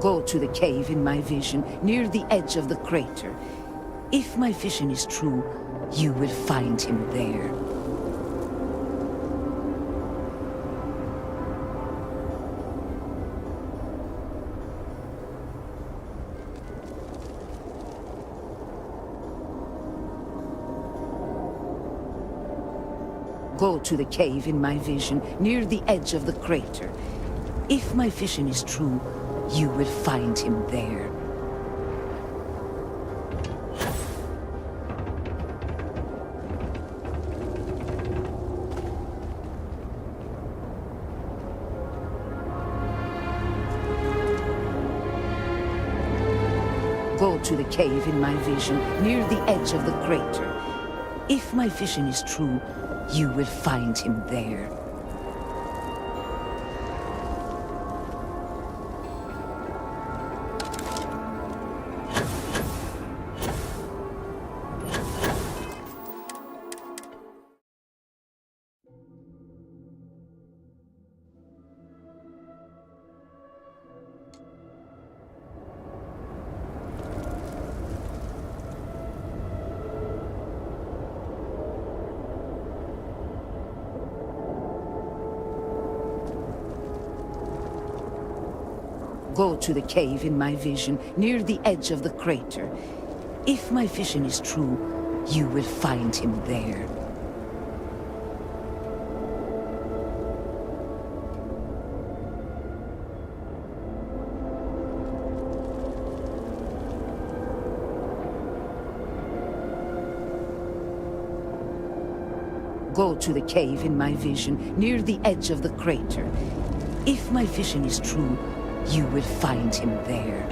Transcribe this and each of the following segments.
Go to the cave in my vision, near the edge of the crater. If my vision is true, you will find him there. Go to the cave in my vision, near the edge of the crater. If my vision is true, you will find him there. Go to the cave in my vision, near the edge of the crater. If my vision is true, you will find him there. Go to the cave in my vision, near the edge of the crater. If my vision is true, you will find him there. Go to the cave in my vision, near the edge of the crater. If my vision is true, you will find him there.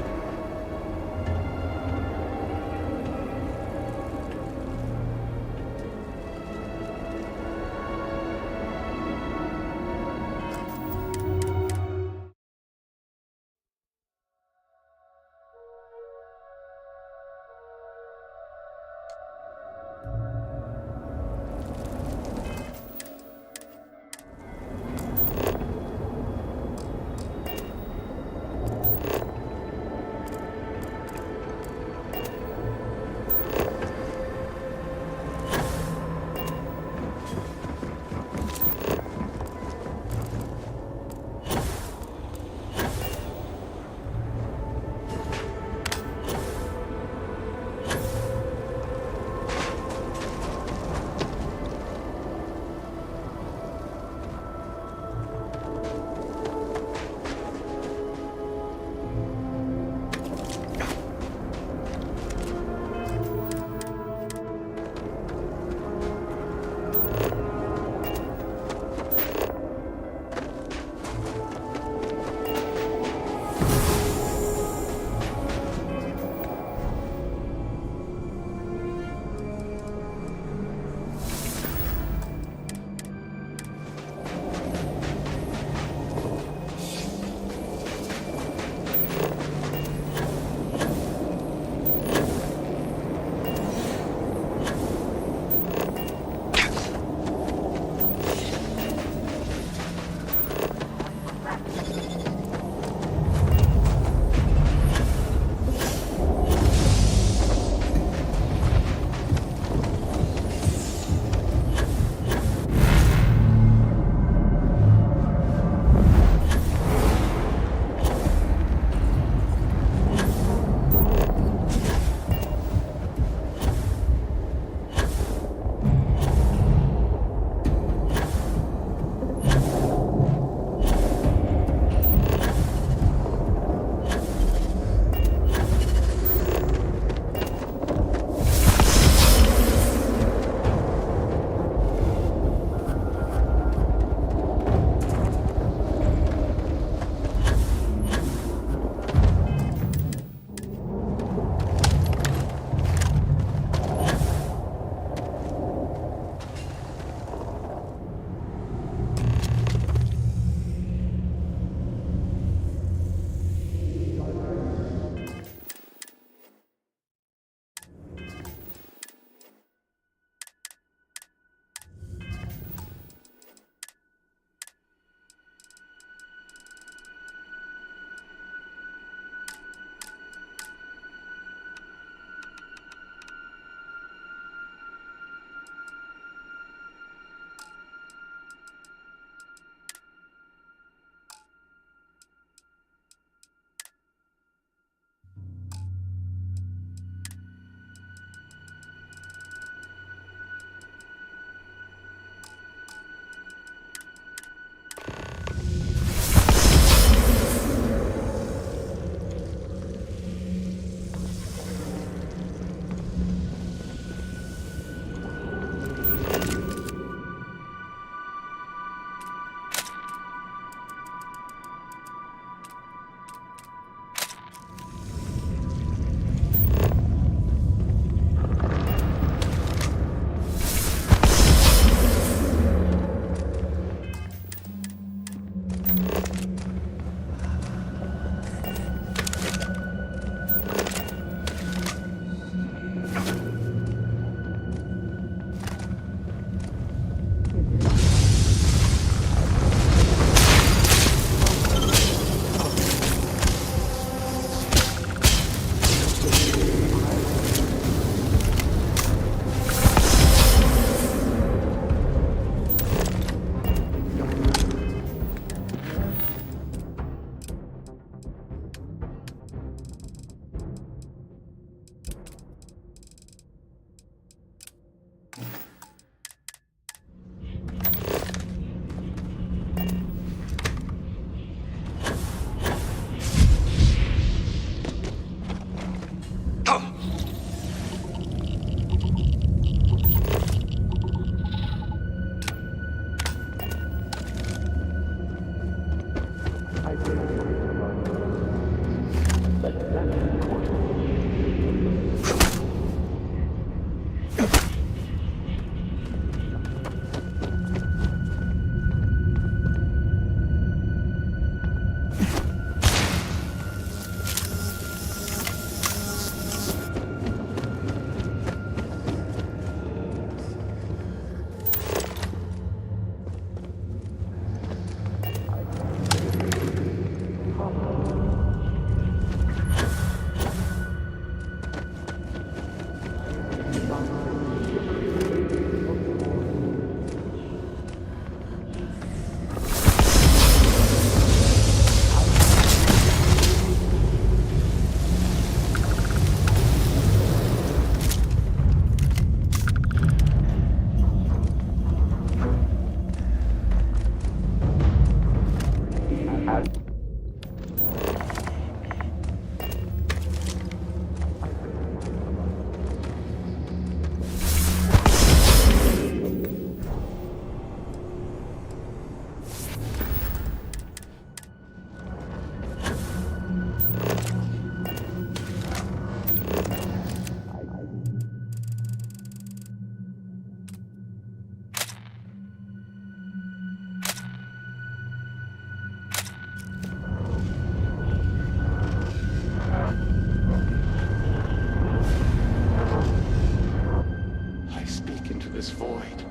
speak into this void,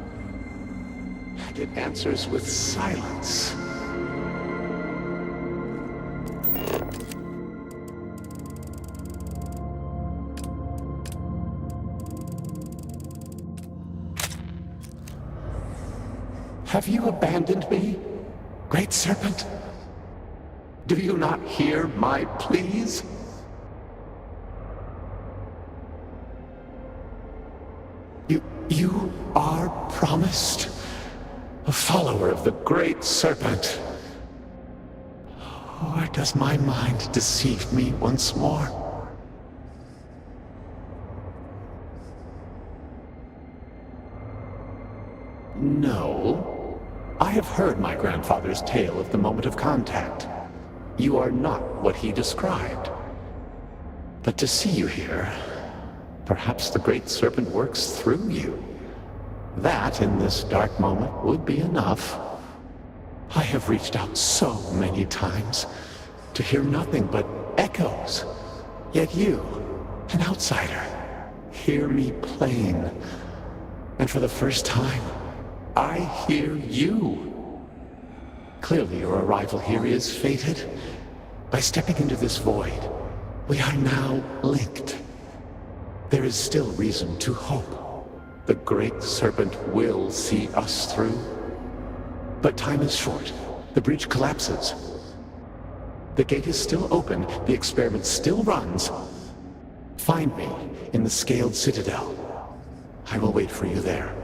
and it answers with silence. Have you abandoned me, Great Serpent? Do you not hear my pleas? You are promised a follower of the Great Serpent. Or does my mind deceive me once more? No. I have heard my grandfather's tale of the moment of contact. You are not what he described. But to see you here, perhaps the Great Serpent works through you. That, in this dark moment, would be enough. I have reached out so many times to hear nothing but echoes. Yet you, an outsider, hear me plain. And for the first time, I hear you. Clearly your arrival here is fated. By stepping into this void, we are now linked. There is still reason to hope. The Great Serpent will see us through. But time is short. The breach collapses. The gate is still open. The experiment still runs. Find me in the Scaled Citadel. I will wait for you there.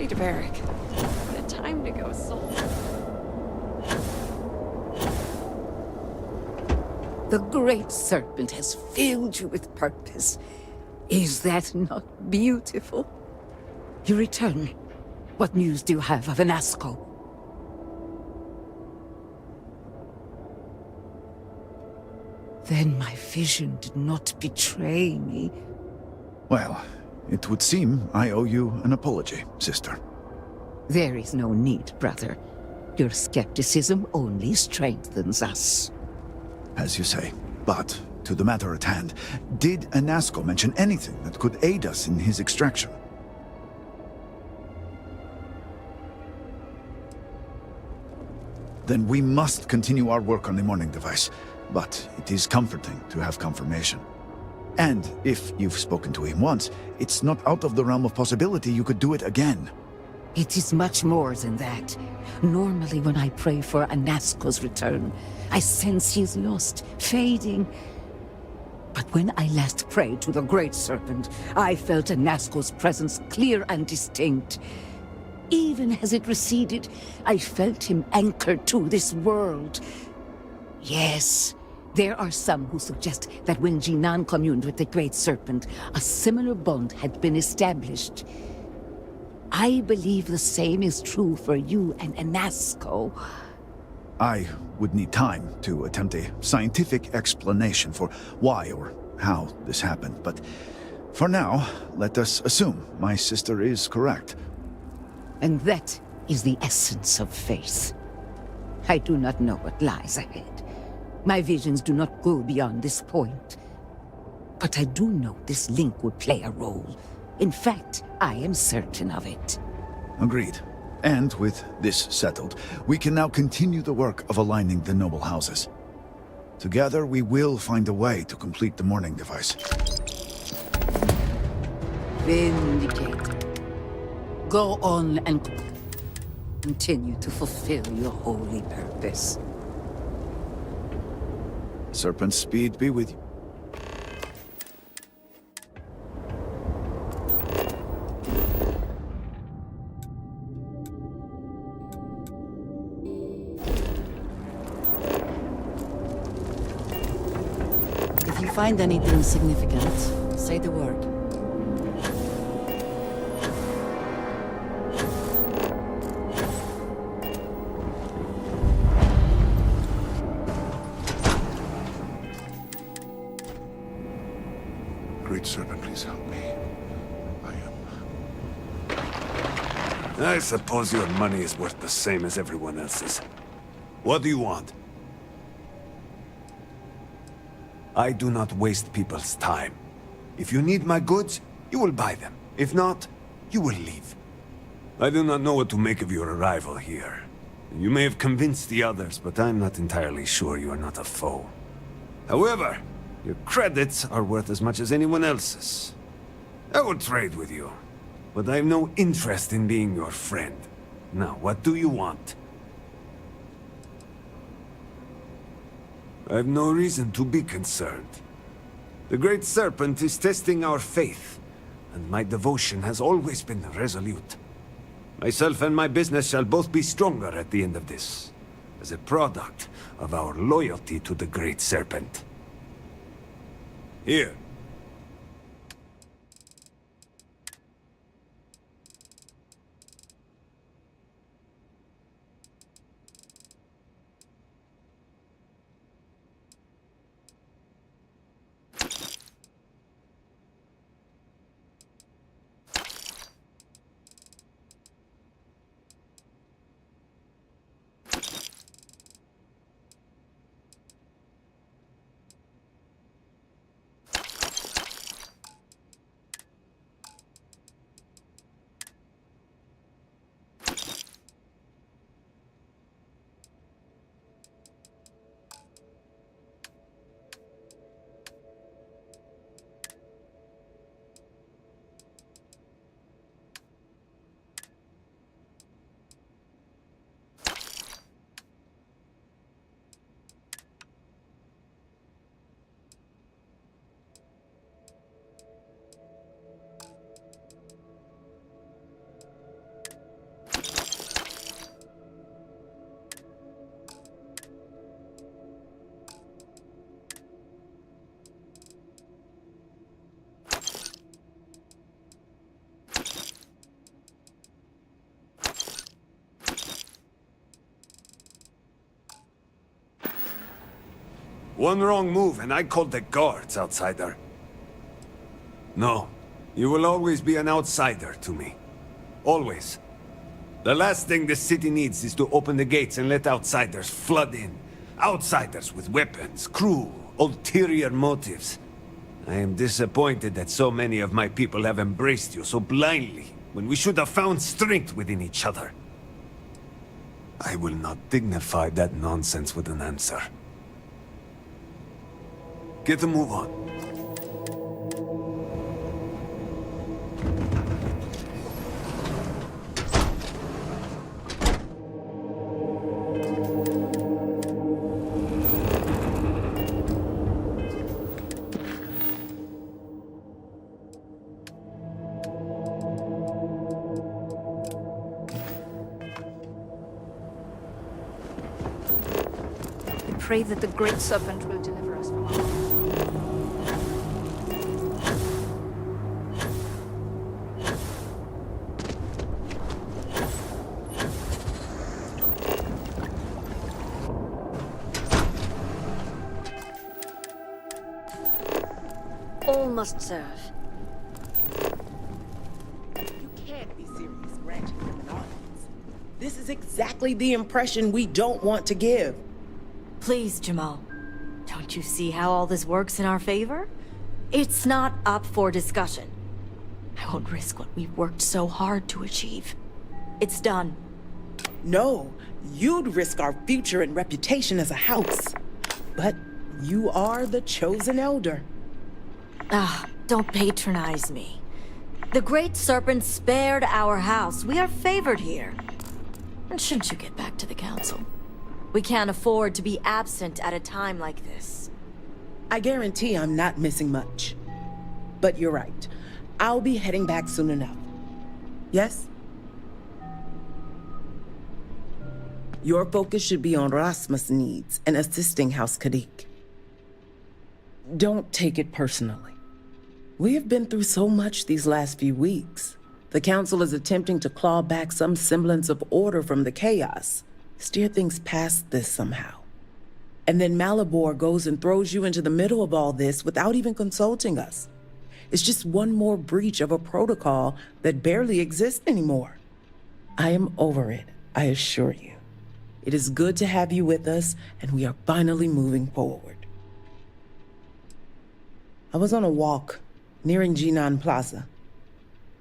to Barrack. The time to go soul. The Great Serpent has filled you with purpose. Is that not beautiful? You return. What news do you have of Anasco? Then my vision did not betray me. Well, it would seem I owe you an apology, sister. There is no need, brother. Your skepticism only strengthens us. As you say. But, to the matter at hand, did Anasco mention anything that could aid us in his extraction? Then we must continue our work on the morning device. But it is comforting to have confirmation. And if you've spoken to him once, it's not out of the realm of possibility you could do it again. It is much more than that. Normally when I pray for Anasco's return, I sense he is lost, fading. But when I last prayed to the Great Serpent, I felt Anasco's presence clear and distinct. Even as it receded, I felt him anchored to this world. Yes, there are some who suggest that when Jinan communed with the Great Serpent, a similar bond had been established. I believe the same is true for you and Anasco. I would need time to attempt a scientific explanation for why or how this happened, but for now, let us assume my sister is correct. And that is the essence of faith. I do not know what lies ahead. My visions do not go beyond this point. But I do know this link would play a role. In fact, I am certain of it. Agreed. And with this settled, we can now continue the work of aligning the noble houses. Together, we will find a way to complete the morning device. Vindicated. Go on and continue to fulfill your holy purpose. Serpent's speed be with you. If you find anything significant, say the word. Great Serpent, please help me. I suppose your money is worth the same as everyone else's. What do you want? I do not waste people's time. If you need my goods, you will buy them. If not, you will leave. I do not know what to make of your arrival here. You may have convinced the others, but I'm not entirely sure you are not a foe. However, your credits are worth as much as anyone else's. I will trade with you, but I have no interest in being your friend. Now, what do you want? I have no reason to be concerned. The Great Serpent is testing our faith, and my devotion has always been resolute. Myself and my business shall both be stronger at the end of this, as a product of our loyalty to the Great Serpent. Here. One wrong move and I called the guards, outsider. No, you will always be an outsider to me. Always. The last thing the city needs is to open the gates and let outsiders flood in. Outsiders with weapons, cruel, ulterior motives. I am disappointed that so many of my people have embraced you so blindly, when we should have found strength within each other. I will not dignify that nonsense with an answer. Get a move on. Pray that the Great Serpent will deliver us from harm. All must serve. You can't be serious granting him an audience. This is exactly the impression we don't want to give. Please, Jamal. Don't you see how all this works in our favor? It's not up for discussion. I won't risk what we've worked so hard to achieve. It's done. No, you'd risk our future and reputation as a house. But you are the chosen elder. Don't patronize me. The Great Serpent spared our house. We are favored here. And shouldn't you get back to the council? We can't afford to be absent at a time like this. I guarantee I'm not missing much. But you're right. I'll be heading back soon enough. Yes? Your focus should be on Rasmus' needs and assisting House Kadik. Don't take it personally. We have been through so much these last few weeks. The Council is attempting to claw back some semblance of order from the chaos, steer things past this somehow. And then Malabor goes and throws you into the middle of all this without even consulting us. It's just one more breach of a protocol that barely exists anymore. I am over it, I assure you. It is good to have you with us, and we are finally moving forward. I was on a walk nearing Jinan Plaza.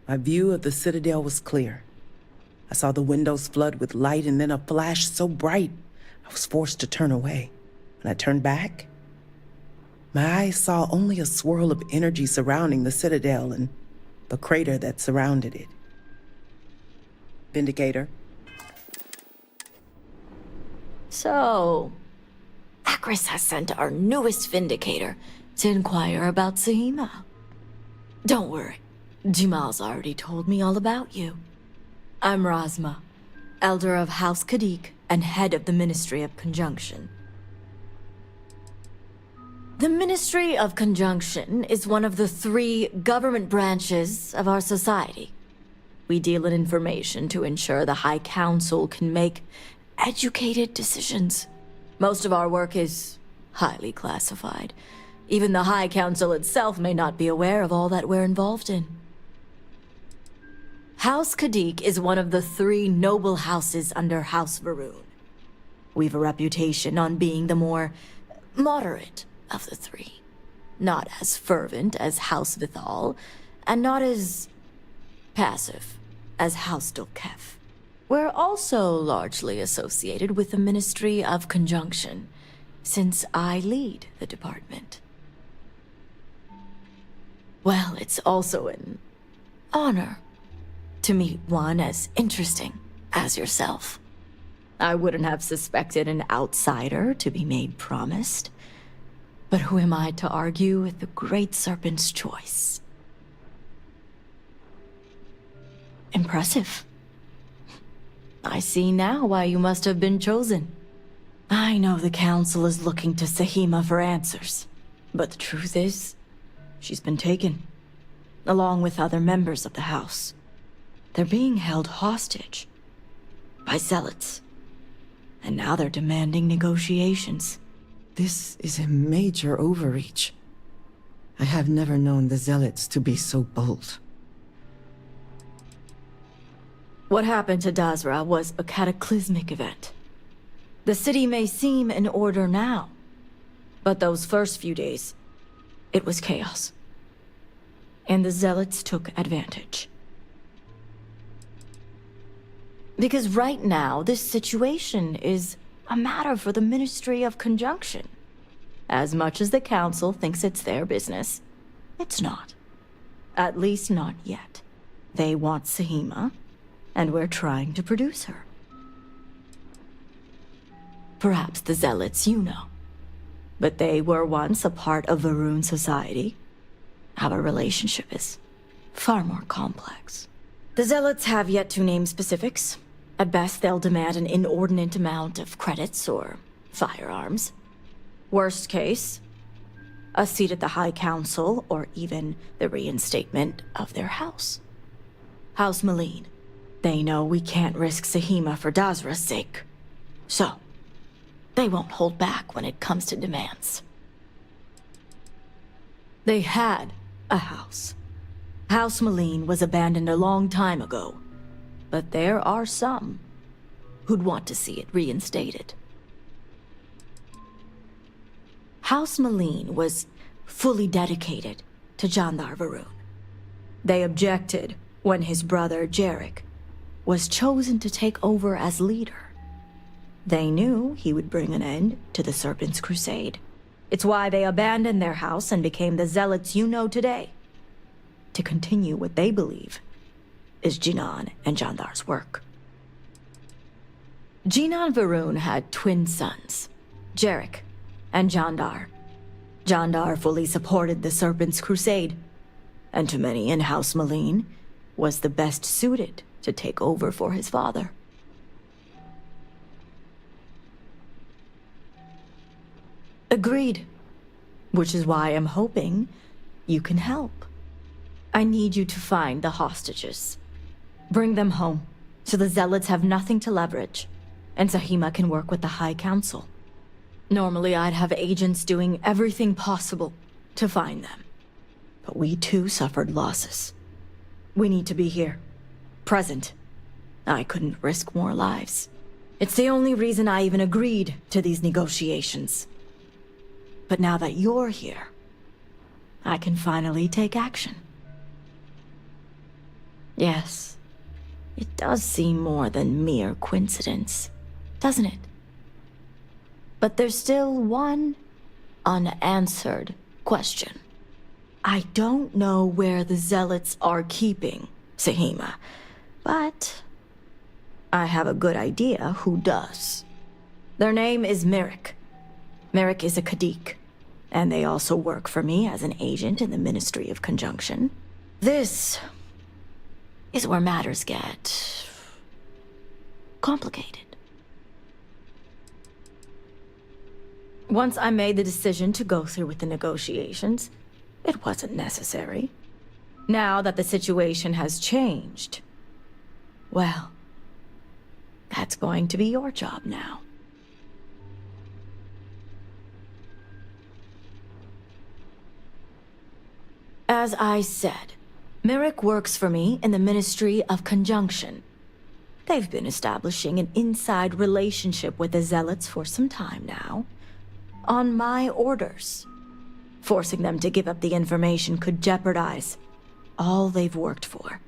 My view of the Citadel was clear. I saw the windows flood with light and then a flash so bright, I was forced to turn away. When I turned back, my eyes saw only a swirl of energy surrounding the Citadel and the crater that surrounded it. Vindicator. So, Akris has sent our newest Vindicator to inquire about Sahima. Don't worry, Jamal's already told me all about you. I'm Razma, Elder of House Kadik and head of the Ministry of Conjunction. The Ministry of Conjunction is one of the 3 government branches of our society. We deal in information to ensure the High Council can make educated decisions. Most of our work is highly classified. Even the High Council itself may not be aware of all that we're involved in. House Kadik is one of the 3 noble houses under House Varun. We've a reputation on being the more moderate of the 3. Not as fervent as House Vithal, and not as passive as House Dolkef. We're also largely associated with the Ministry of Conjunction, since I lead the department. Well, it's also an honor to meet one as interesting as yourself. I wouldn't have suspected an outsider to be made promised. But who am I to argue with the Great Serpent's choice? Impressive. I see now why you must have been chosen. I know the Council is looking to Sahima for answers, but the truth is, she's been taken, along with other members of the House. They're being held hostage by zealots, and now they're demanding negotiations. This is a major overreach. I have never known the Zealots to be so bold. What happened to Dazra was a cataclysmic event. The city may seem in order now, but those first few days, it was chaos. And the Zealots took advantage. Because right now, this situation is a matter for the Ministry of Conjunction. As much as the Council thinks it's their business, it's not. At least not yet. They want Sahima, and we're trying to produce her. Perhaps the Zealots you know. But they were once a part of Varun society. Our relationship is far more complex. The Zealots have yet to name specifics. At best, they'll demand an inordinate amount of credits or firearms. Worst case, a seat at the High Council or even the reinstatement of their house. House Malene. They know we can't risk Sahima for Dazra's sake. So, they won't hold back when it comes to demands. They had a house. House Malene was abandoned a long time ago, but there are some who'd want to see it reinstated. House Malene was fully dedicated to Jandar Varun. They objected when his brother Jarek was chosen to take over as leader. They knew he would bring an end to the Serpent's Crusade. It's why they abandoned their house and became the Zealots you know today, to continue what they believe is Jinan and Jandar's work. Jinan Varun had twin sons, Jarek and Jandar. Jandar fully supported the Serpent's Crusade, and to many in House Malene, was the best suited to take over for his father. Agreed. Which is why I'm hoping you can help. I need you to find the hostages. Bring them home, so the Zealots have nothing to leverage, and Sahima can work with the High Council. Normally I'd have agents doing everything possible to find them. But we too suffered losses. We need to be here. Present. I couldn't risk more lives. It's the only reason I even agreed to these negotiations. But now that you're here, I can finally take action. Yes, it does seem more than mere coincidence, doesn't it? But there's still one unanswered question. I don't know where the Zealots are keeping Sahima, but I have a good idea who does. Their name is Merrick. Merrick is a Kadik, and they also work for me as an agent in the Ministry of Conjunction. This is where matters get complicated. Once I made the decision to go through with the negotiations, it wasn't necessary. Now that the situation has changed, well, that's going to be your job now. As I said, Merrick works for me in the Ministry of Conjunction. They've been establishing an inside relationship with the Zealots for some time now, on my orders. Forcing them to give up the information could jeopardize all they've worked for.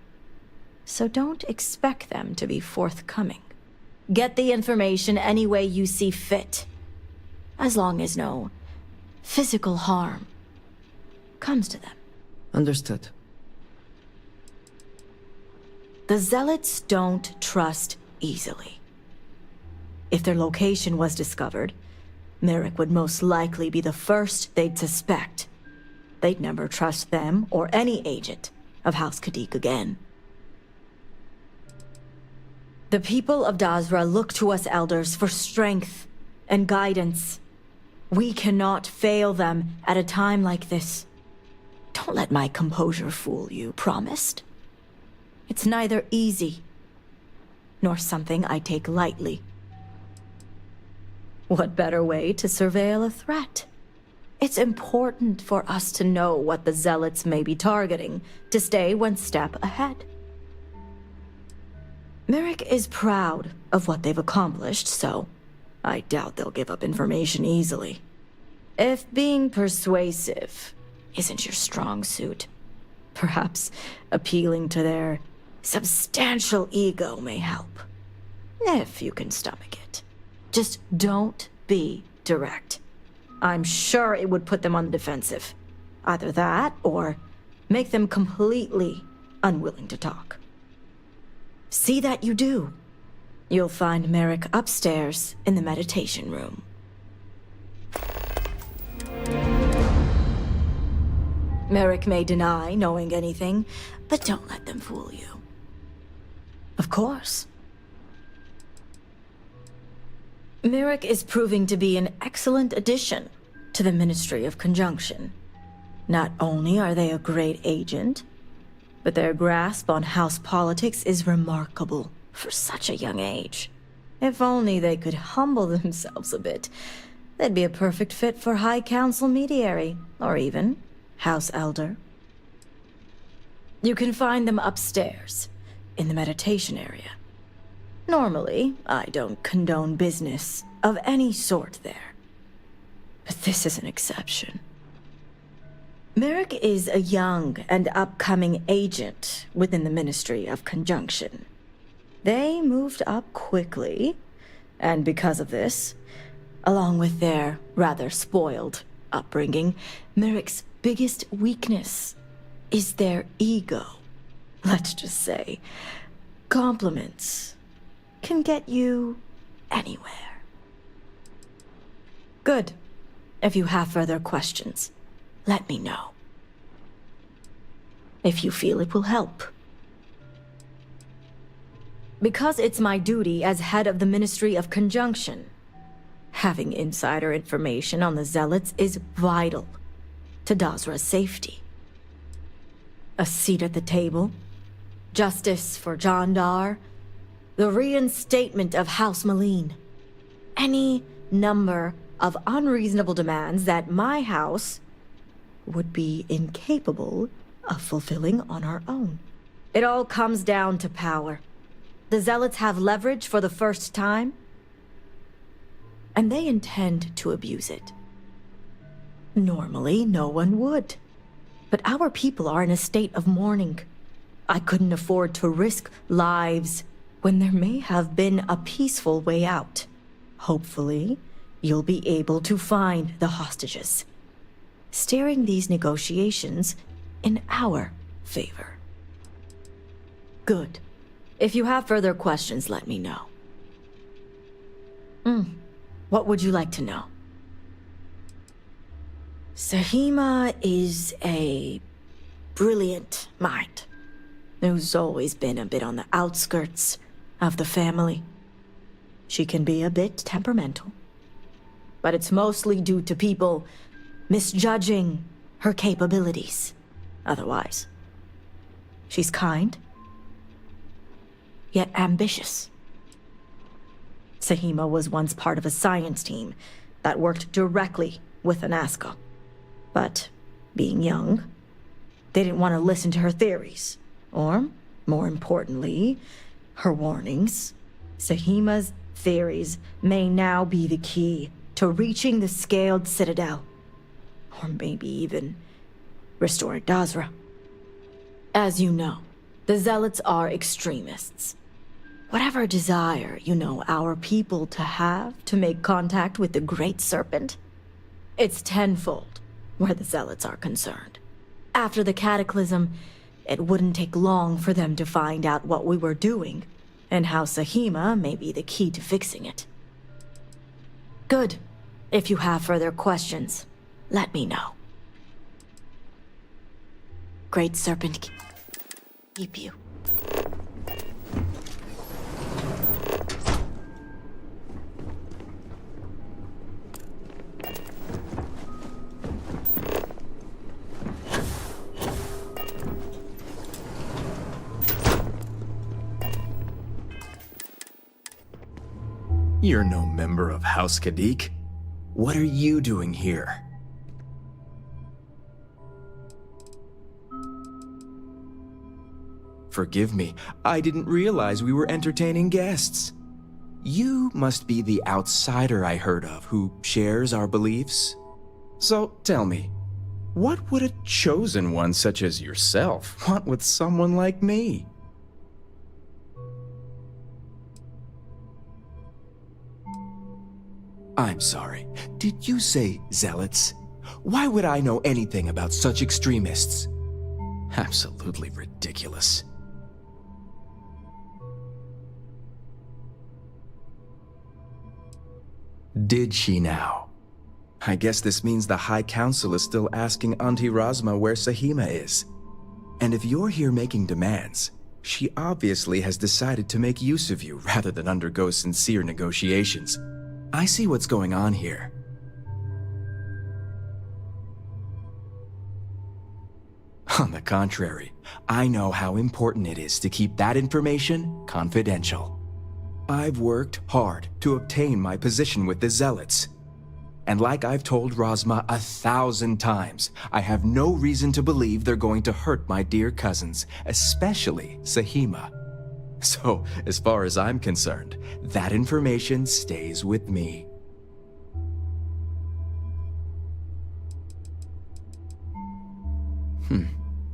So don't expect them to be forthcoming. Get the information any way you see fit, as long as no physical harm comes to them. Understood. The Zealots don't trust easily. If their location was discovered, Merrick would most likely be the first they'd suspect. They'd never trust them or any agent of House Kadik again. The people of Dazra look to us elders for strength and guidance. We cannot fail them at a time like this. Don't let my composure fool you, promised? It's neither easy, nor something I take lightly. What better way to surveil a threat? It's important for us to know what the Zealots may be targeting, to stay one step ahead. Merrick is proud of what they've accomplished, so I doubt they'll give up information easily. If being persuasive isn't your strong suit, perhaps appealing to their substantial ego may help. If you can stomach it. Just don't be direct. I'm sure it would put them on the defensive. Either that, or make them completely unwilling to talk. See that you do. You'll find Merrick upstairs in the meditation room. Merrick may deny knowing anything, but don't let them fool you. Of course. Merrick is proving to be an excellent addition to the Ministry of Conjunction. Not only are they a great agent, but their grasp on house politics is remarkable for such a young age. If only they could humble themselves a bit, they'd be a perfect fit for High Council mediary, or even House Elder. You can find them upstairs, in the meditation area. Normally, I don't condone business of any sort there. But this is an exception. Merrick is a young and upcoming agent within the Ministry of Conjunction. They moved up quickly, and because of this, along with their rather spoiled upbringing, Merrick's biggest weakness is their ego. Let's just say, compliments can get you anywhere. Good. If you have further questions, let me know. If you feel it will help. Because it's my duty as head of the Ministry of Conjunction, having insider information on the Zealots is vital to Dazra's safety. A seat at the table, justice for Jandar, the reinstatement of House Malene, any number of unreasonable demands that my house would be incapable of fulfilling on our own. It all comes down to power. The Zealots have leverage for the first time, and they intend to abuse it. Normally, no one would. But our people are in a state of mourning. I couldn't afford to risk lives when there may have been a peaceful way out. Hopefully, you'll be able to find the hostages, steering these negotiations in our favor. Good. If you have further questions, let me know. What would you like to know? Sahima is a brilliant mind who's always been a bit on the outskirts of the family. She can be a bit temperamental, but it's mostly due to people misjudging her capabilities. Otherwise, she's kind, yet ambitious. Sahima was once part of a science team that worked directly with Anaska. But, being young, they didn't want to listen to her theories, or, more importantly, her warnings. Sahima's theories may now be the key to reaching the Scaled Citadel, or maybe even restoring Dazra. As you know, the Zealots are extremists. Whatever desire you know our people to have to make contact with the Great Serpent, it's tenfold where the Zealots are concerned. After the Cataclysm, it wouldn't take long for them to find out what we were doing, and how Sahima may be the key to fixing it. Good. If you have further questions, let me know. Great Serpent keep you. You're no member of House Kadik. What are you doing here? Forgive me, I didn't realize we were entertaining guests. You must be the outsider I heard of who shares our beliefs. So tell me, what would a chosen one such as yourself want with someone like me? I'm sorry, did you say zealots? Why would I know anything about such extremists? Absolutely ridiculous. Did she now? I guess this means the High Council is still asking Auntie Razma where Sahima is. And if you're here making demands, she obviously has decided to make use of you rather than undergo sincere negotiations. I see what's going on here. On the contrary, I know how important it is to keep that information confidential. I've worked hard to obtain my position with the Zealots. And like I've told Razma 1,000 times, I have no reason to believe they're going to hurt my dear cousins, especially Sahima. So, as far as I'm concerned, that information stays with me.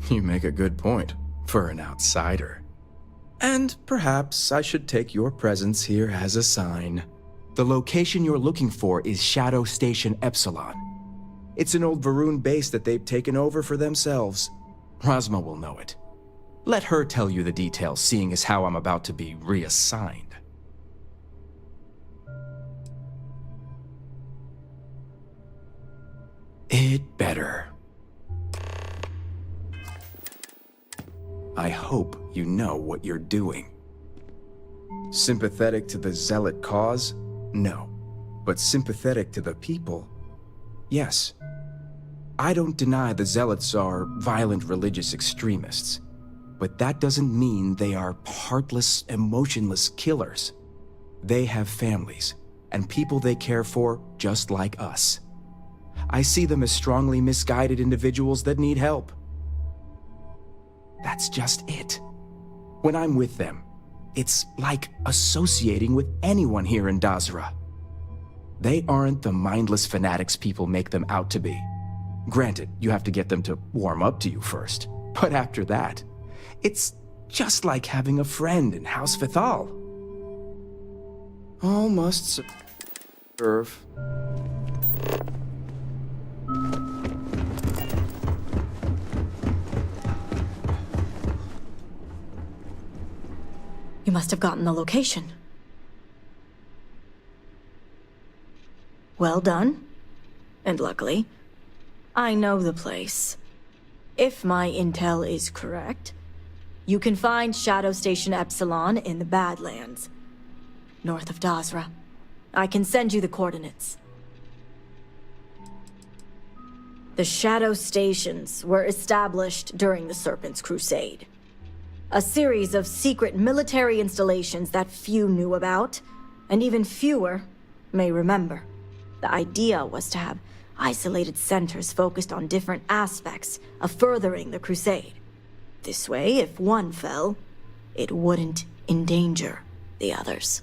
You make a good point for an outsider. And perhaps I should take your presence here as a sign. The location you're looking for is Shadow Station Epsilon. It's an old Varun base that they've taken over for themselves. Razma will know it. Let her tell you the details, seeing as how I'm about to be reassigned. It better. I hope you know what you're doing. Sympathetic to the Zealot cause? No. But sympathetic to the people? Yes. I don't deny the Zealots are violent religious extremists, but that doesn't mean they are heartless, emotionless killers. They have families and people they care for just like us. I see them as strongly misguided individuals that need help. That's just it. When I'm with them, it's like associating with anyone here in Dazra. They aren't the mindless fanatics people make them out to be. Granted, you have to get them to warm up to you first, but after that, it's just like having a friend in House Fithal. All must serve. You must have gotten the location. Well done. And luckily, I know the place. If my intel is correct, you can find Shadow Station Epsilon in the Badlands, north of Dazra. I can send you the coordinates. The Shadow Stations were established during the Serpent's Crusade. A series of secret military installations that few knew about, and even fewer may remember. The idea was to have isolated centers focused on different aspects of furthering the crusade. This way, if one fell, it wouldn't endanger the others.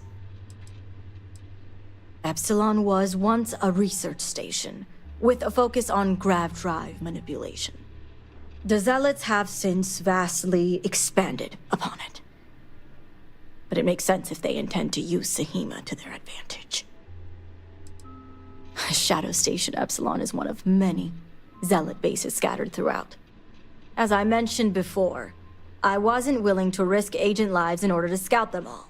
Epsilon was once a research station, with a focus on grav drive manipulation. The Zealots have since vastly expanded upon it. But it makes sense if they intend to use Sahima to their advantage. Shadow Station Epsilon is one of many Zealot bases scattered throughout. As I mentioned before, I wasn't willing to risk agent lives in order to scout them all.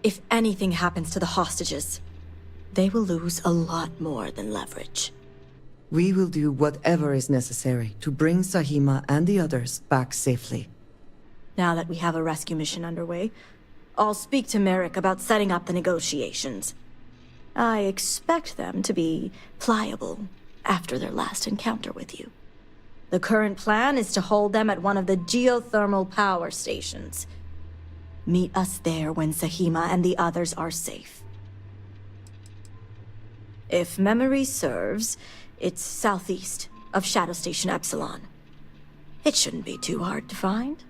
If anything happens to the hostages, they will lose a lot more than leverage. We will do whatever is necessary to bring Sahima and the others back safely. Now that we have a rescue mission underway, I'll speak to Merrick about setting up the negotiations. I expect them to be pliable after their last encounter with you. The current plan is to hold them at one of the geothermal power stations. Meet us there when Sahima and the others are safe. If memory serves, it's southeast of Shadow Station Epsilon. It shouldn't be too hard to find.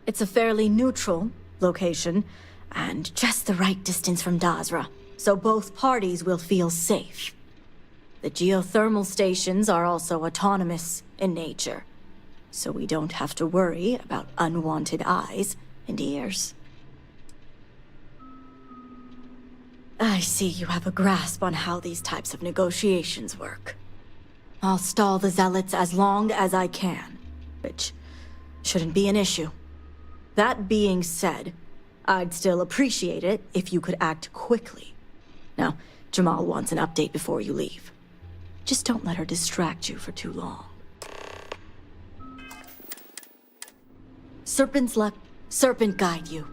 It's a fairly neutral location, and just the right distance from Dazra, so both parties will feel safe. The geothermal stations are also autonomous in nature, so we don't have to worry about unwanted eyes and ears. I see you have a grasp on how these types of negotiations work. I'll stall the Zealots as long as I can, which shouldn't be an issue. That being said, I'd still appreciate it if you could act quickly. Now, Jamal wants an update before you leave. Just don't let her distract you for too long. Serpent's luck, serpent guide you.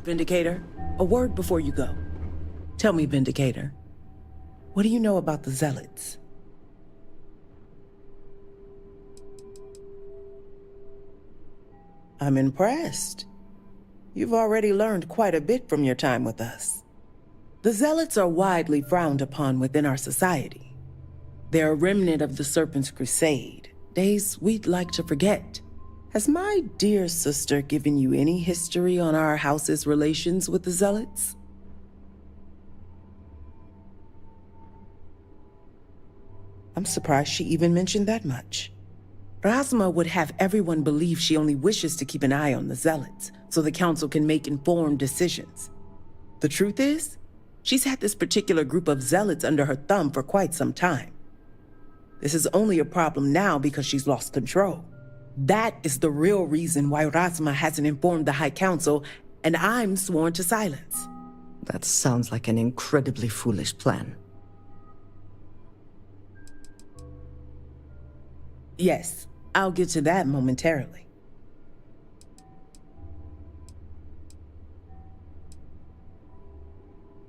Vindicator, a word before you go. Tell me, Vindicator, what do you know about the Zealots? I'm impressed. You've already learned quite a bit from your time with us. The Zealots are widely frowned upon within our society. They're a remnant of the Serpent's Crusade, days we'd like to forget. Has my dear sister given you any history on our house's relations with the Zealots? I'm surprised she even mentioned that much. Razma would have everyone believe she only wishes to keep an eye on the Zealots, so the Council can make informed decisions. The truth is, she's had this particular group of Zealots under her thumb for quite some time. This is only a problem now because she's lost control. That is the real reason why Razma hasn't informed the High Council, and I'm sworn to silence. That sounds like an incredibly foolish plan. Yes, I'll get to that momentarily.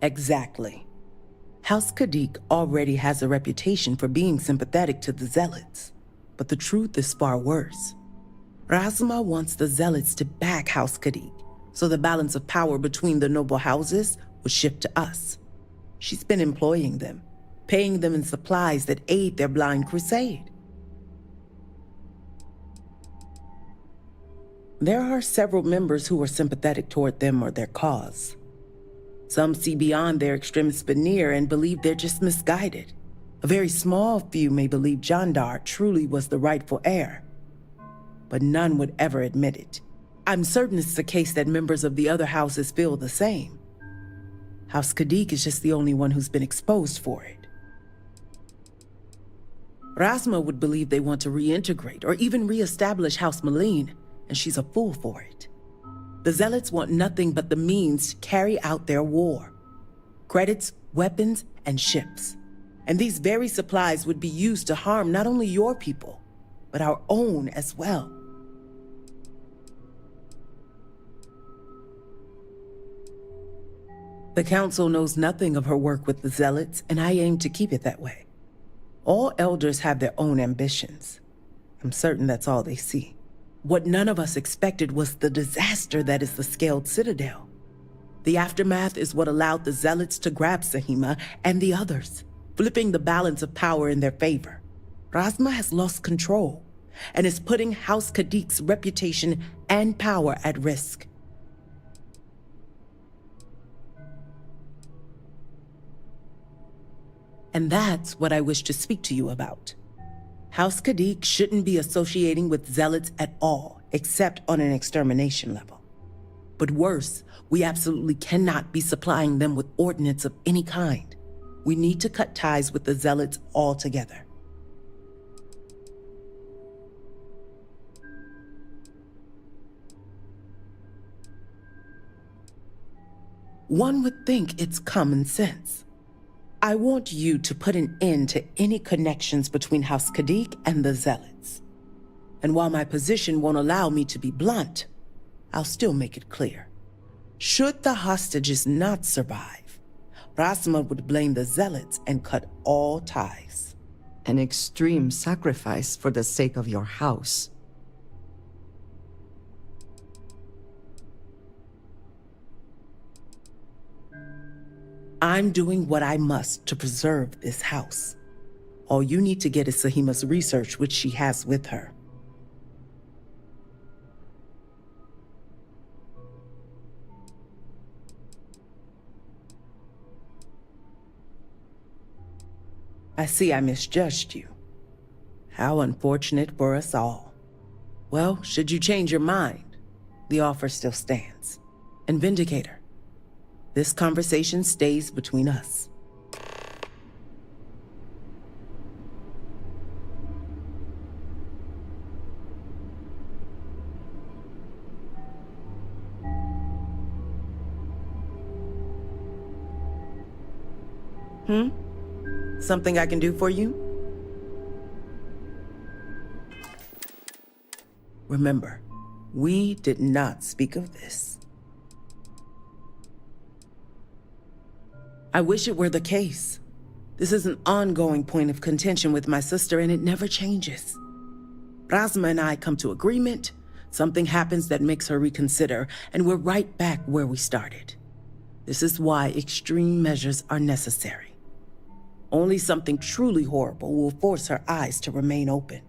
Exactly. House Khadik already has a reputation for being sympathetic to the Zealots, but the truth is far worse. Razma wants the Zealots to back House Khadik, so the balance of power between the noble houses would shift to us. She's been employing them, paying them in supplies that aid their blind crusade. There are several members who are sympathetic toward them or their cause. Some see beyond their extremist veneer and believe they're just misguided. A very small few may believe Jandar truly was the rightful heir, but none would ever admit it. I'm certain it's the case that members of the other houses feel the same. House Khadik is just the only one who's been exposed for it. Razma would believe they want to reintegrate or even reestablish House Maleen, and she's a fool for it. The Zealots want nothing but the means to carry out their war. Credits, weapons, and ships. And these very supplies would be used to harm not only your people, but our own as well. The Council knows nothing of her work with the Zealots, and I aim to keep it that way. All elders have their own ambitions. I'm certain that's all they see. What none of us expected was the disaster that is the Scaled Citadel. The aftermath is what allowed the Zealots to grab Sahima and the others, flipping the balance of power in their favor. Razma has lost control and is putting House Khadik's reputation and power at risk. And that's what I wish to speak to you about. House Khadik shouldn't be associating with Zealots at all, except on an extermination level. But worse, we absolutely cannot be supplying them with ordnance of any kind. We need to cut ties with the Zealots altogether. One would think it's common sense. I want you to put an end to any connections between House Khadik and the Zealots. And while my position won't allow me to be blunt, I'll still make it clear. Should the hostages not survive, Razma would blame the Zealots and cut all ties. An extreme sacrifice for the sake of your house. I'm doing what I must to preserve this house. All you need to get is Sahima's research, which she has with her. I see I misjudged you. How unfortunate for us all. Well, should you change your mind, the offer still stands. And Vindicator, this conversation stays between us. Something I can do for you? Remember, we did not speak of this. I wish it were the case. This is an ongoing point of contention with my sister, and it never changes. Rasma and I come to agreement, something happens that makes her reconsider, and we're right back where we started. This is why extreme measures are necessary. Only something truly horrible will force her eyes to remain open.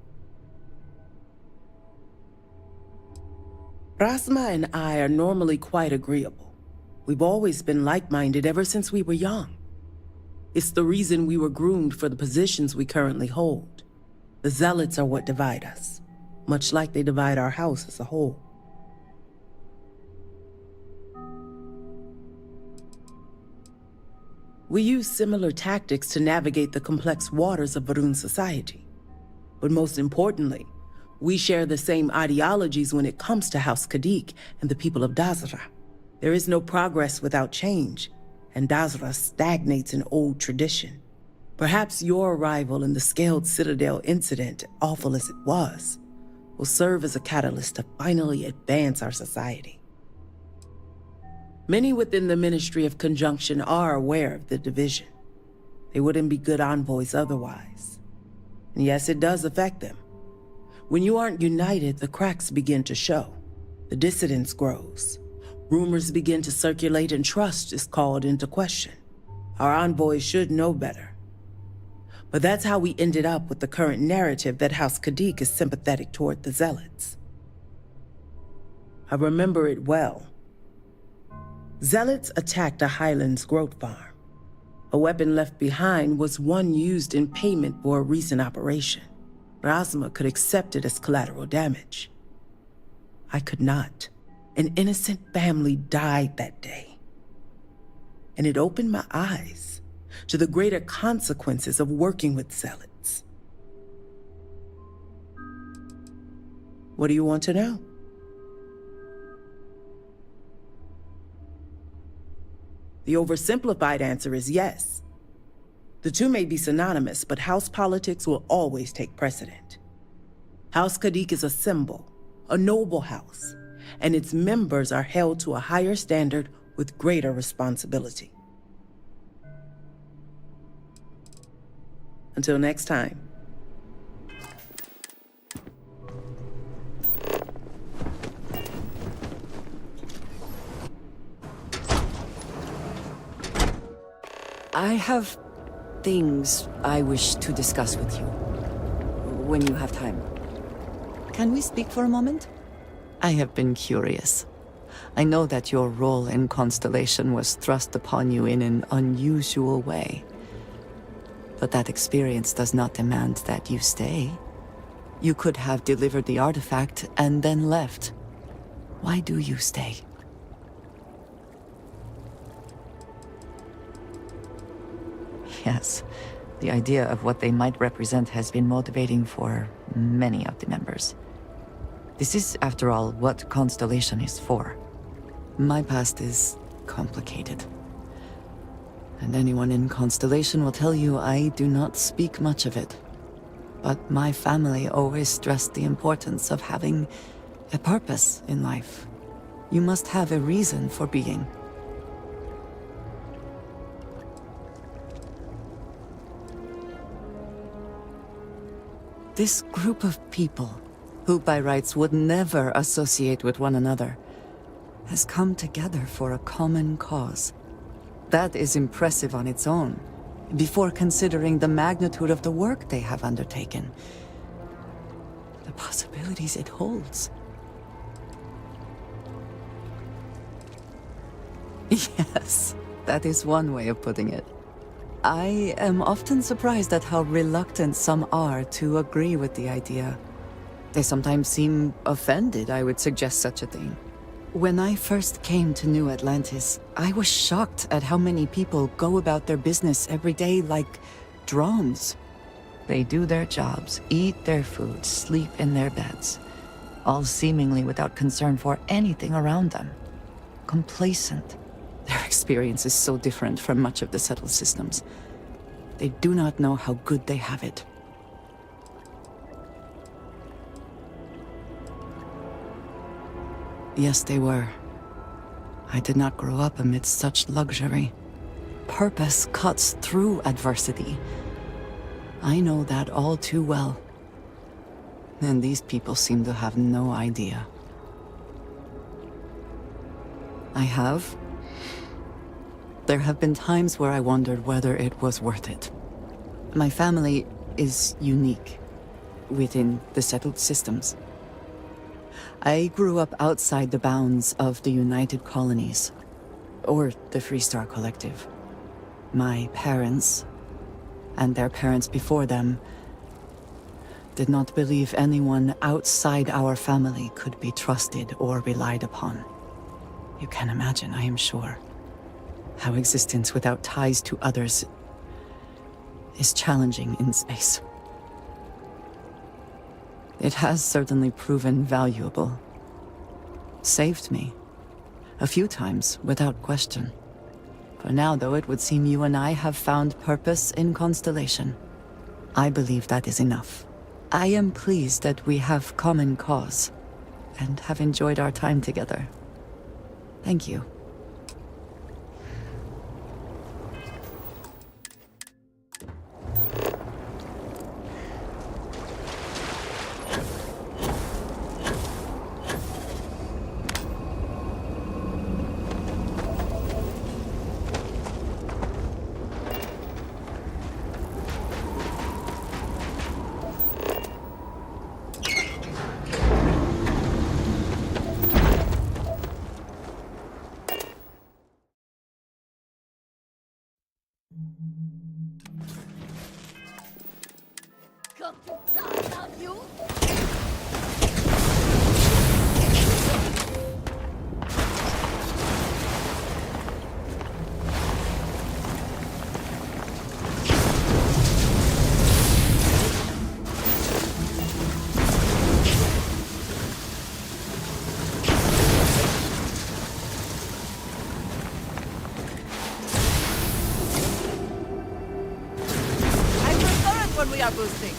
Rasma and I are normally quite agreeable. We've always been like-minded ever since we were young. It's the reason we were groomed for the positions we currently hold. The Zealots are what divide us, much like they divide our house as a whole. We use similar tactics to navigate the complex waters of Varun society. But most importantly, we share the same ideologies when it comes to House Kadik and the people of Dazra. There is no progress without change, and Dazra stagnates in old tradition. Perhaps your arrival in the Scaled Citadel incident, awful as it was, will serve as a catalyst to finally advance our society. Many within the Ministry of Conjunction are aware of the division. They wouldn't be good envoys otherwise. And yes, it does affect them. When you aren't united, the cracks begin to show. The dissidence grows. Rumors begin to circulate and trust is called into question. Our envoys should know better. But that's how we ended up with the current narrative that House Kadik is sympathetic toward the Zealots. I remember it well. Zealots attacked a Highlands growth farm. A weapon left behind was one used in payment for a recent operation. Rasma could accept it as collateral damage. I could not. An innocent family died that day. And it opened my eyes to the greater consequences of working with Zealots. What do you want to know? The oversimplified answer is yes. The two may be synonymous, but house politics will always take precedent. House Kadik is a symbol, a noble house, and its members are held to a higher standard with greater responsibility. Until next time. I have things I wish to discuss with you. When you have time. Can we speak for a moment? I have been curious. I know that your role in Constellation was thrust upon you in an unusual way. But that experience does not demand that you stay. You could have delivered the artifact and then left. Why do you stay? Yes, the idea of what they might represent has been motivating for many of the members. This is, after all, what Constellation is for. My past is complicated. And anyone in Constellation will tell you I do not speak much of it. But my family always stressed the importance of having a purpose in life. You must have a reason for being. This group of people, who by rights would never associate with one another, has come together for a common cause. That is impressive on its own, before considering the magnitude of the work they have undertaken. The possibilities it holds. Yes, that is one way of putting it. I am often surprised at how reluctant some are to agree with the idea. They sometimes seem offended I would suggest such a thing. When I first came to New Atlantis, I was shocked at how many people go about their business every day like drones. They do their jobs, eat their food, sleep in their beds, all seemingly without concern for anything around them. Complacent. Their experience is so different from much of the settled systems. They do not know how good they have it. Yes, they were. I did not grow up amidst such luxury. Purpose cuts through adversity. I know that all too well. And these people seem to have no idea. I have. There have been times where I wondered whether it was worth it. My family is unique within the settled systems. I grew up outside the bounds of the United Colonies, or the Freestar Collective. My parents, and their parents before them, did not believe anyone outside our family could be trusted or relied upon. You can imagine, I am sure, how existence without ties to others is challenging in space. It has certainly proven valuable. Saved me. A few times, without question. For now, though, it would seem you and I have found purpose in Constellation. I believe that is enough. I am pleased that we have common cause, and have enjoyed our time together. Thank you. Come to die on you! I prefer it when we are boosting.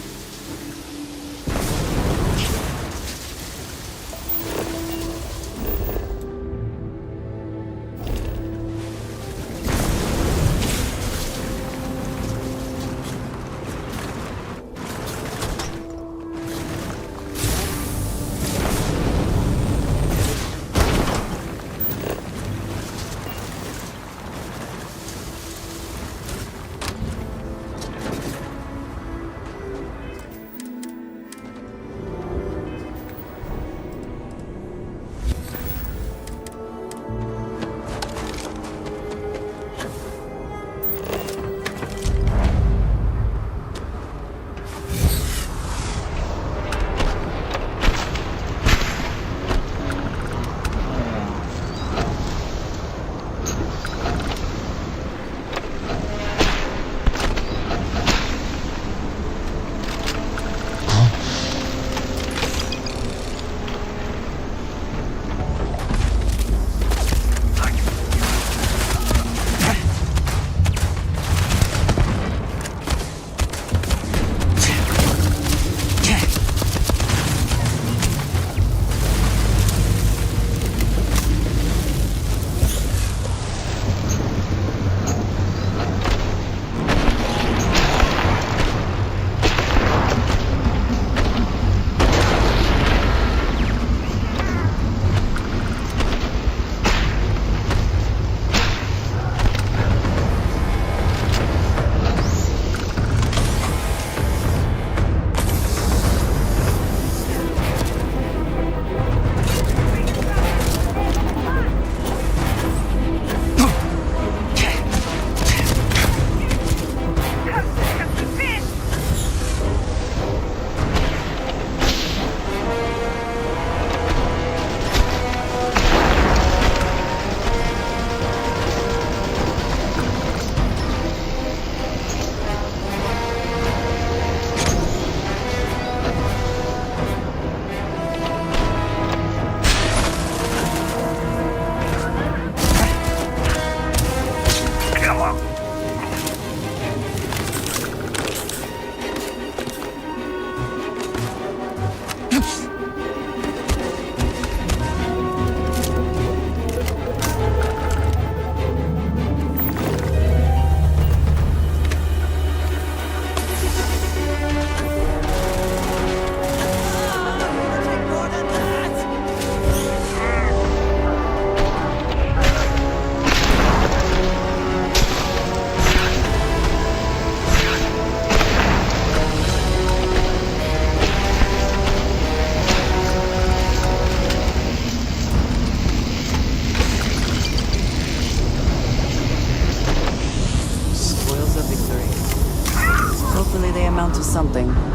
to something.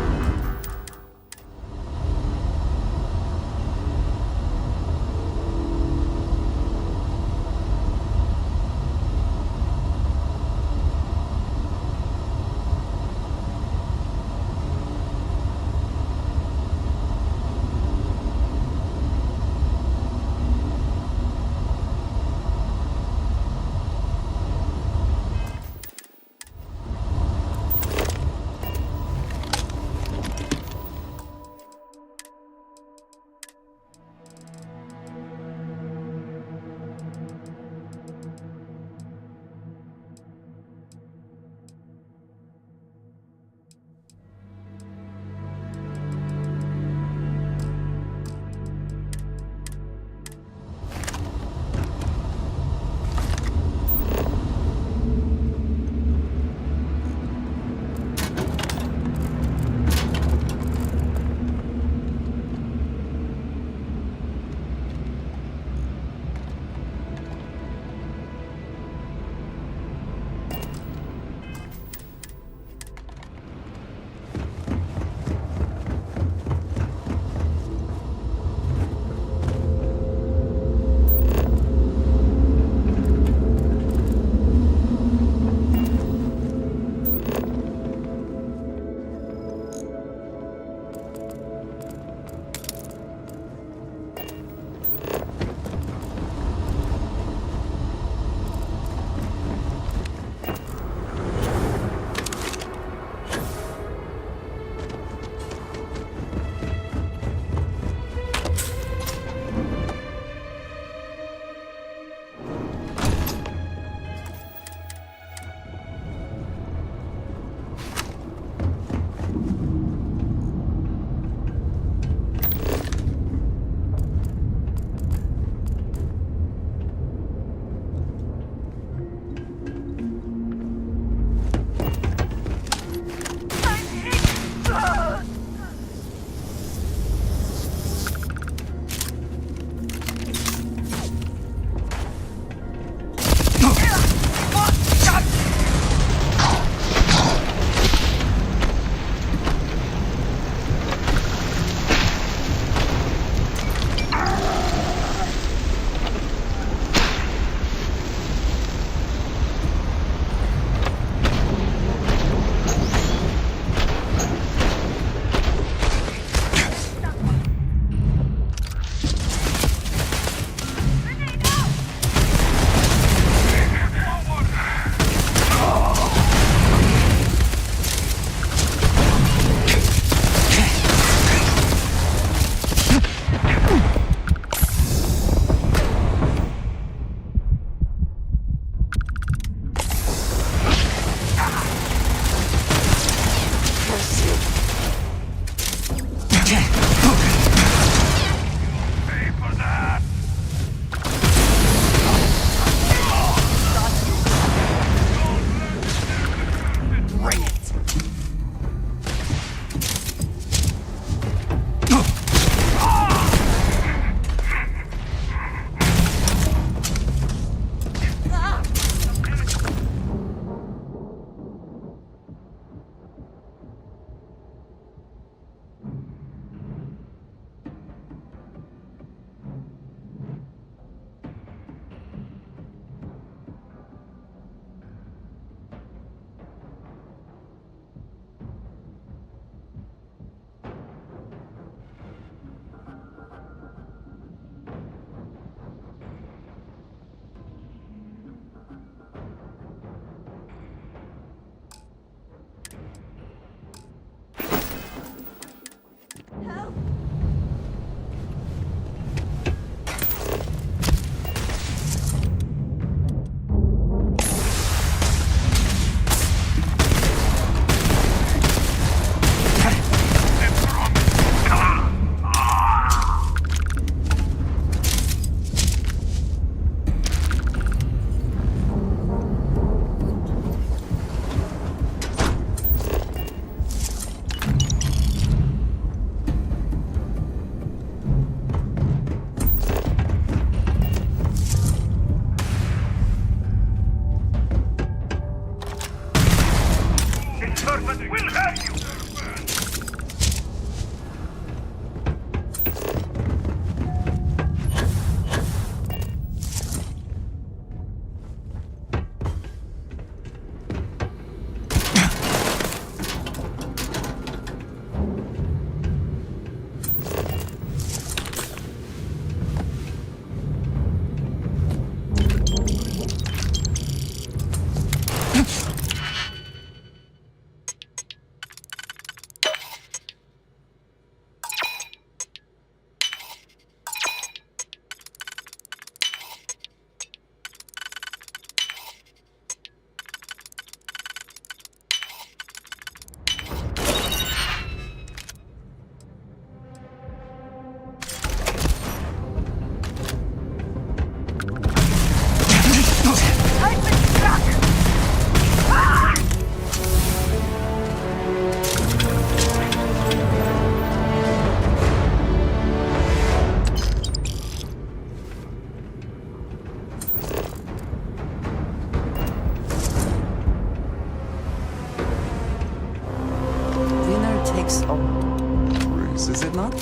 nice old ruse, is it not?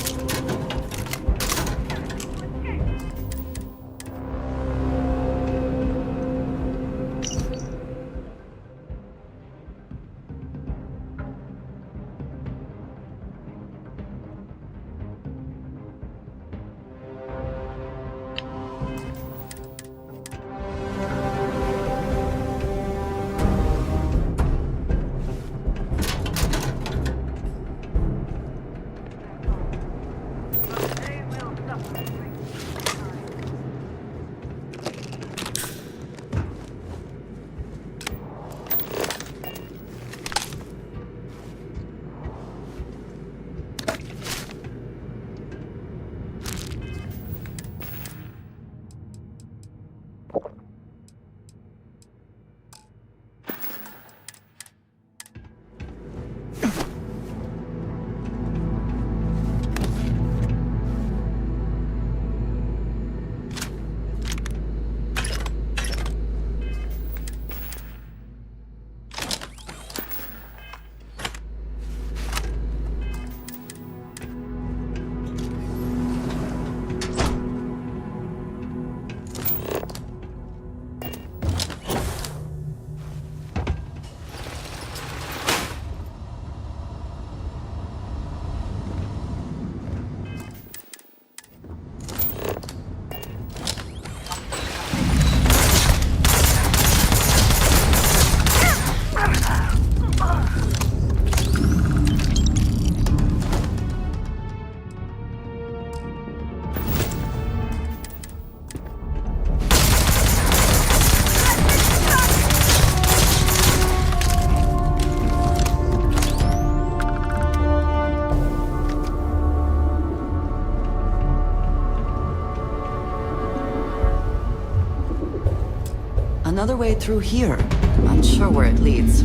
Another way through here. Not sure where it leads.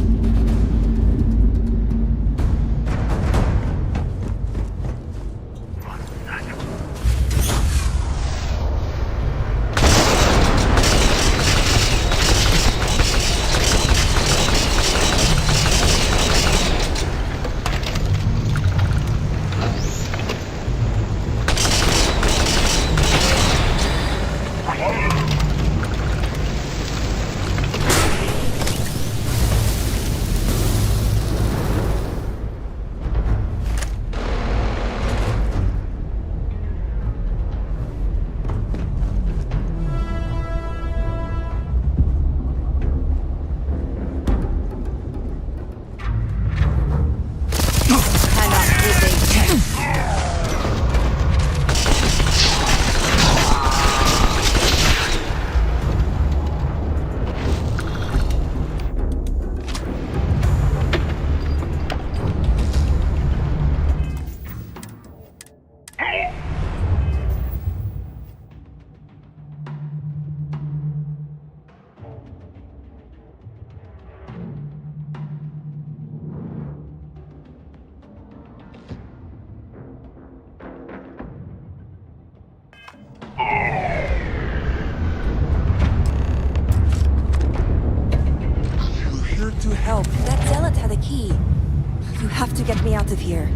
To help. That zealot had a key. You have to get me out of here.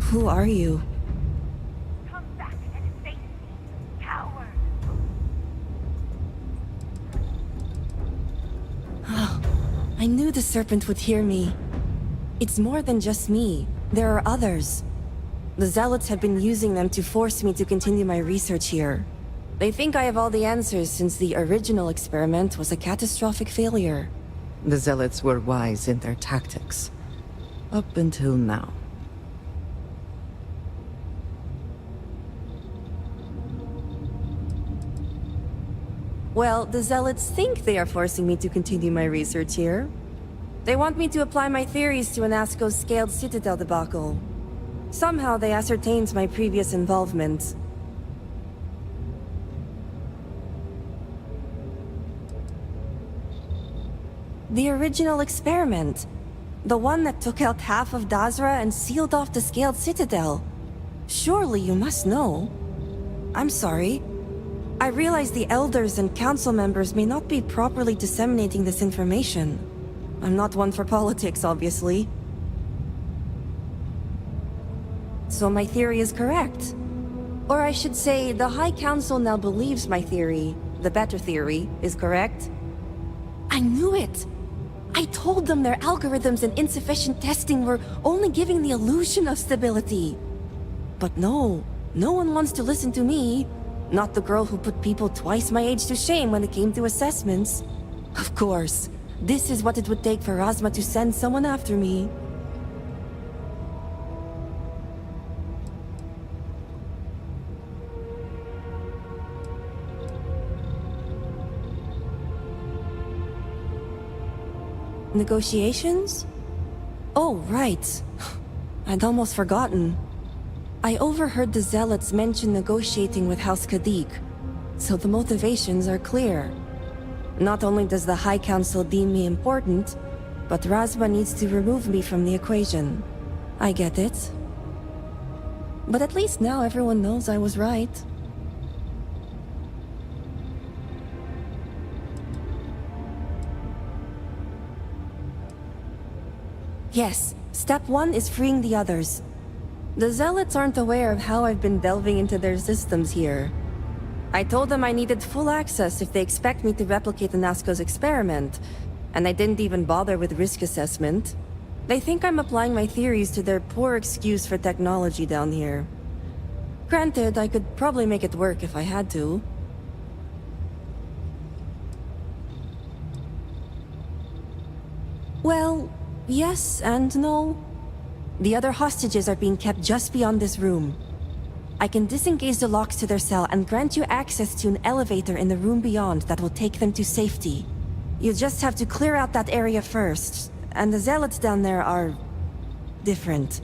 Who are you? Come back and face me, coward. I knew the serpent would hear me. It's more than just me. There are others. The zealots have been using them to force me to continue my research here. They think I have all the answers since the original experiment was a catastrophic failure. The Zealots were wise in their tactics. Up until now. Well, the zealots think they are forcing me to continue my research here. They want me to apply my theories to Anasco's scaled citadel debacle. Somehow they ascertained my previous involvement. The original experiment. The one that took out half of Dazra and sealed off the Scaled Citadel. Surely you must know. I'm sorry. I realize the elders and council members may not be properly disseminating this information. I'm not one for politics, obviously. So my theory is correct. Or I should say, the High Council now believes my theory, the better theory, is correct. I knew it! I told them their algorithms and insufficient testing were only giving the illusion of stability. But no one wants to listen to me. Not the girl who put people twice my age to shame when it came to assessments. Of course, this is what it would take for Razma to send someone after me. Negotiations? Oh, right. I'd almost forgotten. I overheard the Zealots mention negotiating with House Kadik, so the motivations are clear. Not only does the High Council deem me important, but Razma needs to remove me from the equation. I get it. But at least now everyone knows I was right. Yes, step 1 is freeing the others. The Zealots aren't aware of how I've been delving into their systems here. I told them I needed full access if they expect me to replicate Anasco's experiment, and I didn't even bother with risk assessment. They think I'm applying my theories to their poor excuse for technology down here. Granted, I could probably make it work if I had to. Well, yes and no. The other hostages are being kept just beyond this room. I can disengage the locks to their cell and grant you access to an elevator in the room beyond that will take them to safety. You just have to clear out that area first, and the Zealots down there are... different.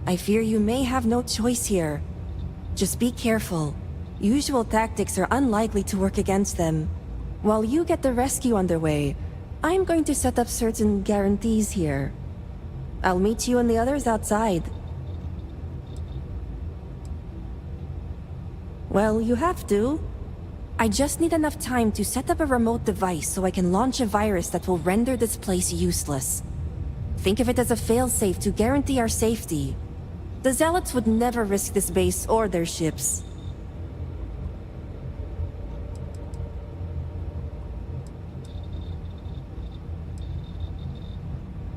I fear you may have no choice here. Just be careful. Usual tactics are unlikely to work against them. While you get the rescue underway, I'm going to set up certain guarantees here. I'll meet you and the others outside. Well, you have to. I just need enough time to set up a remote device so I can launch a virus that will render this place useless. Think of it as a failsafe to guarantee our safety. The Zealots would never risk this base or their ships.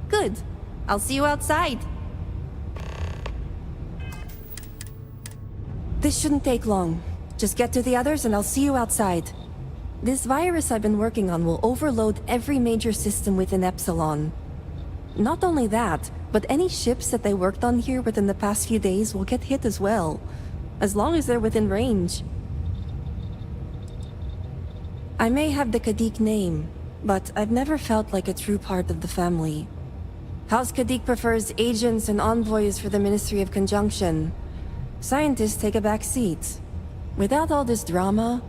Good. I'll see you outside. This shouldn't take long. Just get to the others and I'll see you outside. This virus I've been working on will overload every major system within Epsilon. Not only that, but any ships that they worked on here within the past few days will get hit as well, as long as they're within range. I may have the Kadik name, but I've never felt like a true part of the family. House Kadik prefers agents and envoys for the Ministry of Conjunction. Scientists take a back seat. Without all this drama,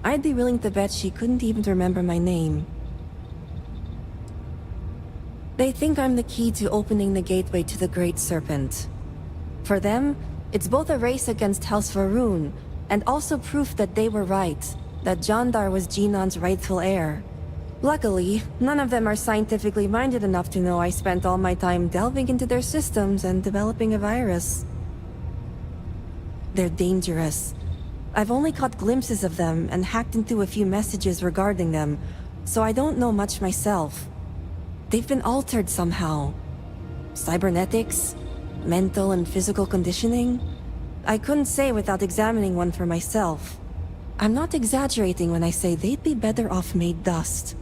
I'd be willing to bet she couldn't even remember my name. They think I'm the key to opening the gateway to the Great Serpent. For them, it's both a race against House Varun, and also proof that they were right, that Jandar was Genon's rightful heir. Luckily, none of them are scientifically minded enough to know I spent all my time delving into their systems and developing a virus. They're dangerous. I've only caught glimpses of them and hacked into a few messages regarding them, so I don't know much myself. They've been altered somehow. Cybernetics? Mental and physical conditioning? I couldn't say without examining one for myself. I'm not exaggerating when I say they'd be better off made dust.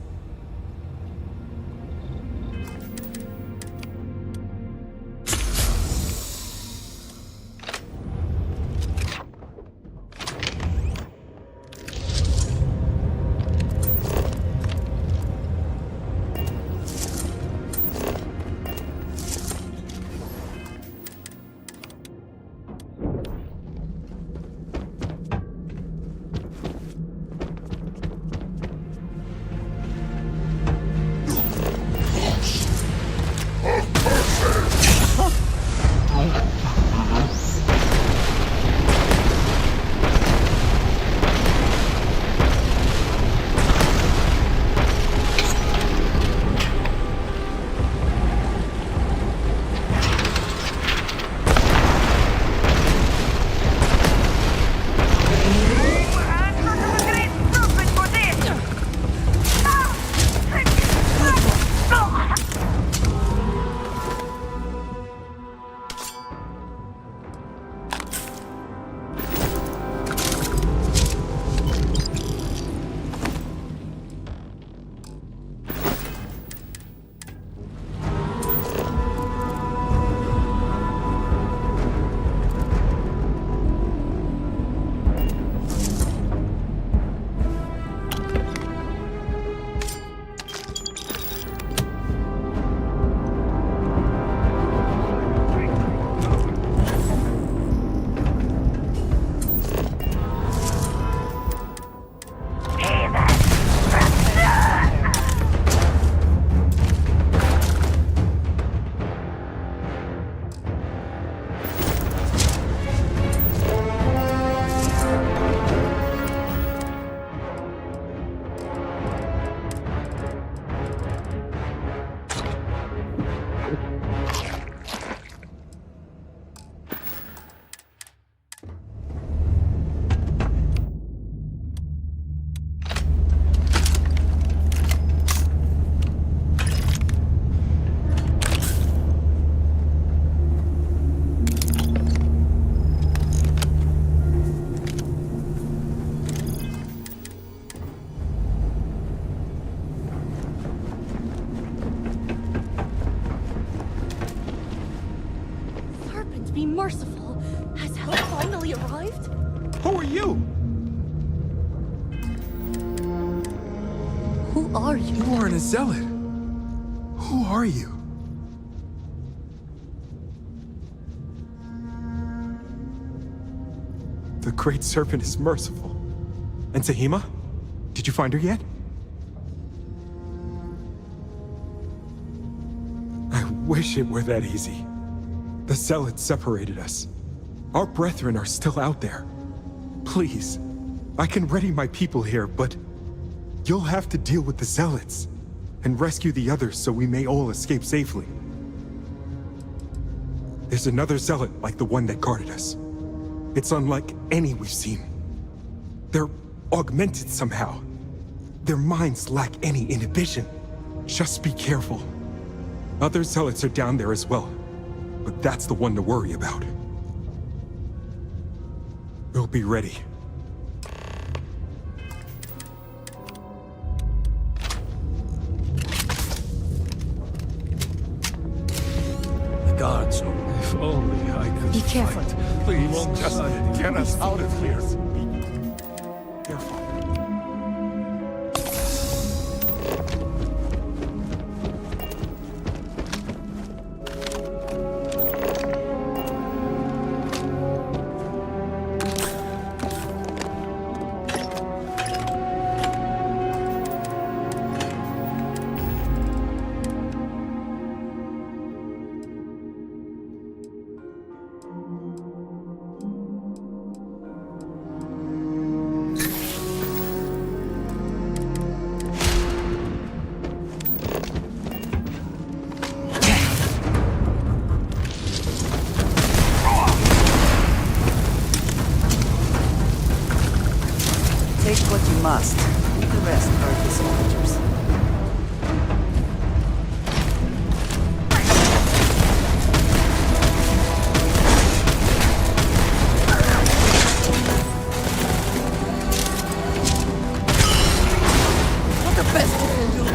are you? You aren't a zealot. Who are you? The Great Serpent is merciful. And Tahima? Did you find her yet? I wish it were that easy. The Zealots separated us. Our brethren are still out there. Please, I can ready my people here, but you'll have to deal with the Zealots and rescue the others so we may all escape safely. There's another Zealot like the one that guarded us. It's unlike any we've seen. They're augmented somehow. Their minds lack any inhibition. Just be careful. Other Zealots are down there as well, but that's the one to worry about. We'll be ready. The guards. If only I could. Be careful. fight. Please, just get us out of here. Careful. Take what you must. Leave the rest are the soldiers. Not the best you can do.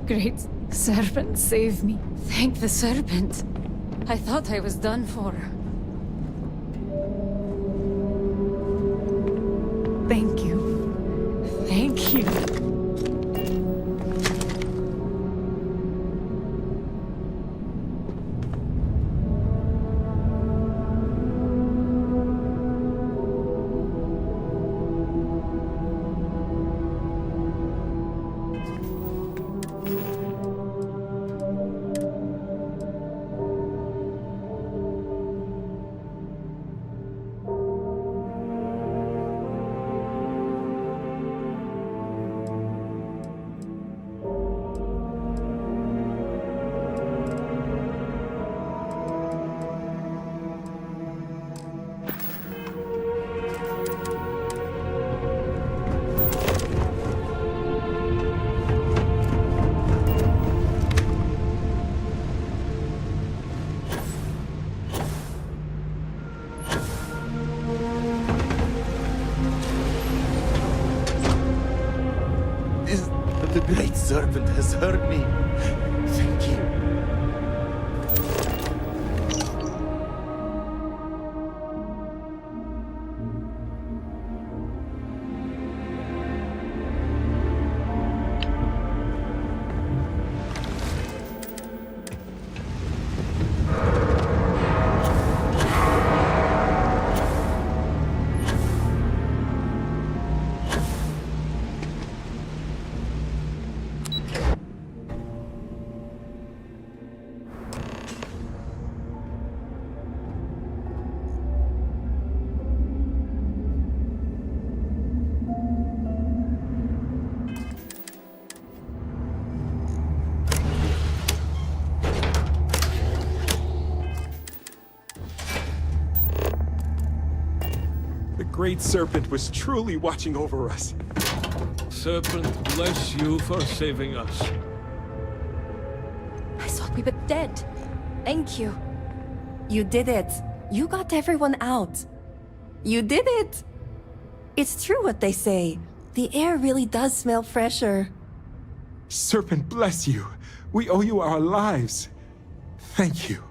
Great Serpent, save me. Thank the Serpent. I thought I was done for. Thank you. Thank you. The Great Serpent has heard me. Thank you. The Great Serpent was truly watching over us. Serpent, bless you for saving us. I thought we were dead. Thank you. You did it. You got everyone out. You did it. It's true what they say. The air really does smell fresher. Serpent, bless you. We owe you our lives. Thank you.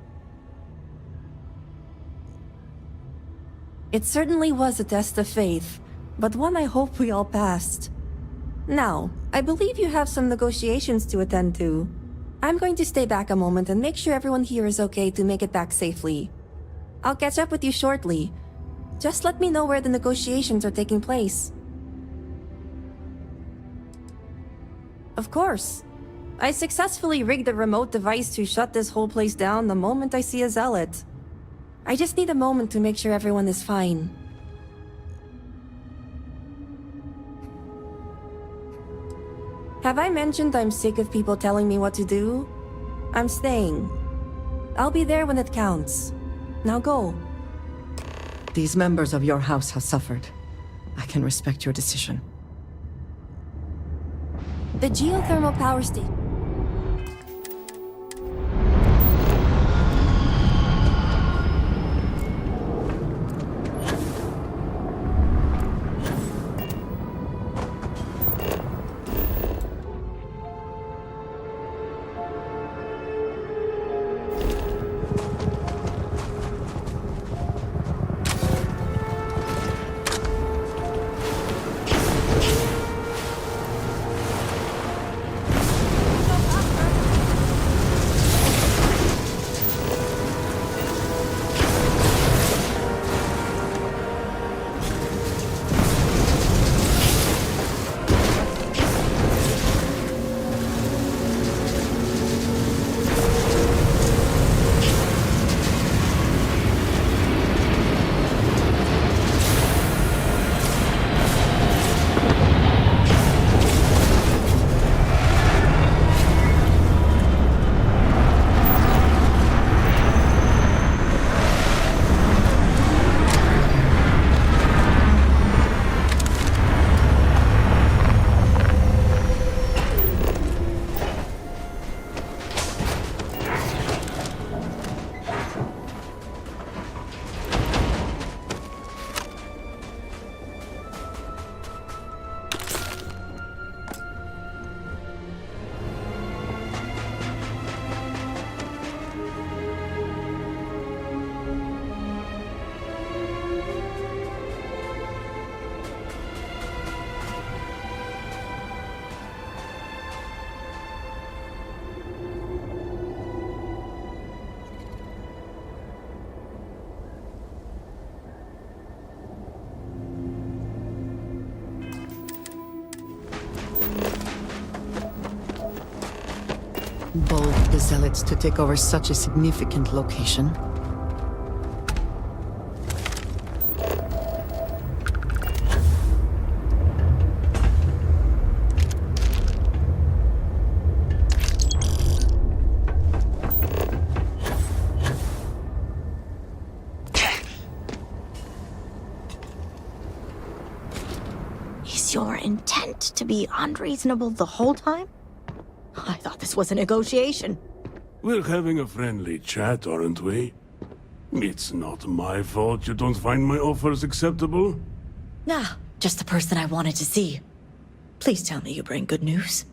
It certainly was a test of faith, but one I hope we all passed. Now, I believe you have some negotiations to attend to. I'm going to stay back a moment and make sure everyone here is okay to make it back safely. I'll catch up with you shortly. Just let me know where the negotiations are taking place. Of course. I successfully rigged a remote device to shut this whole place down the moment I see a zealot. I just need a moment to make sure everyone is fine. Have I mentioned I'm sick of people telling me what to do? I'm staying. I'll be there when it counts. Now go. These members of your house have suffered. I can respect your decision. The geothermal power station. Bold of the Zealots to take over such a significant location. Is your intent to be unreasonable the whole time? I thought this was a negotiation. We're having a friendly chat, aren't we? It's not my fault you don't find my offers acceptable. Nah, just the person I wanted to see. Please tell me you bring good news.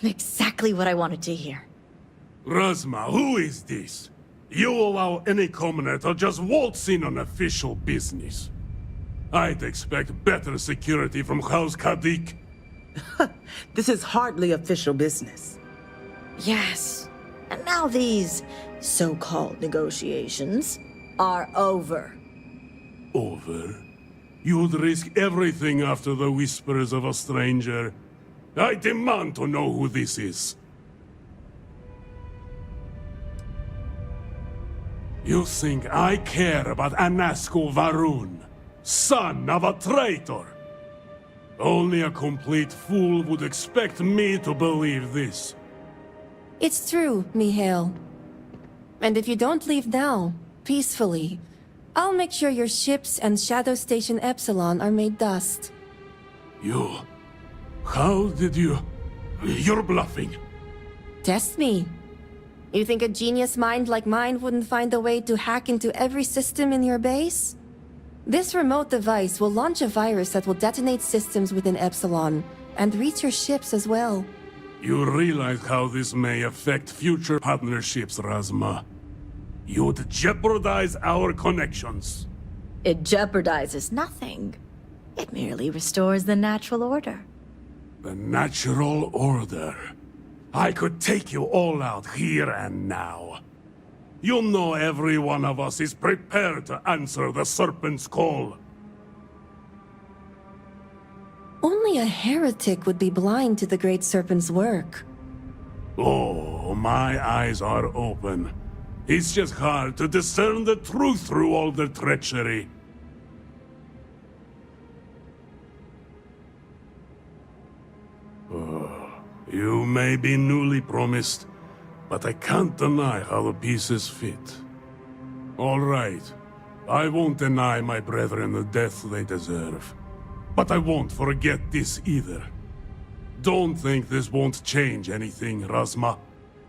Exactly what I wanted to hear. Razma, who is this? You allow any commoner to just waltz in on official business. I'd expect better security from House Kadik. This is hardly official business. Yes. And now these so-called negotiations are over. Over? You'd risk everything after the whispers of a stranger. I demand to know who this is. You think I care about Anasko Varun, son of a traitor? Only a complete fool would expect me to believe this. It's true, Mihail. And if you don't leave now, peacefully, I'll make sure your ships and Shadow Station Epsilon are made dust. You... How did you... You're bluffing. Test me. You think a genius mind like mine wouldn't find a way to hack into every system in your base? This remote device will launch a virus that will detonate systems within Epsilon, and reach your ships as well. You realize how this may affect future partnerships, Razma. You'd jeopardize our connections. It jeopardizes nothing. It merely restores the natural order. The natural order. I could take you all out here and now. You know every one of us is prepared to answer the Serpent's call. Only a heretic would be blind to the Great Serpent's work. Oh, my eyes are open. It's just hard to discern the truth through all the treachery. You may be newly promised, but I can't deny how the pieces fit. All right, I won't deny my brethren the death they deserve. But I won't forget this either. Don't think this won't change anything, Razma.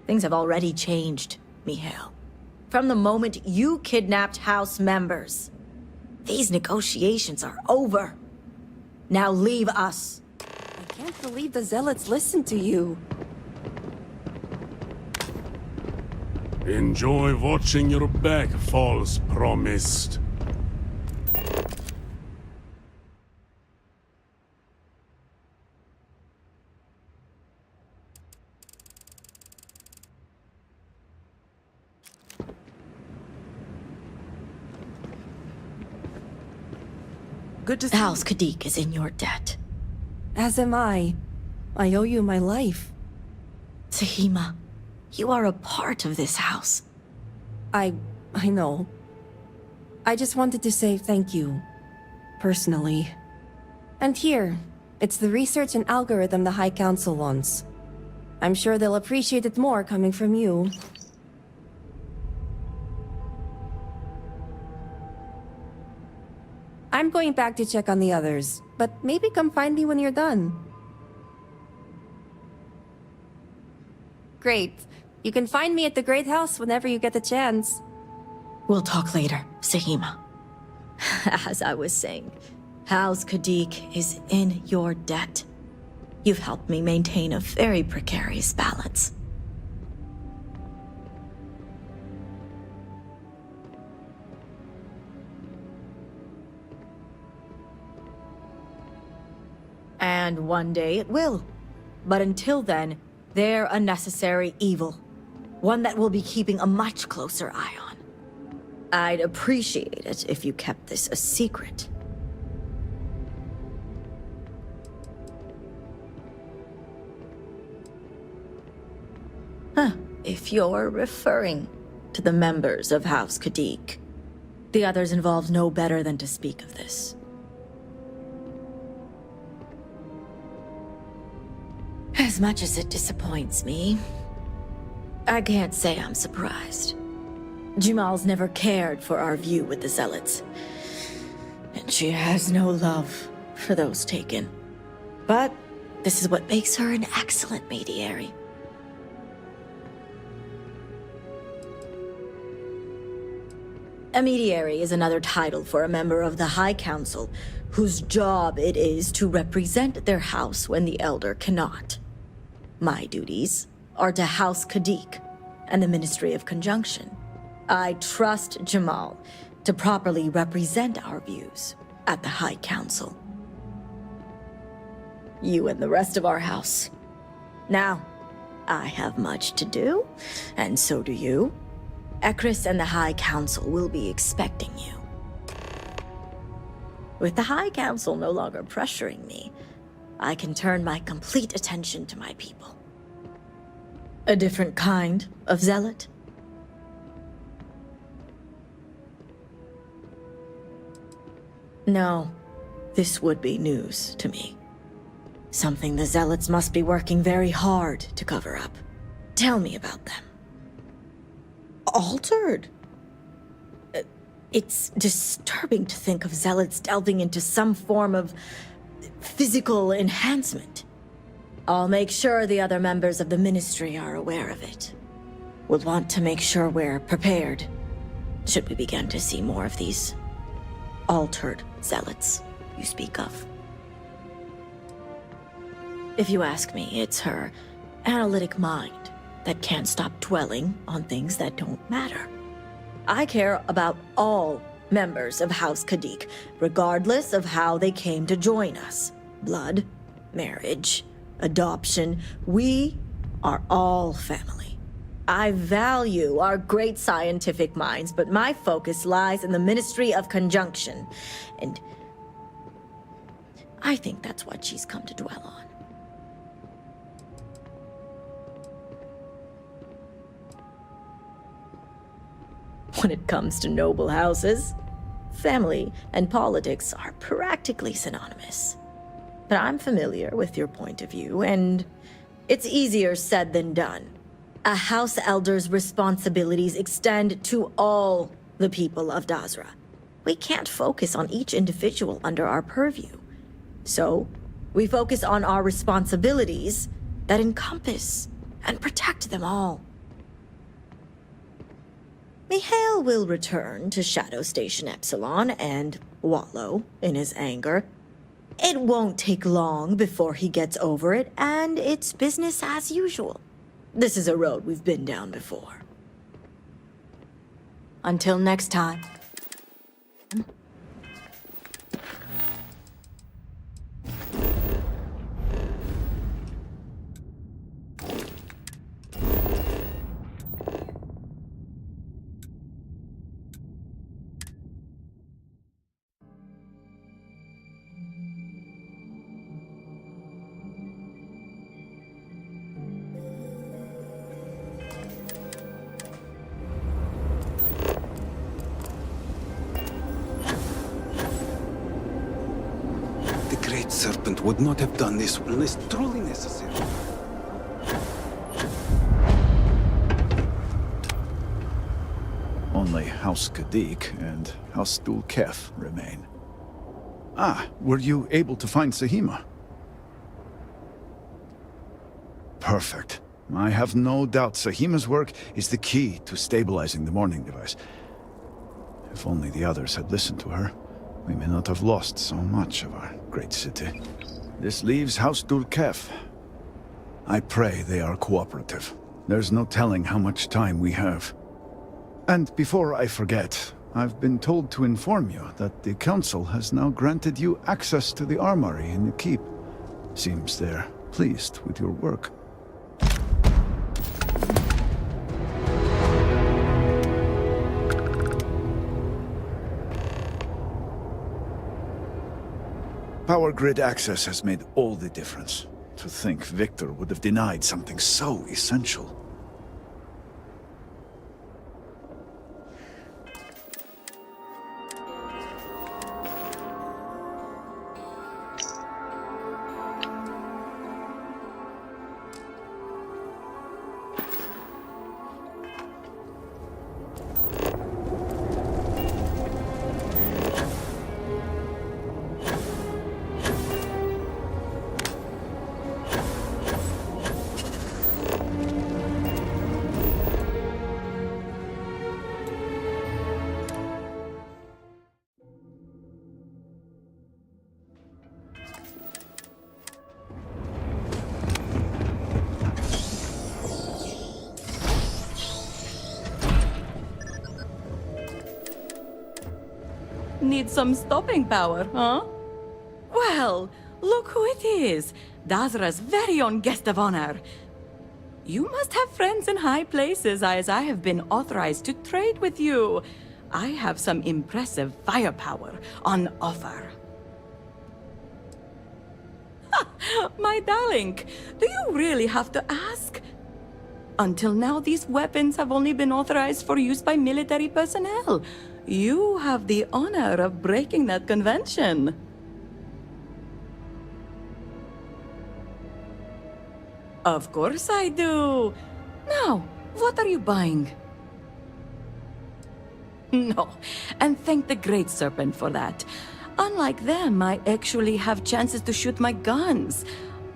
Things have already changed, Mihail. From the moment you kidnapped House members. These negotiations are over. Now leave us. I can't believe the Zealots listened to you. Enjoy watching your back, false promised. Good to see House Kadik is in your debt. As am I. I owe you my life. Sahima, you are a part of this house. I know. I just wanted to say thank you. Personally. And here, it's the research and algorithm the High Council wants. I'm sure they'll appreciate it more coming from you. I'm going back to check on the others, but maybe come find me when you're done. Great. You can find me at the Great House whenever you get the chance. We'll talk later, Sahima. As I was saying, House Kadik is in your debt. You've helped me maintain a very precarious balance. And one day it will. But until then, they're a necessary evil. One that we'll be keeping a much closer eye on. I'd appreciate it if you kept this a secret. If you're referring to the members of House Kadik, the others involved know better than to speak of this. As much as it disappoints me, I can't say I'm surprised. Jamal's never cared for our view with the Zealots, and she has no love for those taken. But this is what makes her an excellent mediary. A mediary is another title for a member of the High Council, whose job it is to represent their house when the Elder cannot. My duties are to House Kadik and the Ministry of Conjunction. I trust Jamal to properly represent our views at the High Council. You and the rest of our house. Now, I have much to do, and so do you. Ekris and the High Council will be expecting you. With the High Council no longer pressuring me, I can turn my complete attention to my people. A different kind of zealot? No, this would be news to me. Something the zealots must be working very hard to cover up. Tell me about them. Altered? It's disturbing to think of zealots delving into some form of physical enhancement. I'll make sure the other members of the Ministry are aware of it. We'll want to make sure we're prepared, should we begin to see more of these altered zealots you speak of. If you ask me, it's her analytic mind that can't stop dwelling on things that don't matter. I care about all members of House Kadik, regardless of how they came to join us. Blood, marriage, adoption, we are all family. I value our great scientific minds, but my focus lies in the Ministry of Conjunction, and I think that's what she's come to dwell on. When it comes to noble houses, family and politics are practically synonymous. But I'm familiar with your point of view, and it's easier said than done. A house elder's responsibilities extend to all the people of Dazra. We can't focus on each individual under our purview. So, we focus on our responsibilities that encompass and protect them all. Mihail will return to Shadow Station Epsilon and wallow in his anger. It won't take long before he gets over it, and it's business as usual. This is a road we've been down before. Until next time. The Great Serpent would not have done this unless truly necessary. Only House Kadik and House Dulkef remain. Ah, were you able to find Sahima? Perfect. I have no doubt Sahima's work is the key to stabilizing the morning device. If only the others had listened to her, we may not have lost so much of our great city. This leaves House Dulkef. I pray they are cooperative. There's no telling how much time we have. And before I forget, I've been told to inform you that the Council has now granted you access to the armory in the keep. Seems they're pleased with your work. Power grid access has made all the difference. To think Victor would have denied something so essential. Need some stopping power, huh? Well, look who it is. Dazra's very own guest of honor. You must have friends in high places, as I have been authorized to trade with you. I have some impressive firepower on offer. My darling, do you really have to ask? Until now, these weapons have only been authorized for use by military personnel. You have the honor of breaking that convention. Of course I do. Now, what are you buying? No, and thank the Great Serpent for that. Unlike them, I actually have chances to shoot my guns.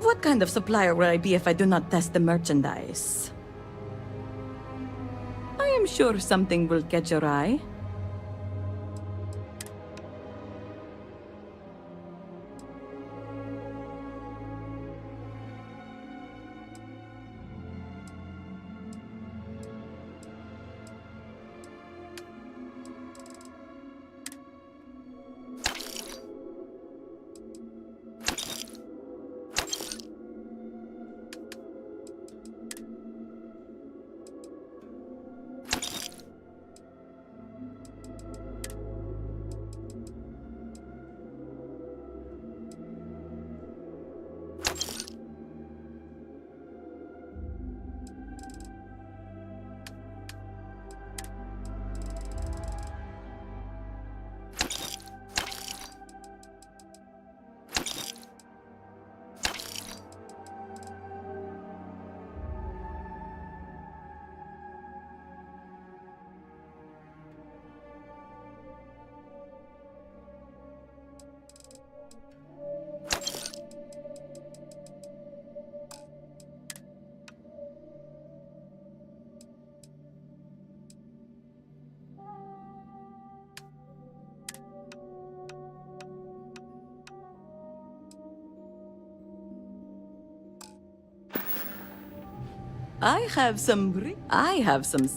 What kind of supplier will I be if I do not test the merchandise? I am sure something will catch your eye. I have some.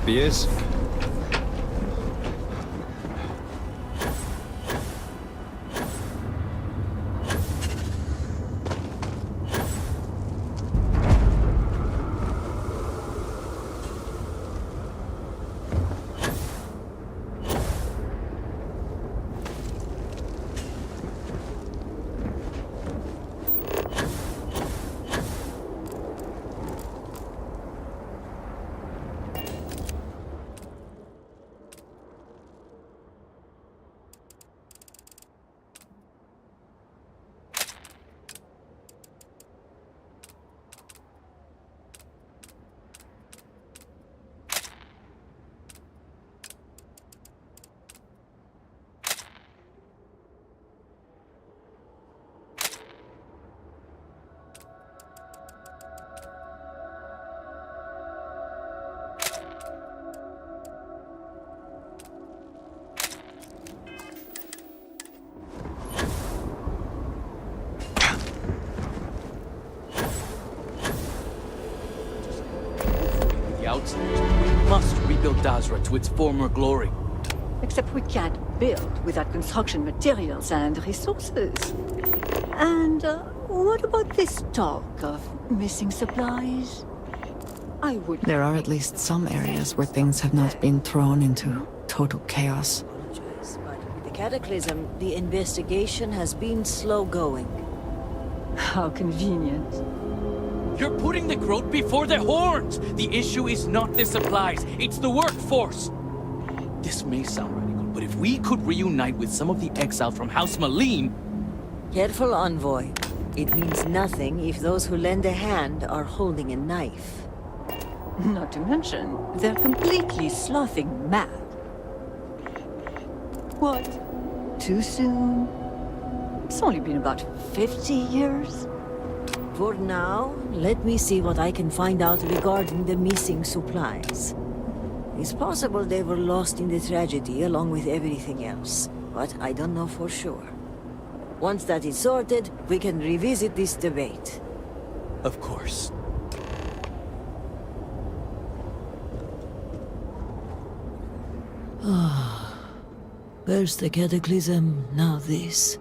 Beers? We must rebuild Dazra to its former glory. Except we can't build without construction materials and resources. And what about this talk of missing supplies? I would... There are at least some areas where things have not been thrown into total chaos. But with the Cataclysm, the investigation has been slow going. How convenient. You're putting the growth before the horns! The issue is not the supplies, it's the workforce! This may sound radical, but if we could reunite with some of the exiles from House Malene... Careful, Envoy. It means nothing if those who lend a hand are holding a knife. Not to mention, they're completely sloughing mad. What? Too soon? It's only been about 50 years. For now, let me see what I can find out regarding the missing supplies. It's possible they were lost in the tragedy along with everything else, but I don't know for sure. Once that is sorted, we can revisit this debate. Of course. First the Cataclysm, now this.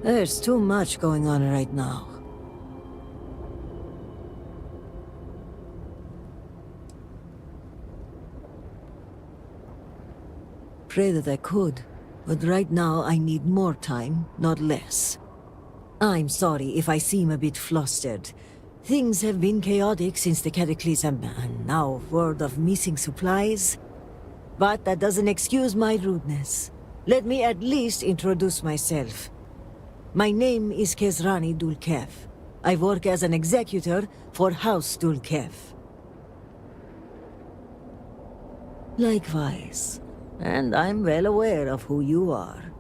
There's too much going on right now. Pray that I could, but right now I need more time, not less. I'm sorry if I seem a bit flustered. Things have been chaotic since the Cataclysm, and now word of missing supplies. But that doesn't excuse my rudeness. Let me at least introduce myself. My name is Kezrani Dulkev. I work as an executor for House Dulkev. Likewise. And I'm well aware of who you are.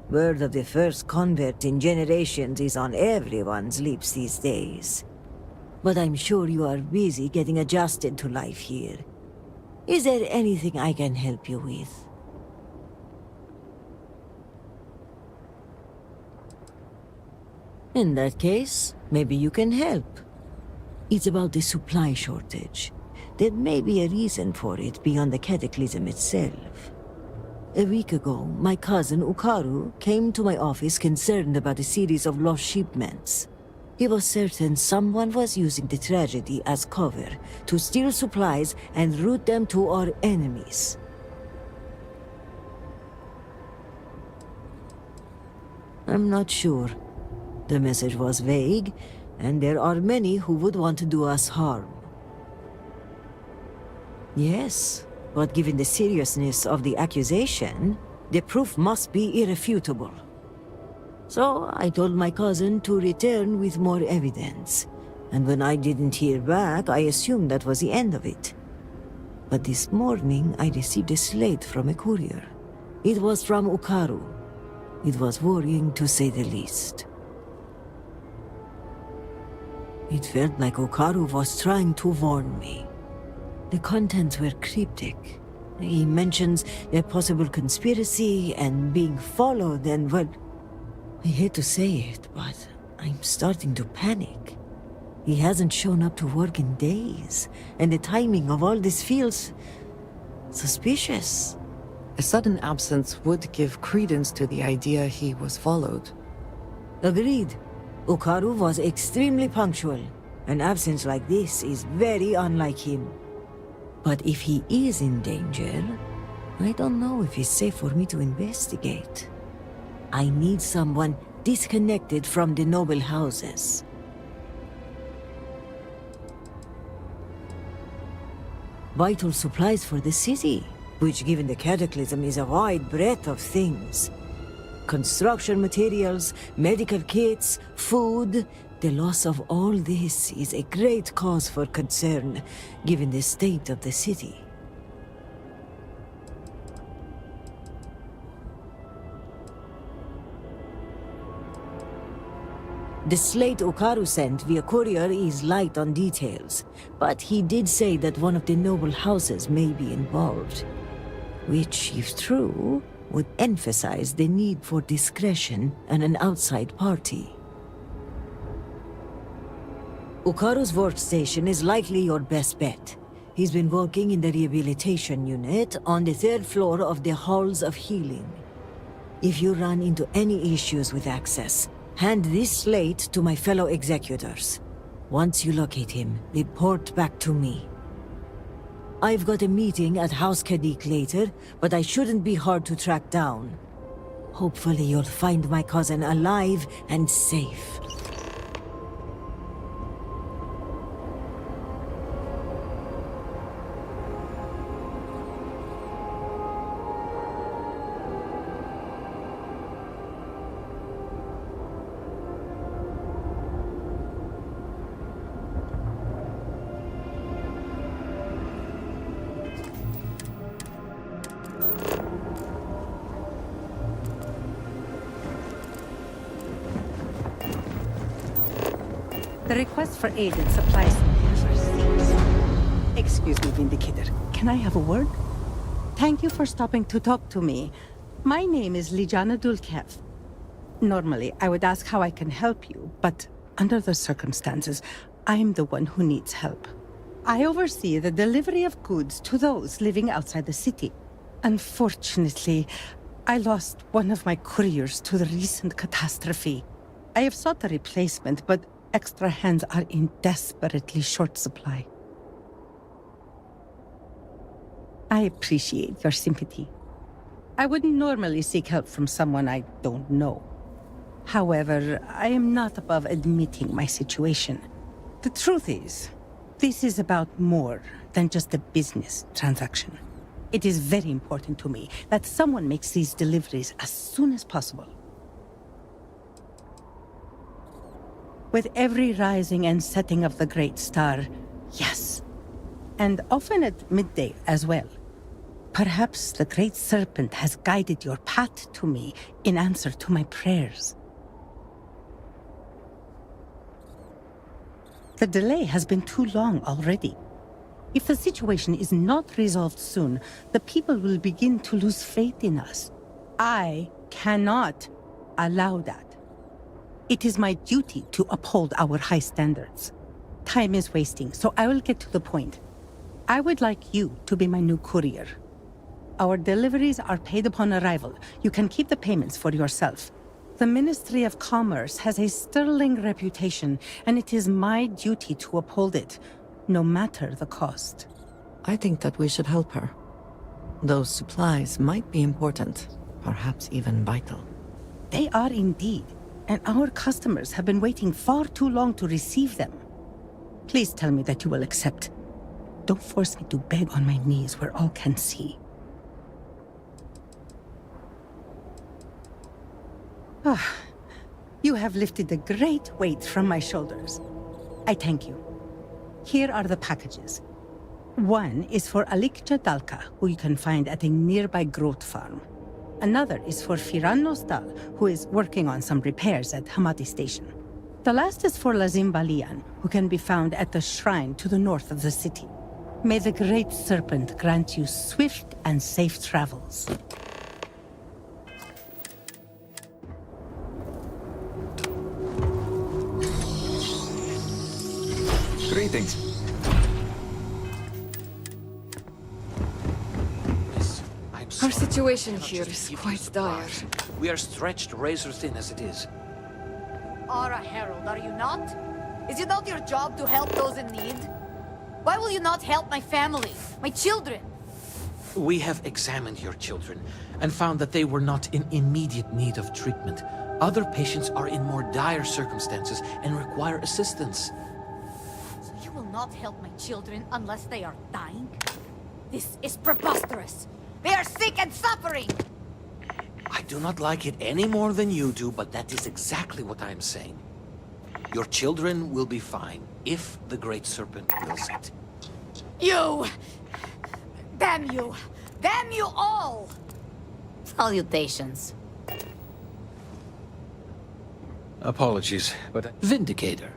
Word of the first convert in generations is on everyone's lips these days. But I'm sure you are busy getting adjusted to life here. Is there anything I can help you with? In that case, maybe you can help. It's about the supply shortage. There may be a reason for it beyond the Cataclysm itself. A week ago, my cousin Ukaru came to my office concerned about a series of lost shipments. He was certain someone was using the tragedy as cover to steal supplies and route them to our enemies. I'm not sure. The message was vague, and there are many who would want to do us harm. Yes, but given the seriousness of the accusation, the proof must be irrefutable. So I told my cousin to return with more evidence, and when I didn't hear back, I assumed that was the end of it. But this morning, I received a slate from a courier. It was from Ukaru. It was worrying, to say the least. It felt like Ukaru was trying to warn me. The contents were cryptic. He mentions a possible conspiracy and being followed and, well, I hate to say it, but I'm starting to panic. He hasn't shown up to work in days, and the timing of all this feels suspicious. A sudden absence would give credence to the idea he was followed. Agreed. Ukaru was extremely punctual. An absence like this is very unlike him. But if he is in danger, I don't know if it's safe for me to investigate. I need someone disconnected from the noble houses. Vital supplies for the city, which given the Cataclysm is a wide breadth of things. Construction materials, medical kits, food. The loss of all this is a great cause for concern, given the state of the city. The slate Ukaru sent via courier is light on details, but he did say that one of the noble houses may be involved, which, if true, would emphasize the need for discretion and an outside party. Ukaru's workstation is likely your best bet. He's been working in the rehabilitation unit on the 3rd floor of the Halls of Healing. If you run into any issues with access, hand this slate to my fellow executors. Once you locate him, report back to me. I've got a meeting at House Kadik later, but I shouldn't be hard to track down. Hopefully you'll find my cousin alive and safe. The request for aid and supplies never ceases. Excuse me, Vindicator. Can I have a word? Thank you for stopping to talk to me. My name is Lijana Dulkev. Normally, I would ask how I can help you, but under the circumstances, I'm the one who needs help. I oversee the delivery of goods to those living outside the city. Unfortunately, I lost one of my couriers to the recent catastrophe. I have sought a replacement, but extra hands are in desperately short supply. I appreciate your sympathy. I wouldn't normally seek help from someone I don't know. However, I am not above admitting my situation. The truth is, this is about more than just a business transaction. It is very important to me that someone makes these deliveries as soon as possible. With every rising and setting of the great star, yes. And often at midday as well. Perhaps the great serpent has guided your path to me in answer to my prayers. The delay has been too long already. If the situation is not resolved soon, the people will begin to lose faith in us. I cannot allow that. It is my duty to uphold our high standards. Time is wasting, so I will get to the point. I would like you to be my new courier. Our deliveries are paid upon arrival. You can keep the payments for yourself. The Ministry of Commerce has a sterling reputation, and it is my duty to uphold it, no matter the cost. I think that we should help her. Those supplies might be important, perhaps even vital. They are indeed. And our customers have been waiting far too long to receive them. Please tell me that you will accept. Don't force me to beg on my knees where all can see. Ah, you have lifted a great weight from my shoulders. I thank you. Here are the packages. One is for Alikja Dalka, who you can find at a nearby growth farm. Another is for Firan Nostal, who is working on some repairs at Hamati Station. The last is for Lazim Balian, who can be found at the shrine to the north of the city. May the Great Serpent grant you swift and safe travels. Greetings. Our situation here is quite dire. We are stretched razor thin as it is. Ara Herald, are you not? Is it not your job to help those in need? Why will you not help my family, my children? We have examined your children and found that they were not in immediate need of treatment. Other patients are in more dire circumstances and require assistance. So you will not help my children unless they are dying? This is preposterous! They are sick and suffering! I do not like it any more than you do, but that is exactly what I am saying. Your children will be fine, if the Great Serpent wills it. You! Damn you! Damn you all! Salutations. Apologies, but... Vindicator.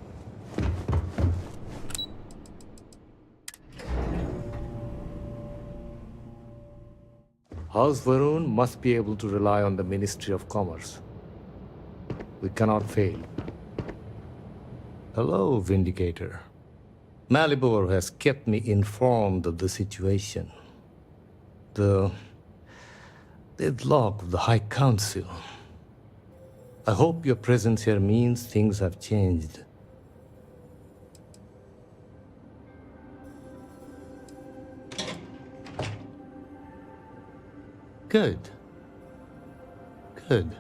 House Varun must be able to rely on the Ministry of Commerce. We cannot fail. Hello, Vindicator. Malibor has kept me informed of the situation. The deadlock of the High Council. I hope your presence here means things have changed. Good. Good.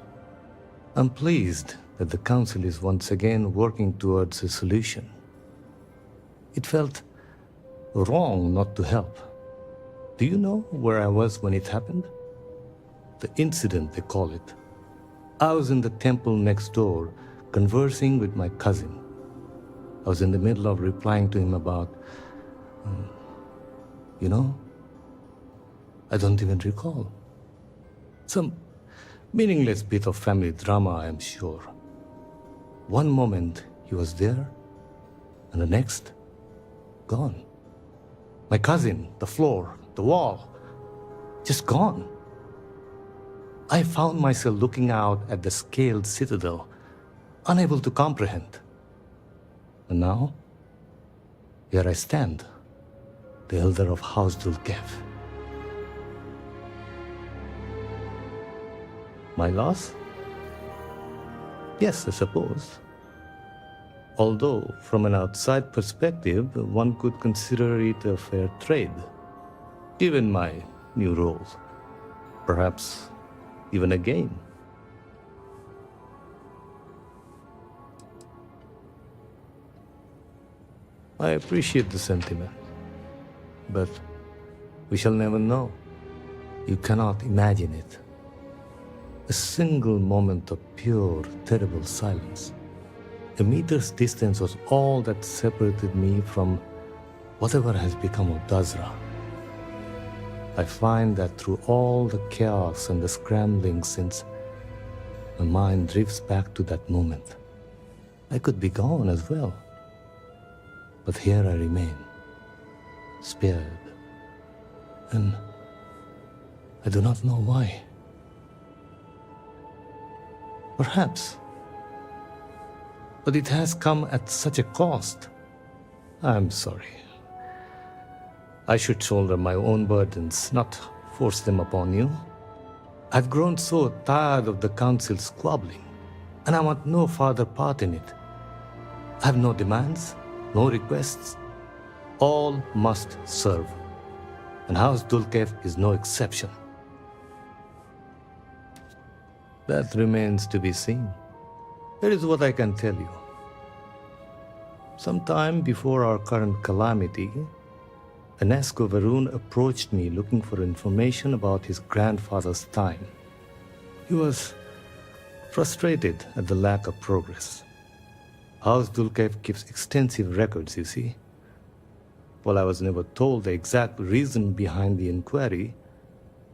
I'm pleased that the Council is once again working towards a solution. It felt wrong not to help. Do you know where I was when it happened? The incident, they call it. I was in the temple next door, conversing with my cousin. I was in the middle of replying to him about... you know? I don't even recall. Some meaningless bit of family drama, I am sure. One moment he was there, and the next, gone. My cousin, the floor, the wall, just gone. I found myself looking out at the scaled citadel, unable to comprehend. And now, here I stand, the elder of House Dulkev. My loss? Yes, I suppose. Although, from an outside perspective, one could consider it a fair trade, given my new roles. Perhaps even a gain. I appreciate the sentiment, but we shall never know. You cannot imagine it. A single moment of pure, terrible silence. A meter's distance was all that separated me from whatever has become of Dazra. I find that through all the chaos and the scrambling since, my mind drifts back to that moment. I could be gone as well. But here I remain, spared. And I do not know why. Perhaps. But it has come at such a cost. I'm sorry. I should shoulder my own burdens, not force them upon you. I've grown so tired of the Council squabbling, and I want no further part in it. I have no demands, no requests. All must serve. And House Dulkev is no exception. That remains to be seen. Here is what I can tell you. Sometime before our current calamity, Enesco Varun approached me looking for information about his grandfather's time. He was frustrated at the lack of progress. House Dulkev keeps extensive records, you see. While I was never told the exact reason behind the inquiry,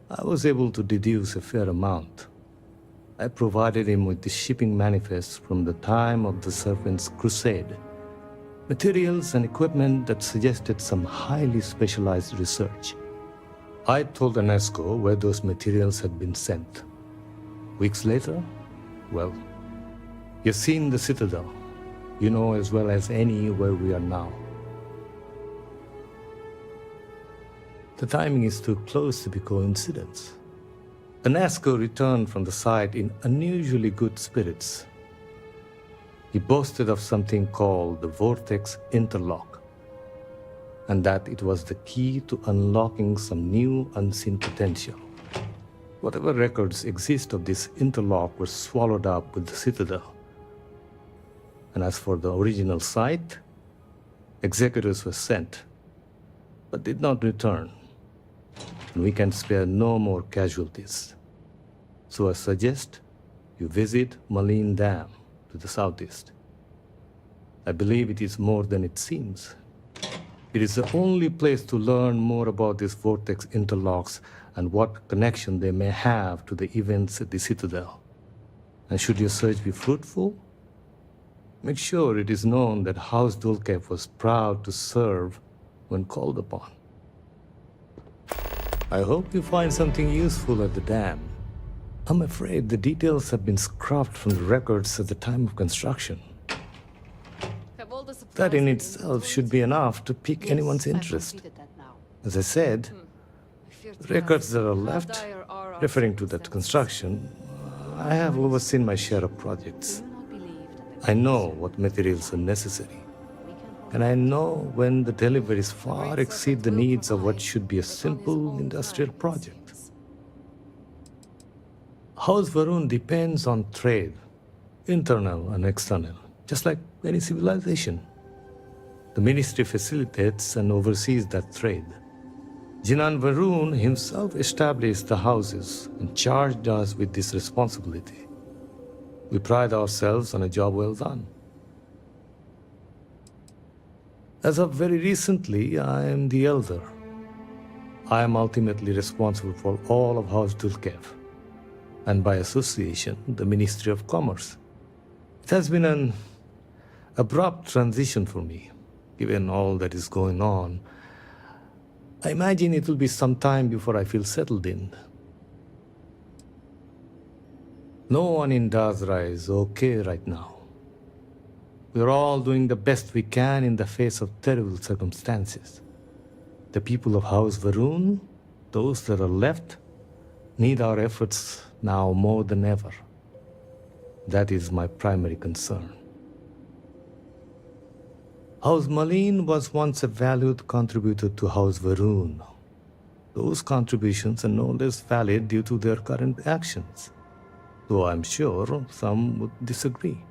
I was able to deduce a fair amount. I provided him with the shipping manifests from the time of the Serpent's Crusade, materials and equipment that suggested some highly specialized research. I told Enesco where those materials had been sent. Weeks later, well, you've seen the Citadel. You know as well as any where we are now. The timing is too close to be coincidence. Enesco returned from the site in unusually good spirits. He boasted of something called the Vortex Interlock, and that it was the key to unlocking some new unseen potential. Whatever records exist of this interlock were swallowed up with the Citadel. And as for the original site, executors were sent, but did not return. And we can spare no more casualties. So I suggest you visit Malin Dam to the southeast. I believe it is more than it seems. It is the only place to learn more about these vortex interlocks and what connection they may have to the events at the Citadel. And should your search be fruitful, make sure it is known that House Dulkev was proud to serve when called upon. I hope you find something useful at the dam. I'm afraid the details have been scrubbed from the records at the time of construction. That in itself should be enough to pique anyone's interest. As I said, the records that are left, referring to that construction, I have overseen my share of projects. I know what materials are necessary. And I know when the deliveries far exceed the needs of what should be a simple industrial project. House Varun depends on trade, internal and external, just like any civilization. The ministry facilitates and oversees that trade. Jinan Varun himself established the houses and charged us with this responsibility. We pride ourselves on a job well done. As of very recently, I am the elder. I am ultimately responsible for all of House Dulkev, and by association, the Ministry of Commerce. It has been an abrupt transition for me, given all that is going on. I imagine it will be some time before I feel settled in. No one in Dazra is okay right now. We're all doing the best we can in the face of terrible circumstances. The people of House Varun, those that are left, need our efforts now more than ever. That is my primary concern. House Malin was once a valued contributor to House Varun. Those contributions are no less valid due to their current actions, though I'm sure some would disagree.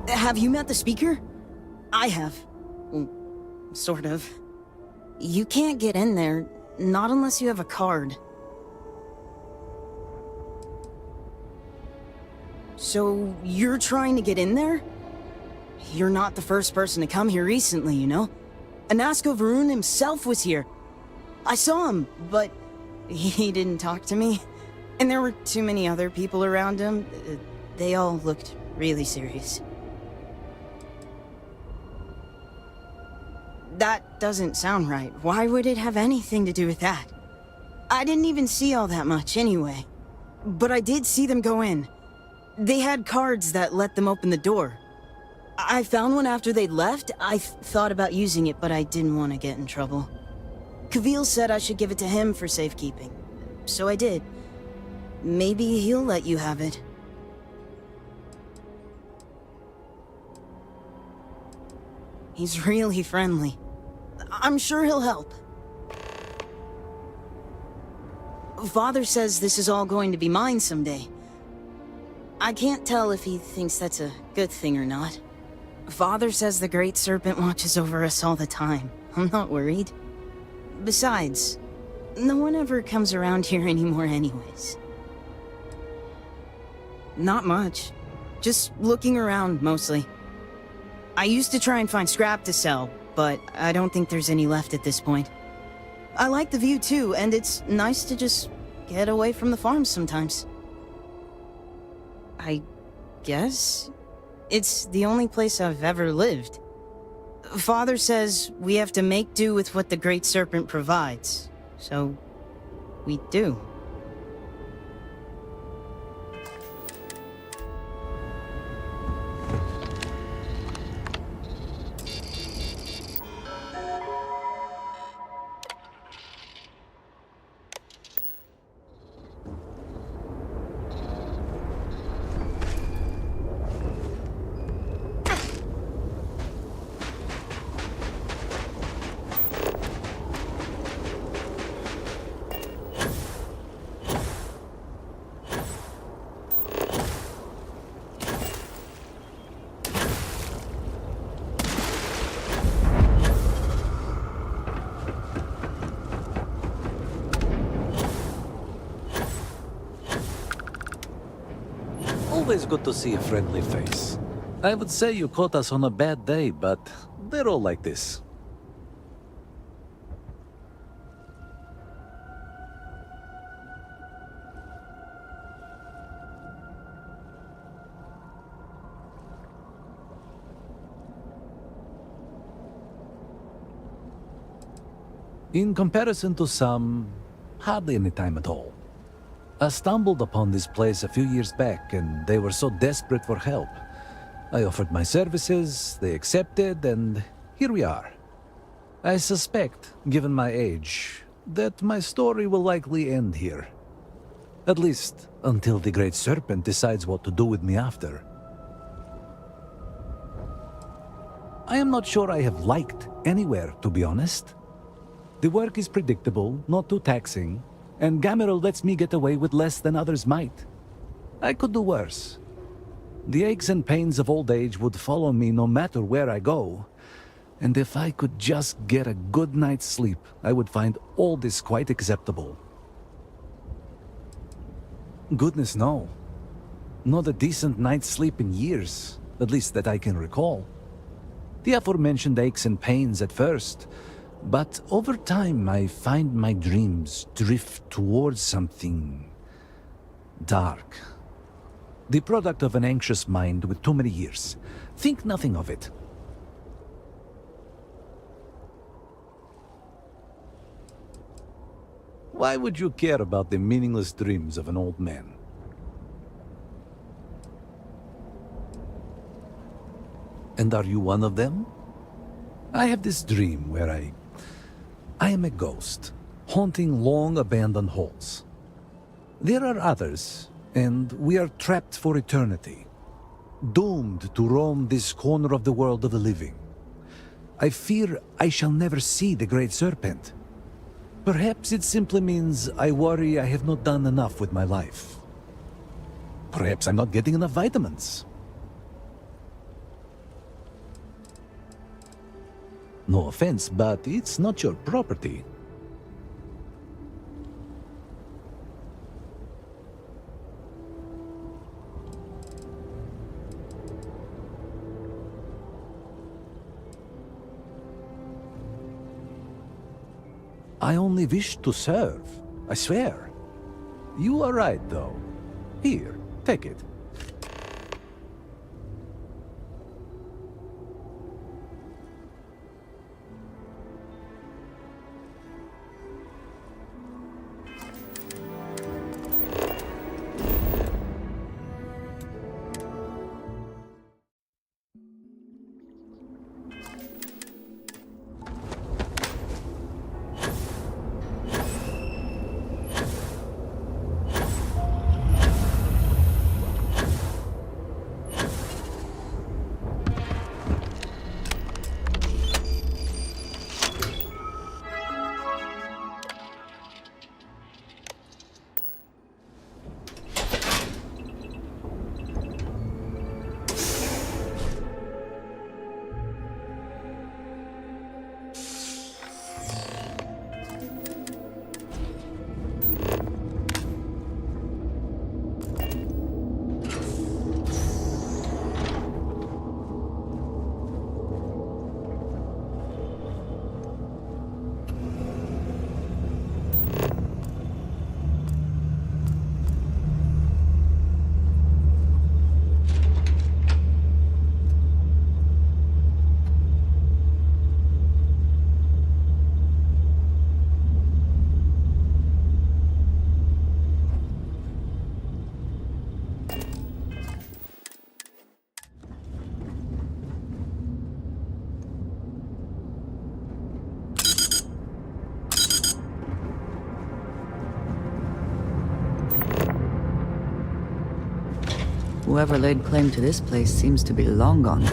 Have you met the speaker? I have. Well, sort of. You can't get in there, not unless you have a card. So, you're trying to get in there? You're not the first person to come here recently, you know? Anasko Varun himself was here. I saw him, but he didn't talk to me. And there were too many other people around him. They all looked really serious. That doesn't sound right. Why would it have anything to do with that? I didn't even see all that much anyway. But I did see them go in. They had cards that let them open the door. I found one after they'd left. I thought about using it, but I didn't want to get in trouble. Kavil said I should give it to him for safekeeping. So I did. Maybe he'll let you have it. He's really friendly. I'm sure he'll help. Father says this is all going to be mine someday. I can't tell if he thinks that's a good thing or not. Father says the Great Serpent watches over us all the time. I'm not worried. Besides, no one ever comes around here anymore anyways. Not much. Just looking around, mostly. I used to try and find scrap to sell, but I don't think there's any left at this point. I like the view too, and it's nice to just get away from the farms sometimes. I guess? It's the only place I've ever lived. Father says we have to make do with what the Great Serpent provides, so we do. Always good to see a friendly face. I would say you caught us on a bad day, but they're all like this. In comparison to some, hardly any time at all. I stumbled upon this place a few years back, and they were so desperate for help. I offered my services, they accepted, and here we are. I suspect, given my age, that my story will likely end here. At least, until the Great Serpent decides what to do with me after. I am not sure I have liked anywhere, to be honest. The work is predictable, not too taxing, and Gamerl lets me get away with less than others might. I could do worse. The aches and pains of old age would follow me no matter where I go, and if I could just get a good night's sleep, I would find all this quite acceptable. Goodness no. Not a decent night's sleep in years, at least that I can recall. The aforementioned aches and pains at first, but over time I find my dreams drift towards something dark. The product of an anxious mind with too many years. Think nothing of it. Why would you care about the meaningless dreams of an old man? And are you one of them? I have this dream where I am a ghost, haunting long-abandoned halls. There are others, and we are trapped for eternity, doomed to roam this corner of the world of the living. I fear I shall never see the Great Serpent. Perhaps it simply means I worry I have not done enough with my life. Perhaps I'm not getting enough vitamins. No offense, but it's not your property. I only wish to serve, I swear. You are right, though. Here, take it. Whoever laid claim to this place seems to be long gone.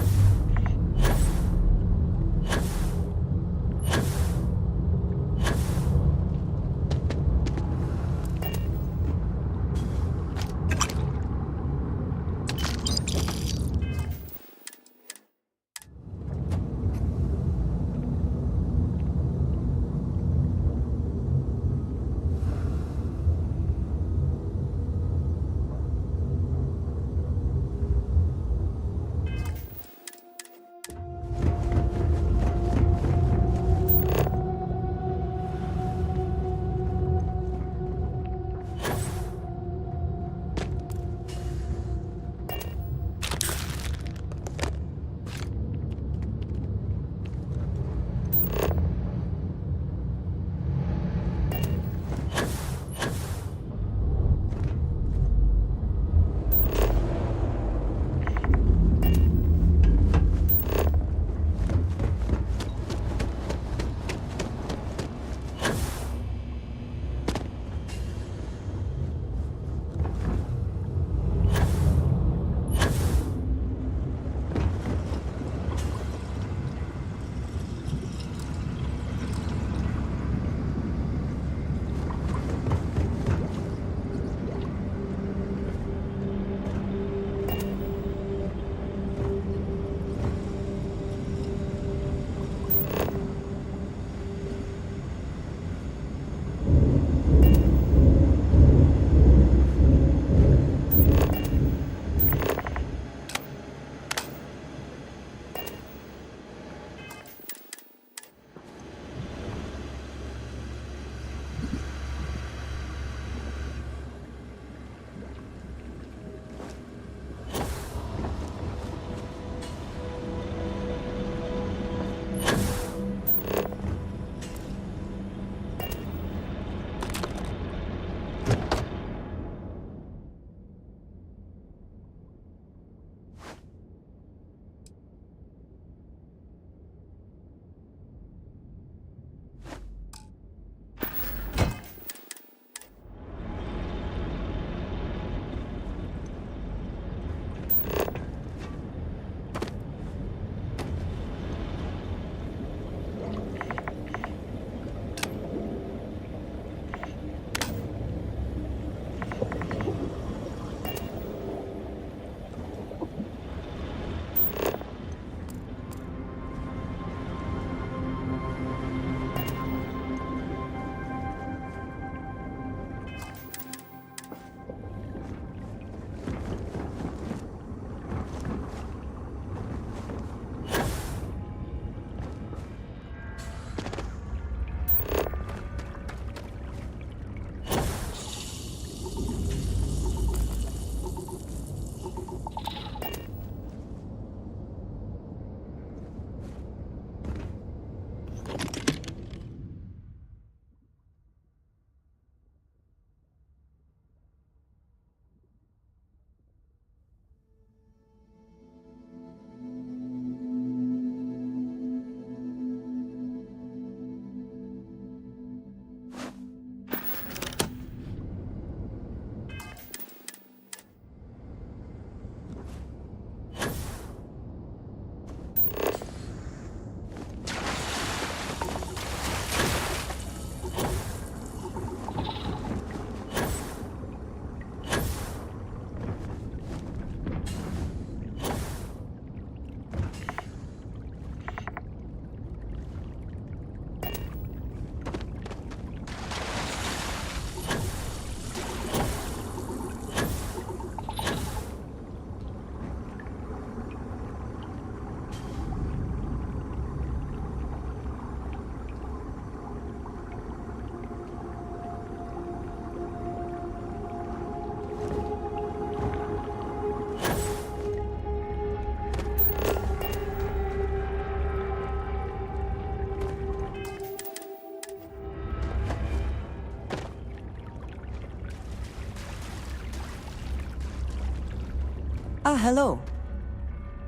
Ah, hello.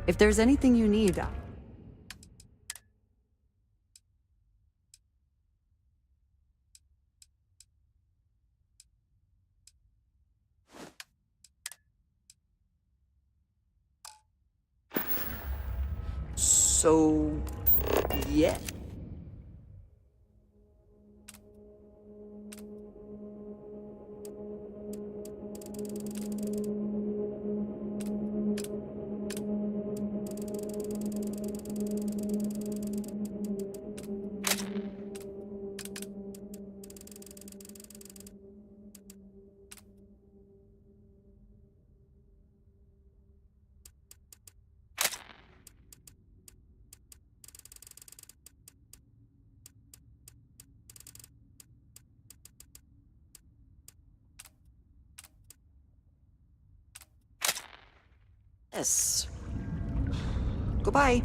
If there's anything you need... So... yeah. Yes. Goodbye.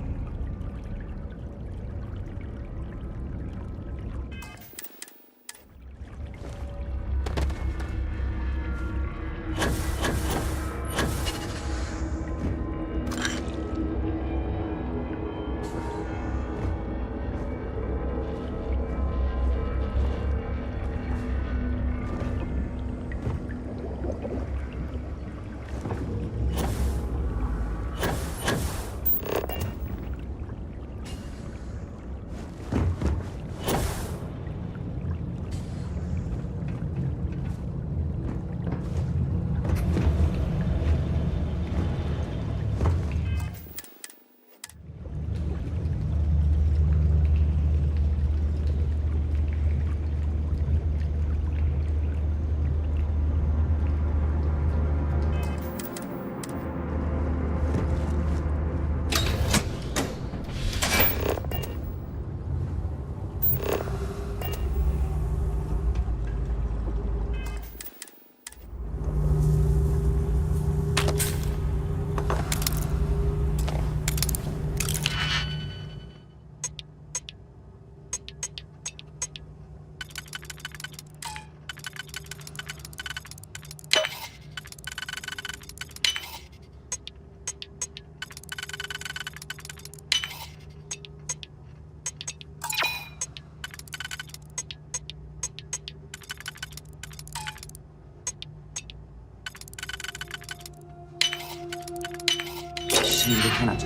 Şimdi cannot.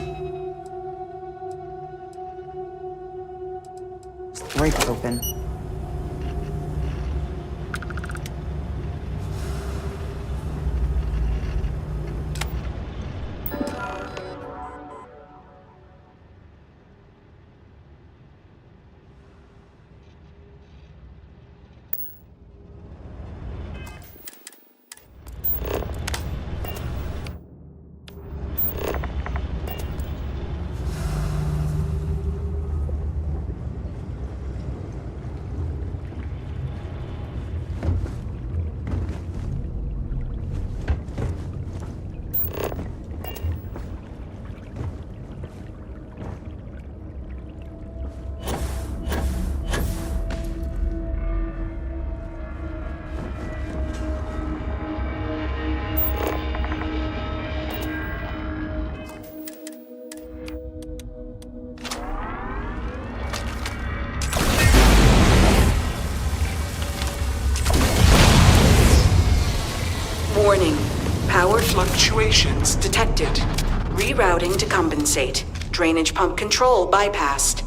Break it open. Warning. Power fluctuations detected. Rerouting to compensate. Drainage pump control bypassed.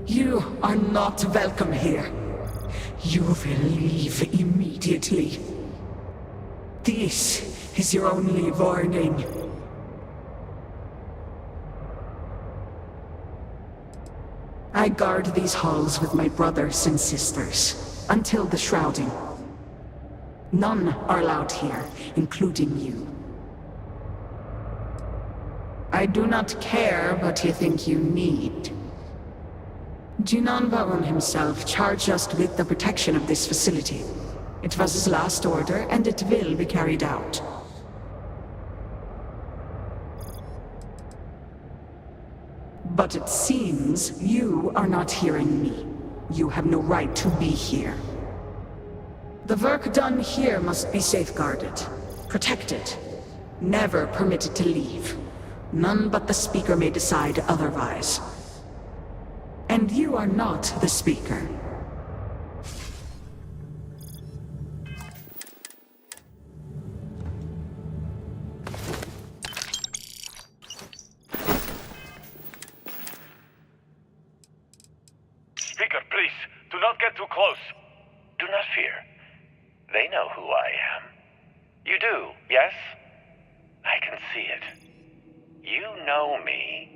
You are not welcome here. You will leave immediately. This is your only warning. I guard these halls with my brothers and sisters, until the shrouding. None are allowed here, including you. I do not care what you think you need. Jinan Baron himself charged us with the protection of this facility. It was his last order, and it will be carried out. But it seems you are not hearing me. You have no right to be here. The work done here must be safeguarded, protected, never permitted to leave. None but the Speaker may decide otherwise. And you are not the Speaker. Speaker, please, do not get too close. Do not fear. They know who I am. You do, yes? I can see it. You know me.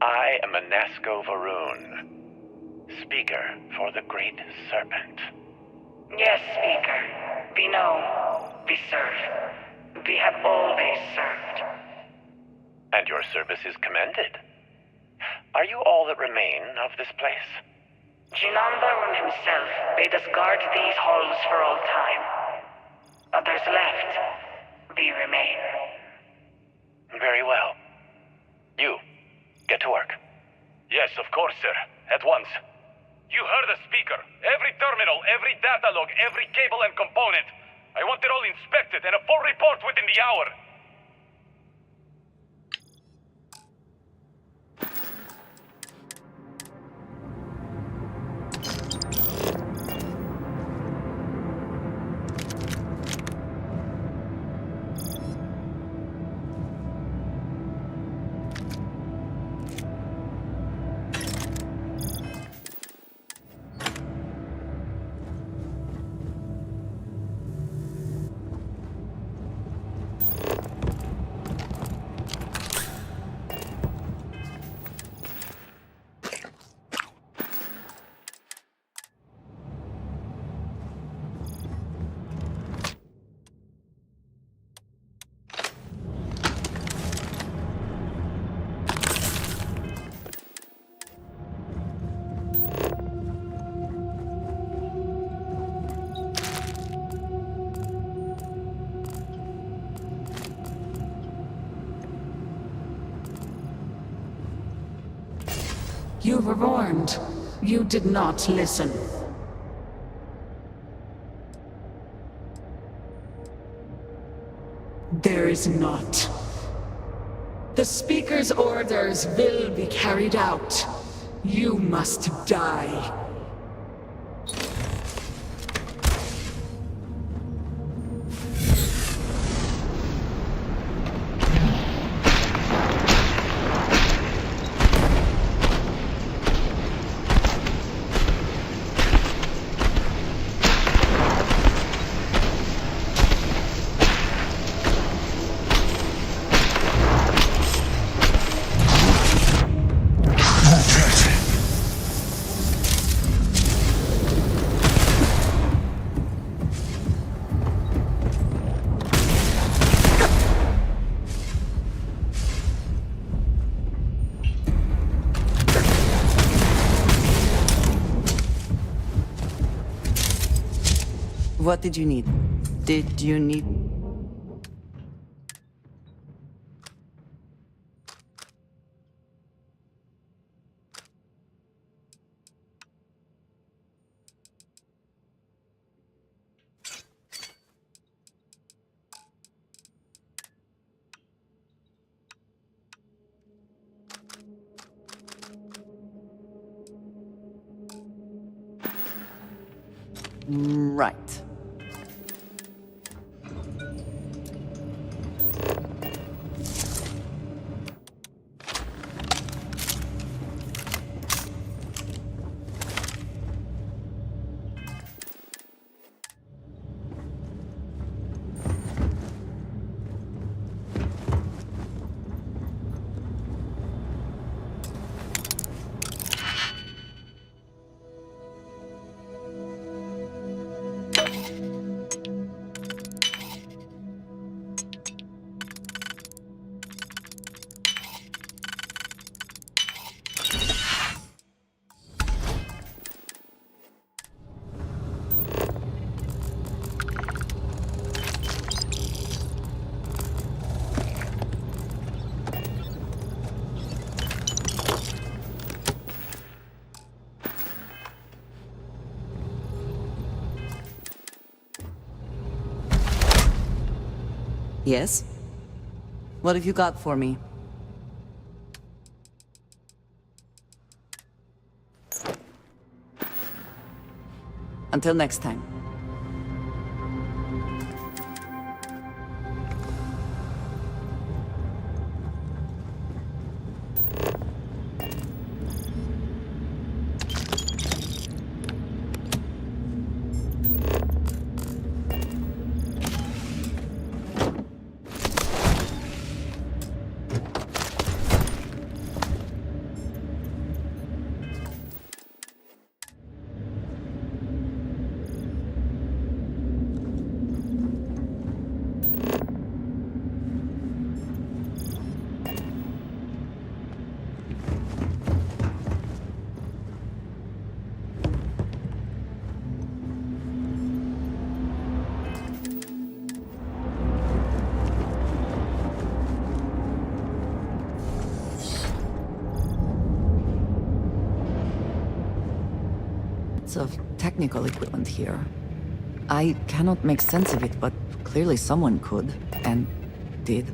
I am Anasco Varoon, Speaker for the Great Serpent. Yes, Speaker. We know. We serve. We have always served. And your service is commended. Are you all that remain of this place? Jinan Baron himself bade us guard these halls for all time. Others left. We remain. Very well. You, get to work. Yes, of course, sir. At once. You heard the Speaker. Every terminal, every data log, every cable and component. I want it all inspected and a full report within the hour. You were warned. You did not listen. There is not. The Speaker's orders will be carried out. You must die. What did you need? Did you need... Right. Yes? What have you got for me? Until next time. Of technical equipment here. I cannot make sense of it, but clearly someone could, and did.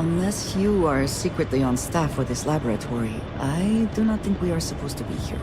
Unless you are secretly on staff with this laboratory, I do not think we are supposed to be here.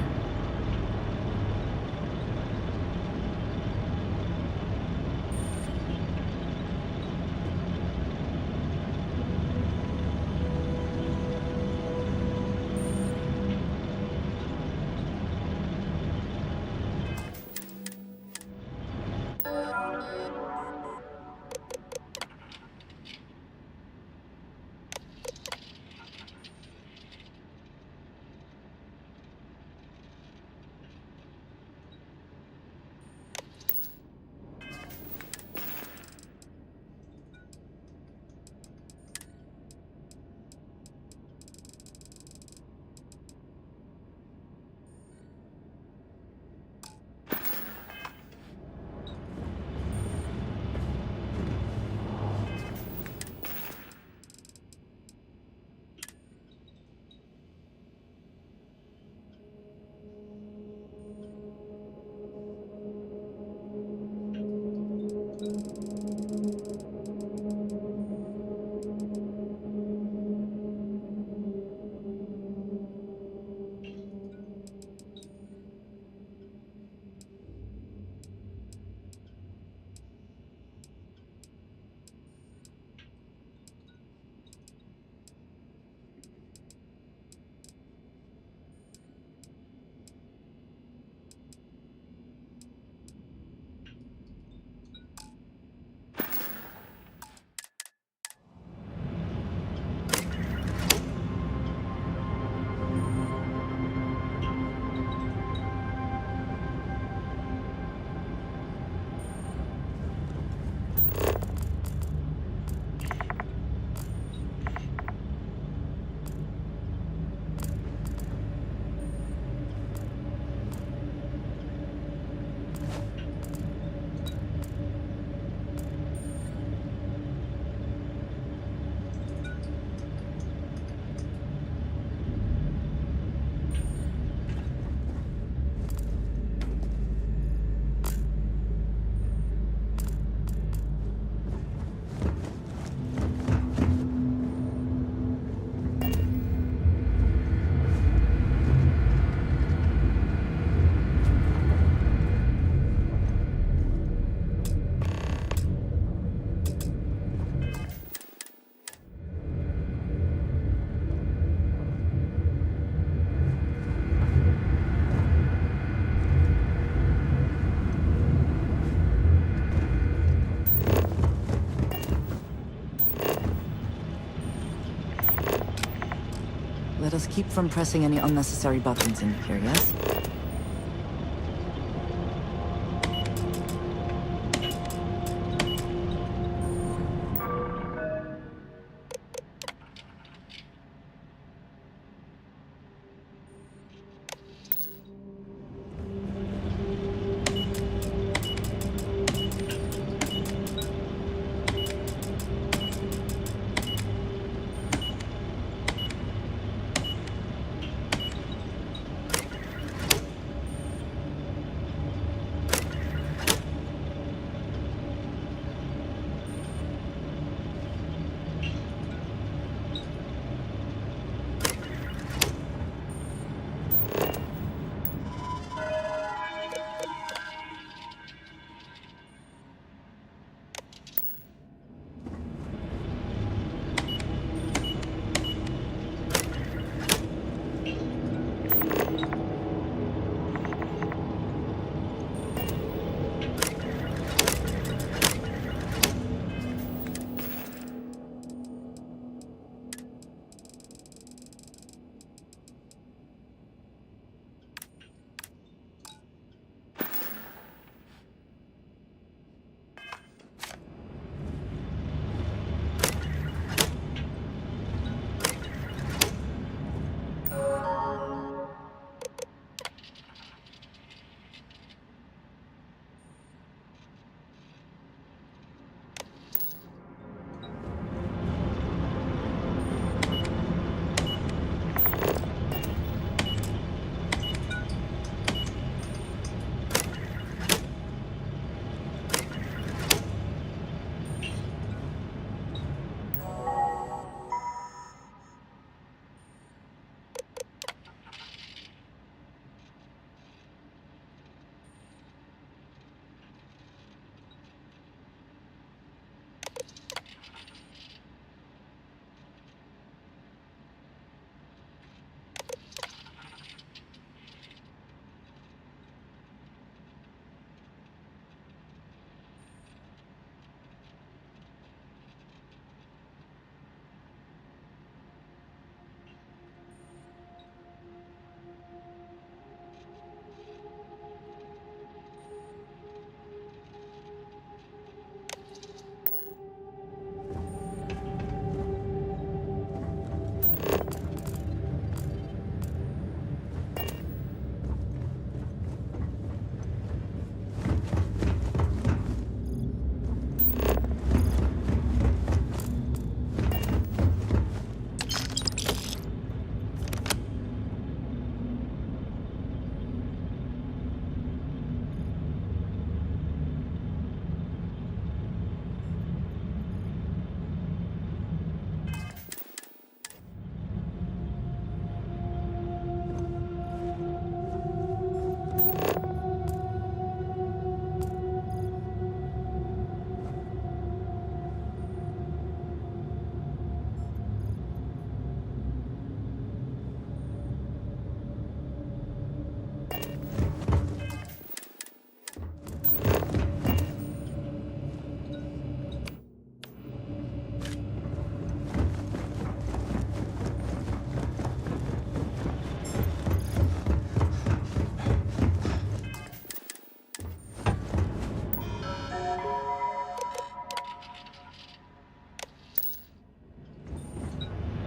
Let us keep from pressing any unnecessary buttons in here, yes?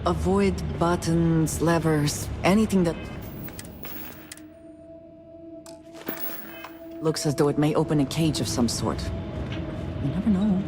Avoid buttons, levers, anything that looks as though it may open a cage of some sort. You never know.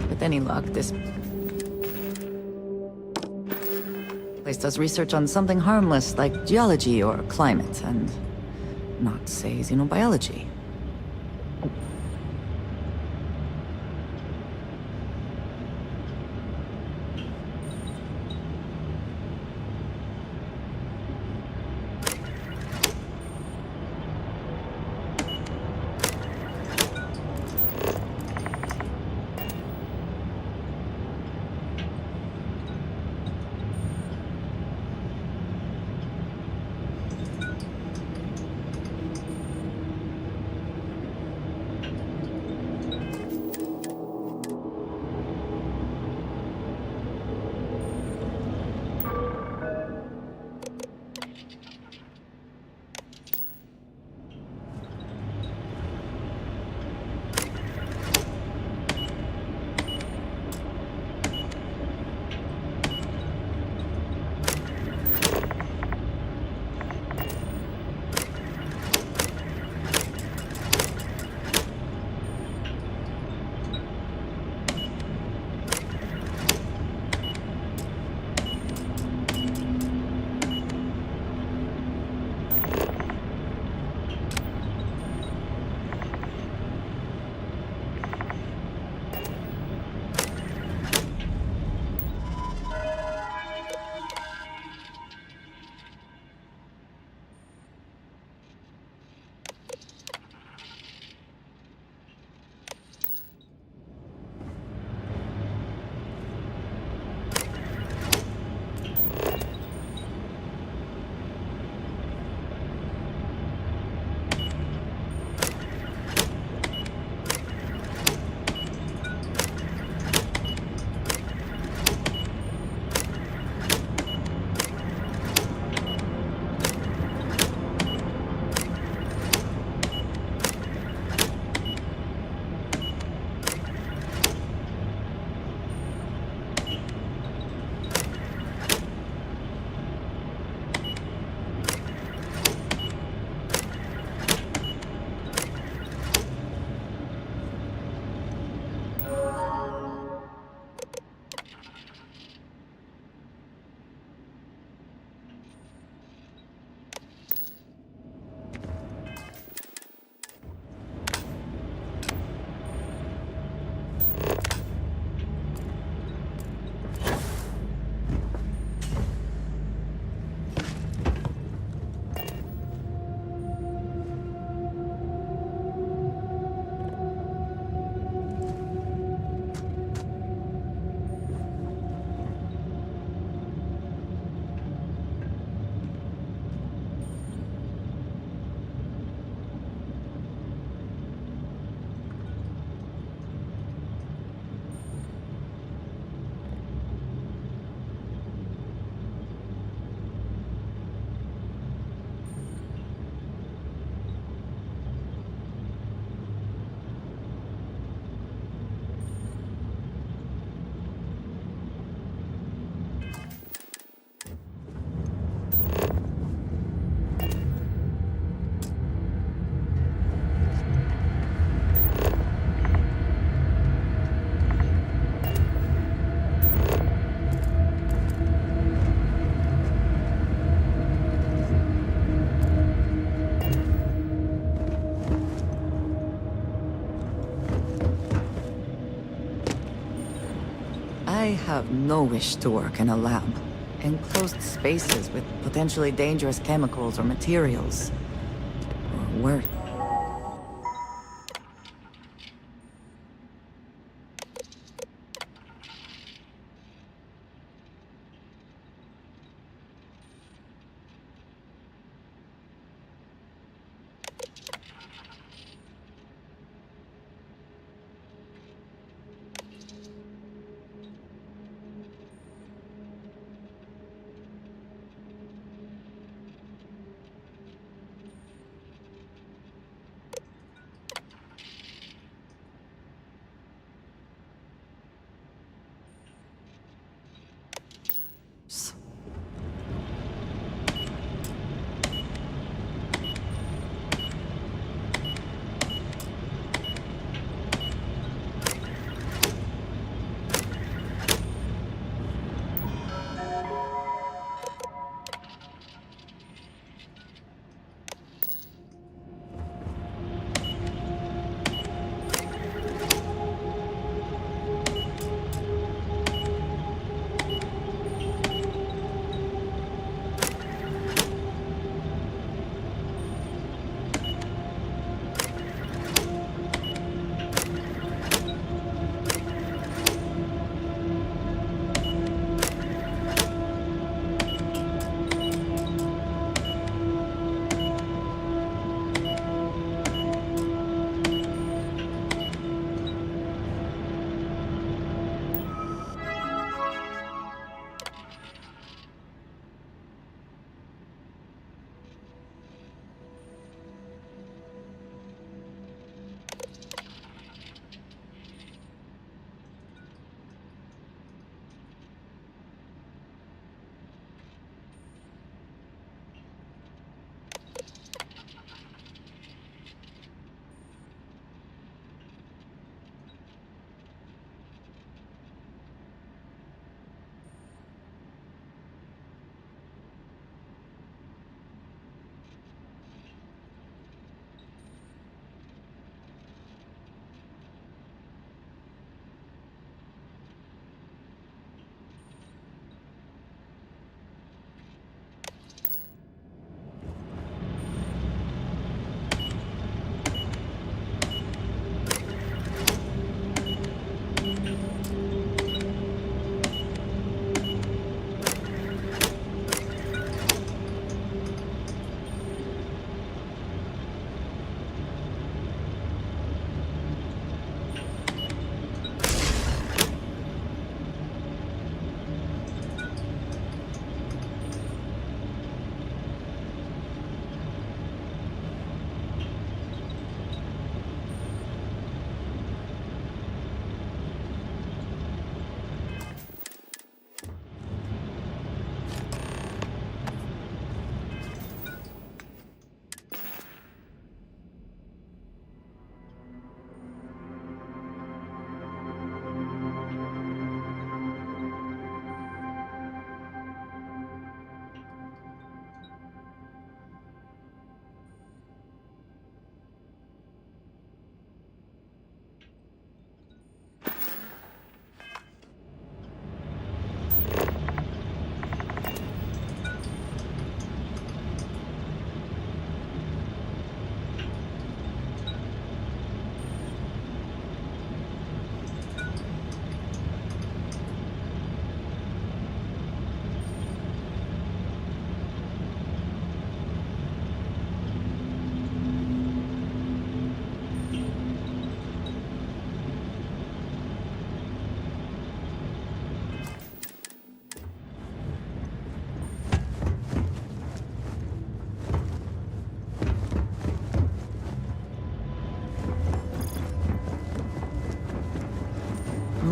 With any luck, this place does research on something harmless like geology or climate, and not, say, xenobiology. I have no wish to work in a lab. Enclosed spaces with potentially dangerous chemicals or materials. Or worse.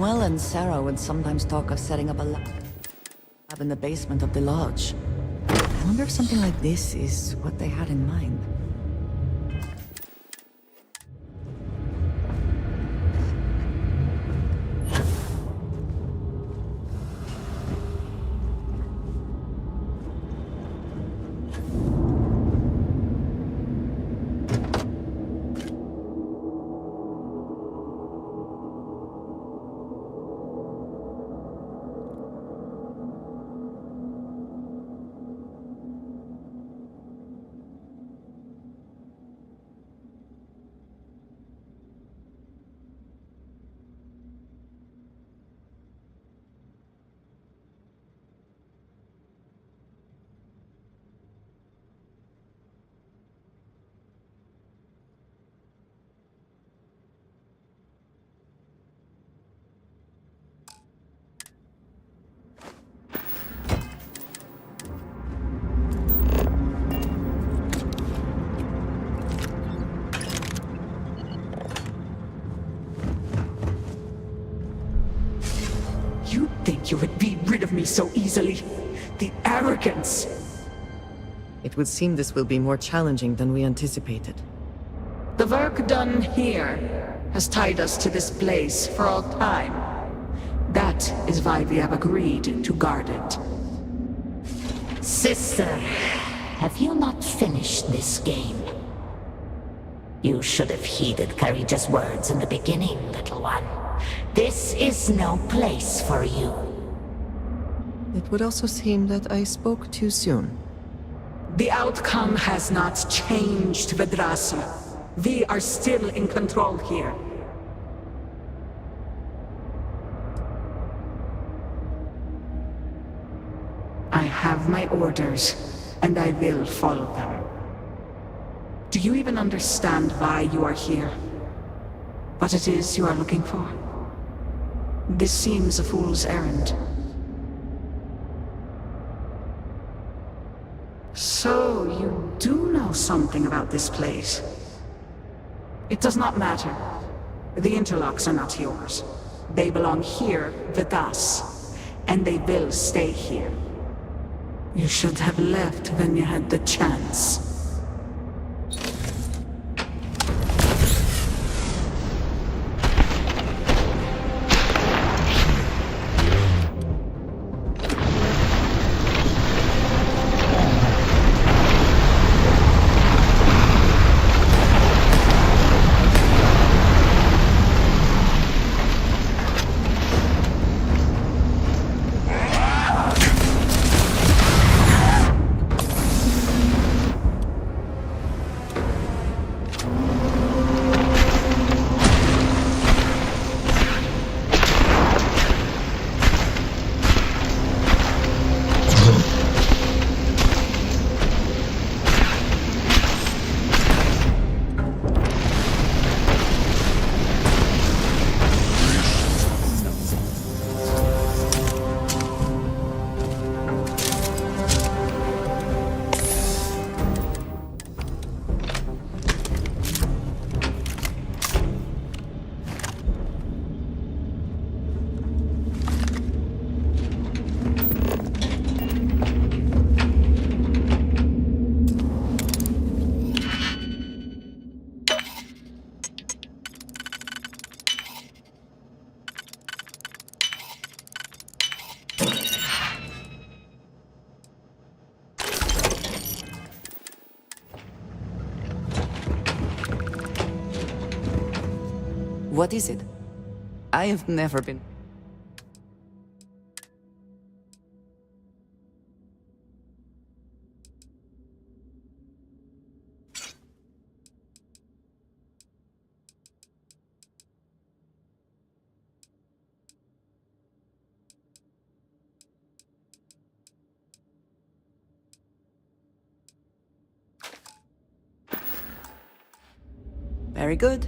Noel and Sarah would sometimes talk of setting up a lab in the basement of the lodge. I wonder if something like this is what they had in mind. You think you would be rid of me so easily? The arrogance! It would seem this will be more challenging than we anticipated. The work done here has tied us to this place for all time. That is why we have agreed to guard it. Sister, have you not finished this game? You should have heeded Courageous words in the beginning, little one. This is no place for you. It would also seem that I spoke too soon. The outcome has not changed, Vedrasi. We are still in control here. I have my orders, and I will follow them. Do you even understand why you are here? What it is you are looking for? This seems a fool's errand. So, you do know something about this place. It does not matter. The interlocks are not yours. They belong here with us, and they will stay here. You should have left when you had the chance. What is it? I have never been... Very good.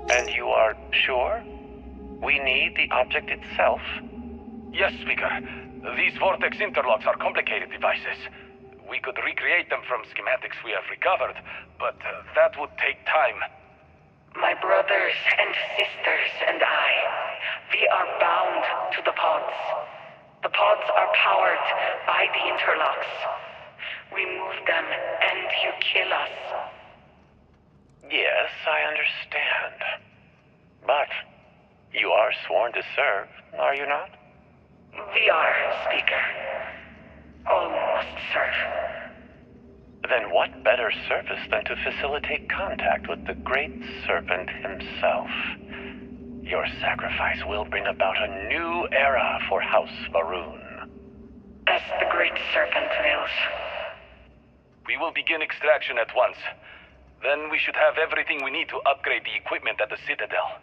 And you are sure? We need the object itself? Yes, Speaker. These vortex interlocks are complicated devices. We could recreate them from schematics we have recovered, but that would take time. My brothers and sisters and I, we are bound to the pods. The pods are powered by the interlocks. We move them and you kill us. Yes, I understand. But you are sworn to serve, are you not? We are, Speaker. All must serve. Then what better service than to facilitate contact with the Great Serpent himself? Your sacrifice will bring about a new era for House Maroon. As the Great Serpent wills. We will begin extraction at once. Then we should have everything we need to upgrade the equipment at the Citadel.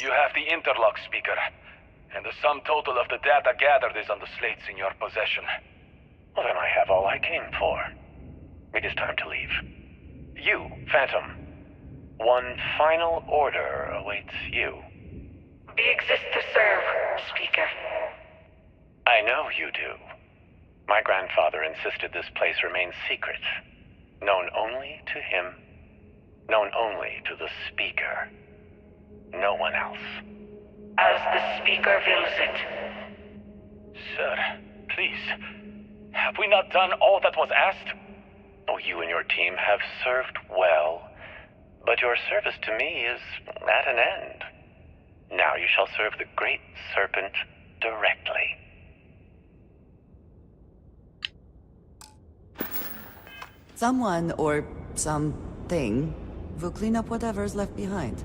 You have the interlock speaker, and the sum total of the data gathered is on the slates in your possession. Well, then I have all I came for. It is time to leave. You, Phantom, one final order awaits you. We exist to serve, Speaker. I know you do. My grandfather insisted this place remain secret, known only to him, known only to the Speaker. No one else. As the Speaker wills it. Sir, please. Have we not done all that was asked? Oh, you and your team have served well, but your service to me is at an end. Now you shall serve the Great Serpent directly. Someone, or something, will clean up whatever's left behind.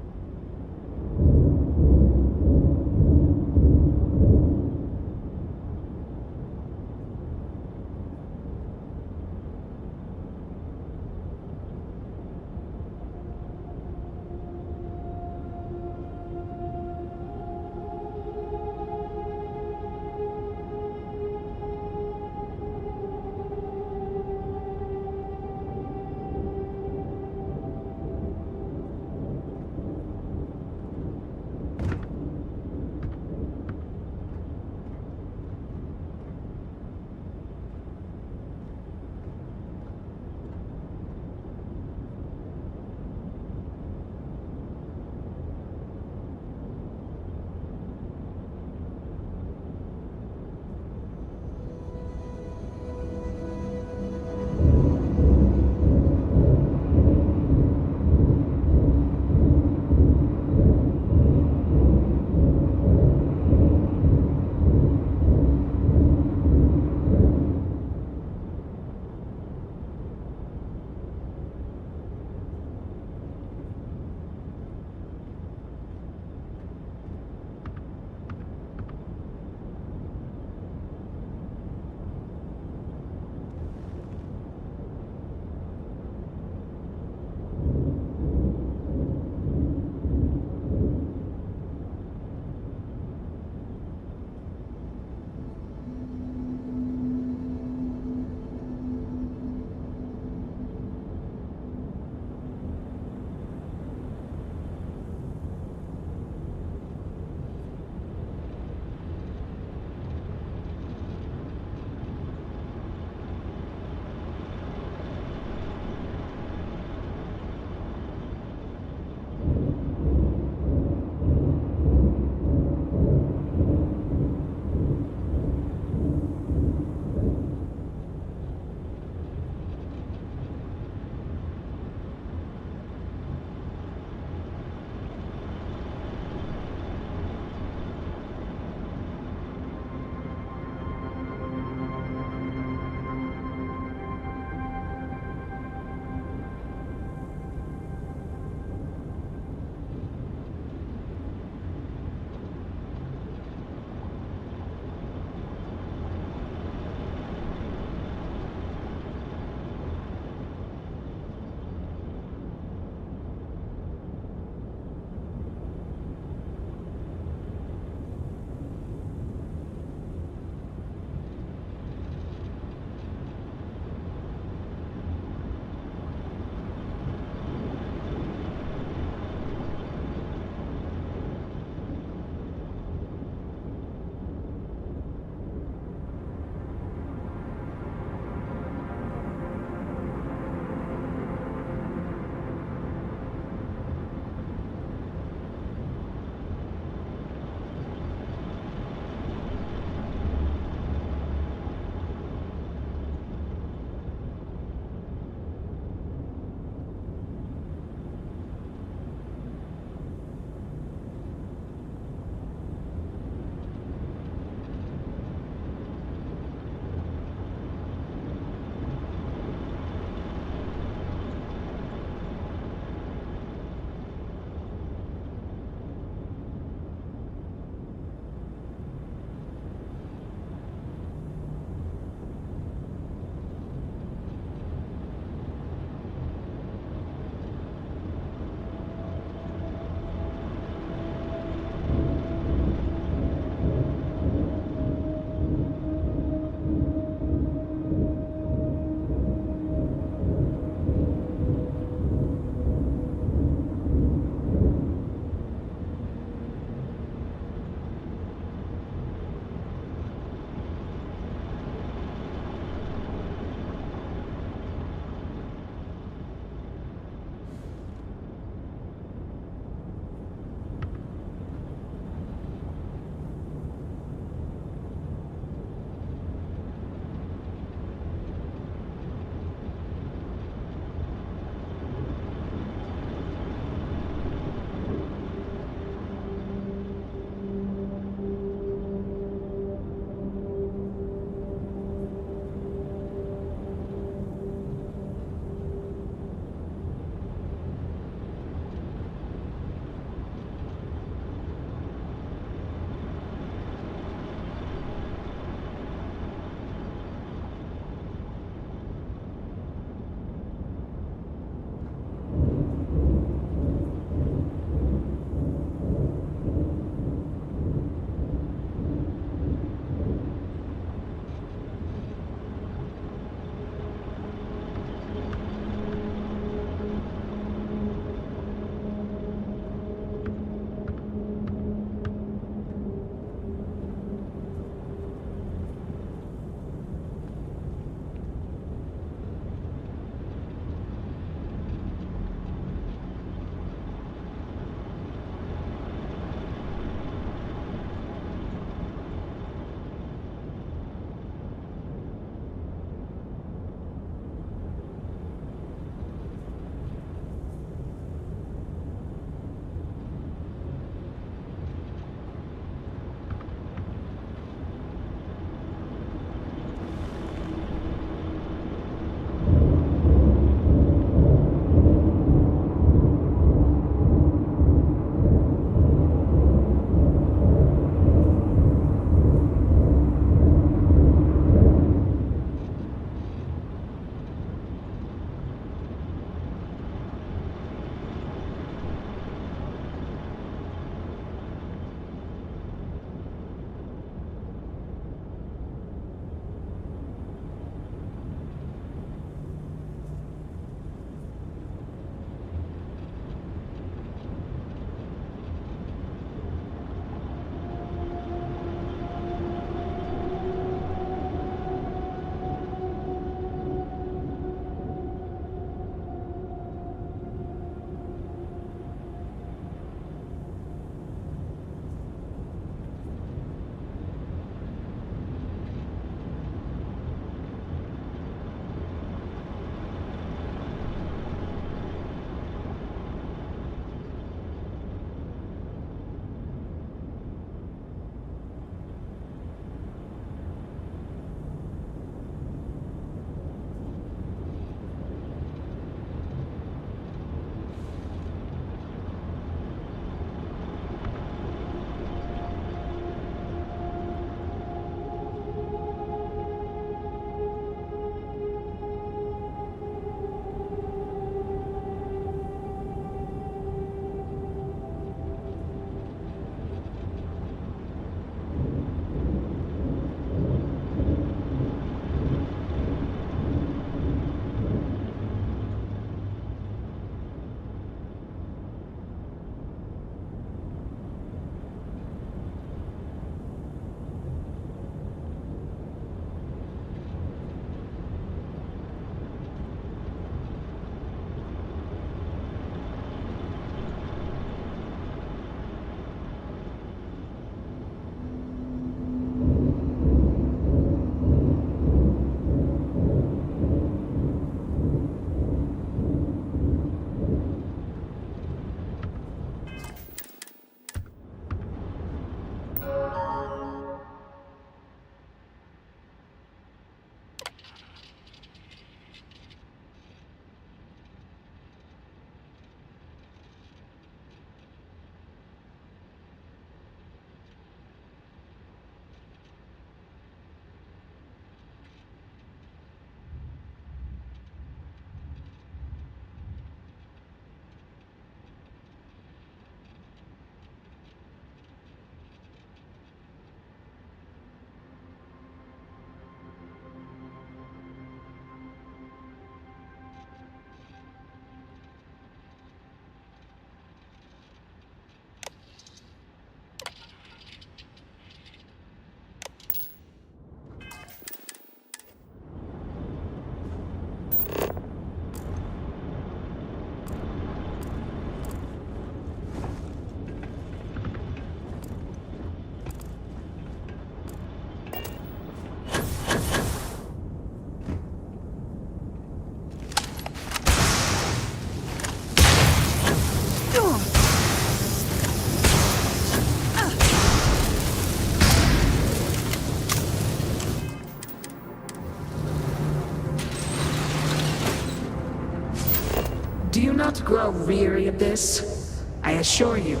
Do you not grow weary of this? I assure you,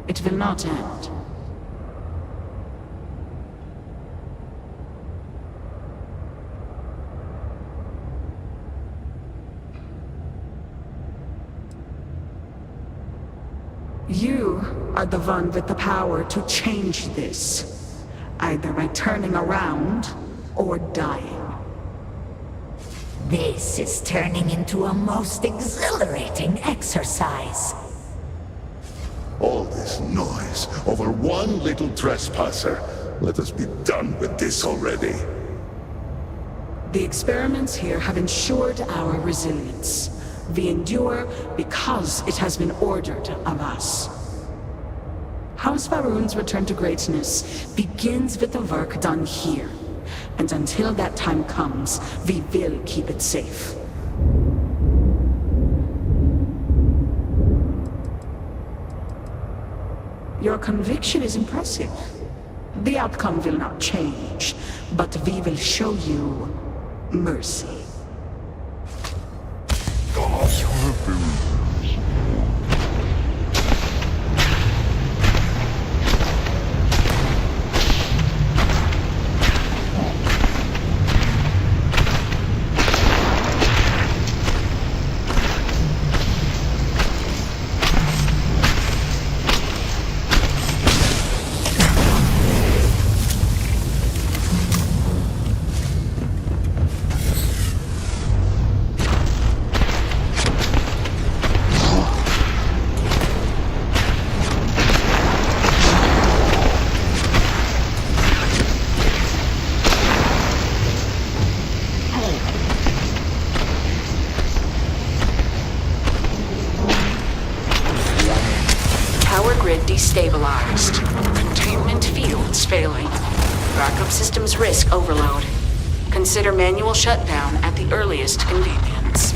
it will not end. You are the one with the power to change this, either by turning around or dying. This is turning into a most exhilarating exercise. All this noise over one little trespasser. Let us be done with this already. The experiments here have ensured our resilience. We endure because it has been ordered of us. House Faroon's return to greatness begins with the work done here. And until that time comes, we will keep it safe. Your conviction is impressive. The outcome will not change, but we will show you mercy. Destabilized. Containment fields failing. Backup systems risk overload. Consider manual shutdown at the earliest convenience.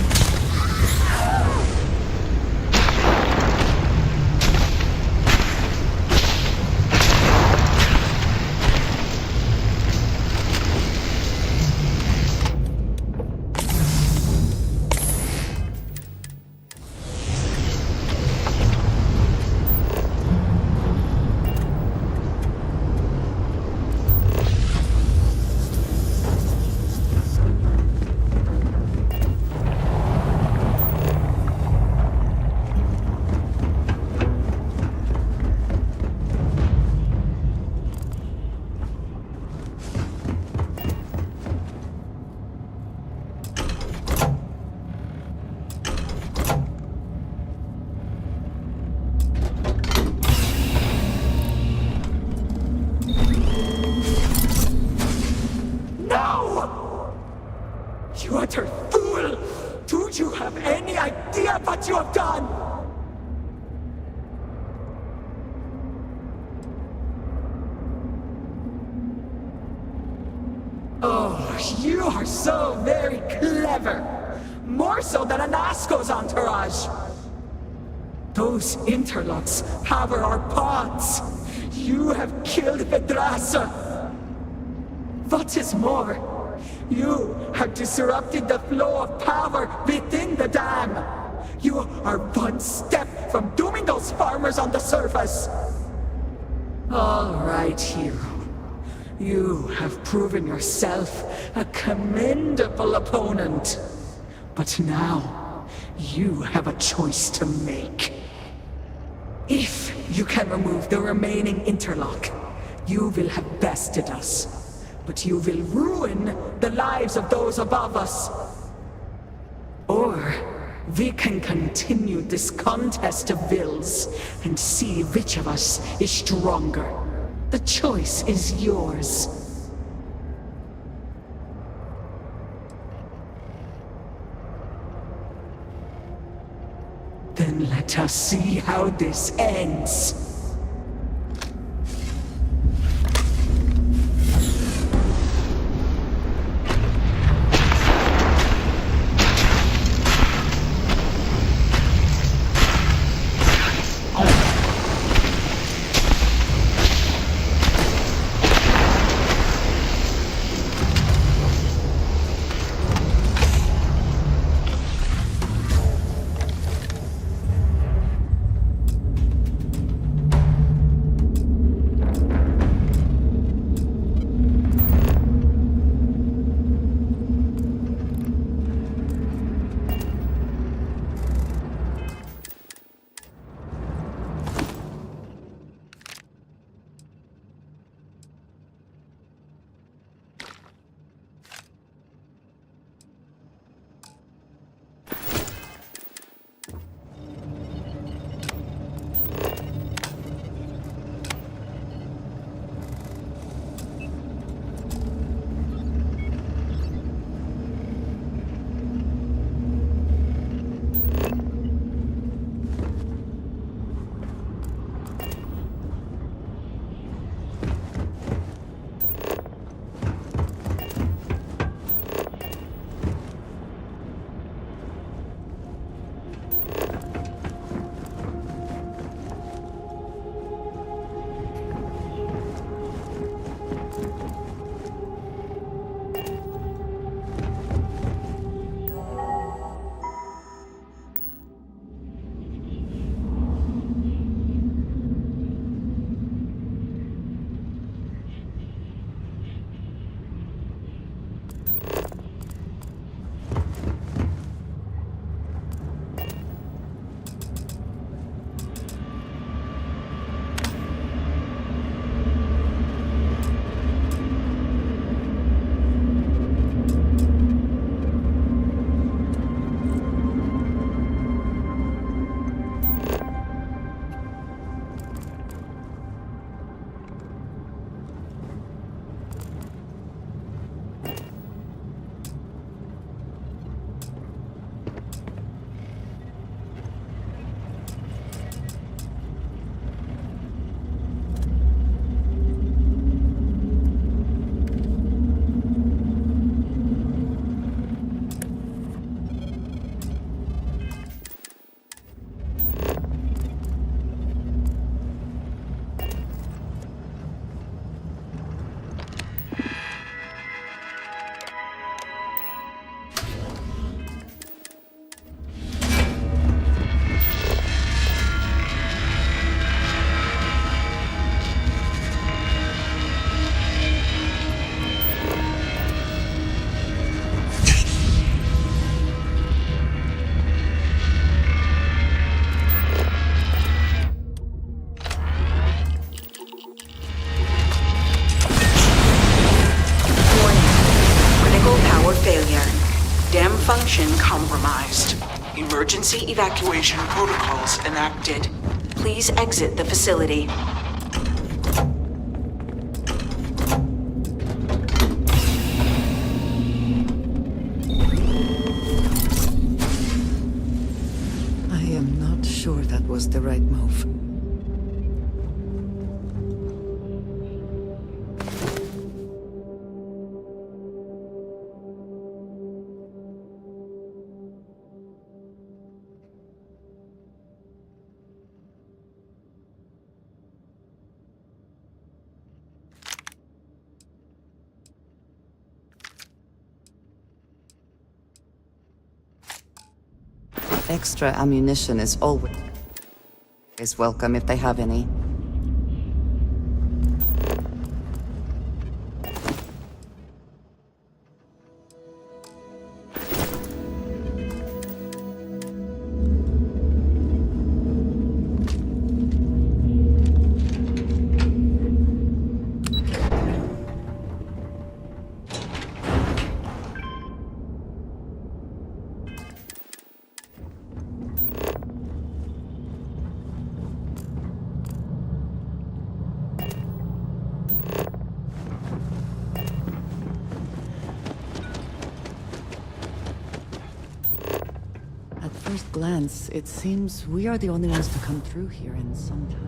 You utter fool! Do you have any idea what you have done? Oh, you are so very clever! More so than Anasco's entourage! Those interlocks power our pods! You have killed Vedrasa! What is more, you have disrupted the flow of power within the dam! You are one step from dooming those farmers on the surface! All right, hero. You have proven yourself a commendable opponent. But now, you have a choice to make. If you can remove the remaining interlock, you will have bested us. But you will ruin the lives of those above us. Or we can continue this contest of wills and see which of us is stronger. The choice is yours. Then let us see how this ends. function compromised. Emergency evacuation protocols enacted. Please exit the facility. I am not sure that was the right move. Extra ammunition is always welcome if they have any. At first glance, it seems we are the only ones to come through here in some time.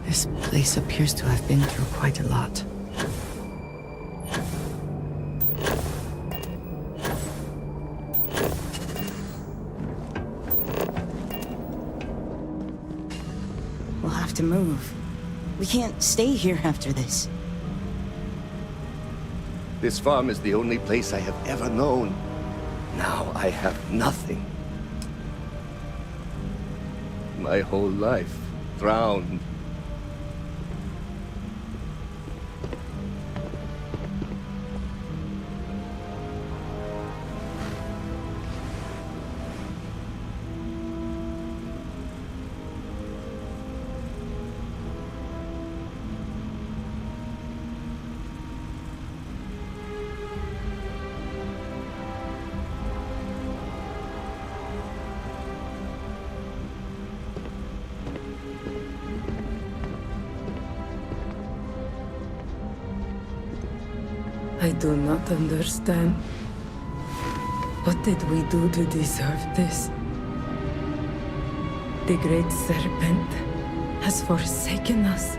This place appears to have been through quite a lot. We'll have to move. We can't stay here after this. This farm is the only place I have ever known. Now I have nothing. My whole life drowned. I do not understand. What did we do to deserve this? The Great Serpent has forsaken us.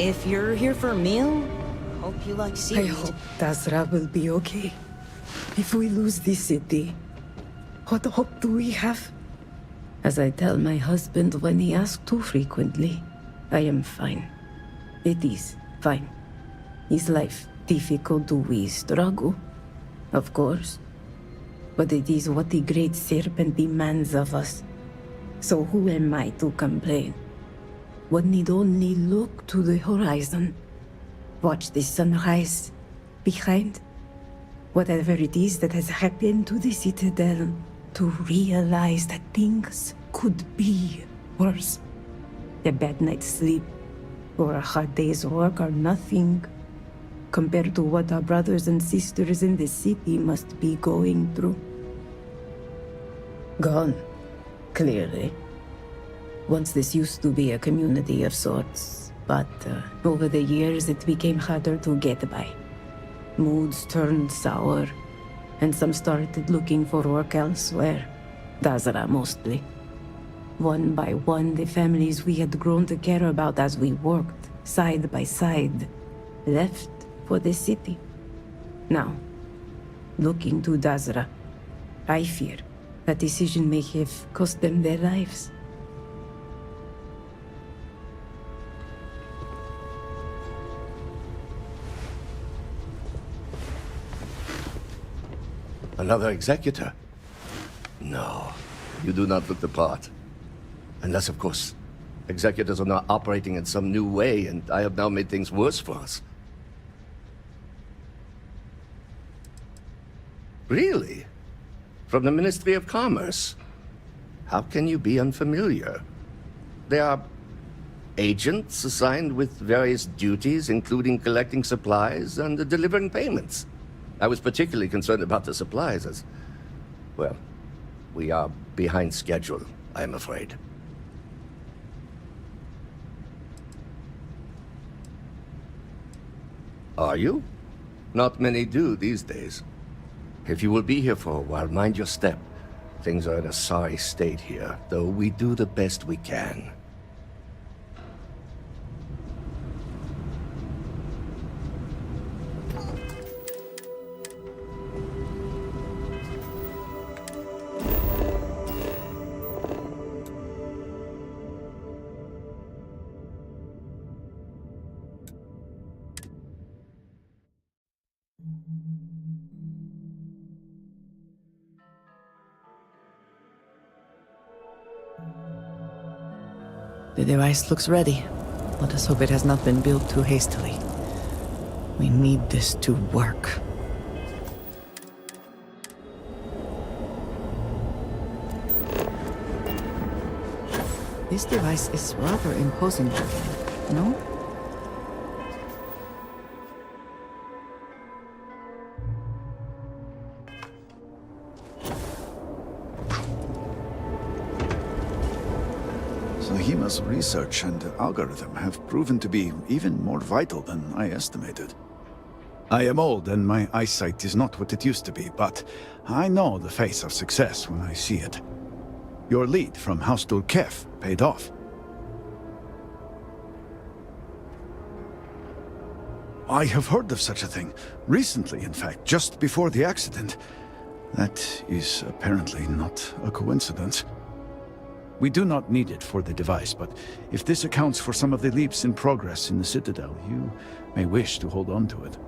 If you're here for a meal, hope you like I seaweed. hope Dazra will be okay. If we lose this city, what hope do we have? As I tell my husband when he asks too frequently, I am fine. It is fine. Is life difficult? Do we struggle? Of course. But it is what the Great Serpent demands of us. So who am I to complain? One need only look to the horizon. Watch the sunrise behind. Whatever it is that has happened to the Citadel, to realize that things could be worse. A bad night's sleep or a hard day's work are nothing compared to what our brothers and sisters in the city must be going through. Gone, clearly. Once this used to be a community of sorts, but over the years it became harder to get by. Moods turned sour, and some started looking for work elsewhere. Dazra mostly. One by one, the families we had grown to care about as we worked, side by side, left for the city. Now, looking to Dazra, I fear that decision may have cost them their lives. Another executor? No, you do not look the part. Unless, of course, executors are now operating in some new way, and I have now made things worse for us. Really? From the Ministry of Commerce? How can you be unfamiliar? They are agents assigned with various duties, including collecting supplies and delivering payments. I was particularly concerned about the supplies as, well, we are behind schedule, I am afraid. Are you? Not many do these days. If you will be here for a while, mind your step. Things are in a sorry state here, though we do the best we can. The device looks ready. Let us hope it has not been built too hastily. We need this to work. This device is rather imposing looking, no? Hima's research and algorithm have proven to be even more vital than I estimated. I am old and my eyesight is not what it used to be, but I know the face of success when I see it. Your lead from House Kef paid off. I have heard of such a thing. Recently, in fact, just before the accident. That is apparently not a coincidence. We do not need it for the device, but if this accounts for some of the leaps in progress in the Citadel, you may wish to hold on to it.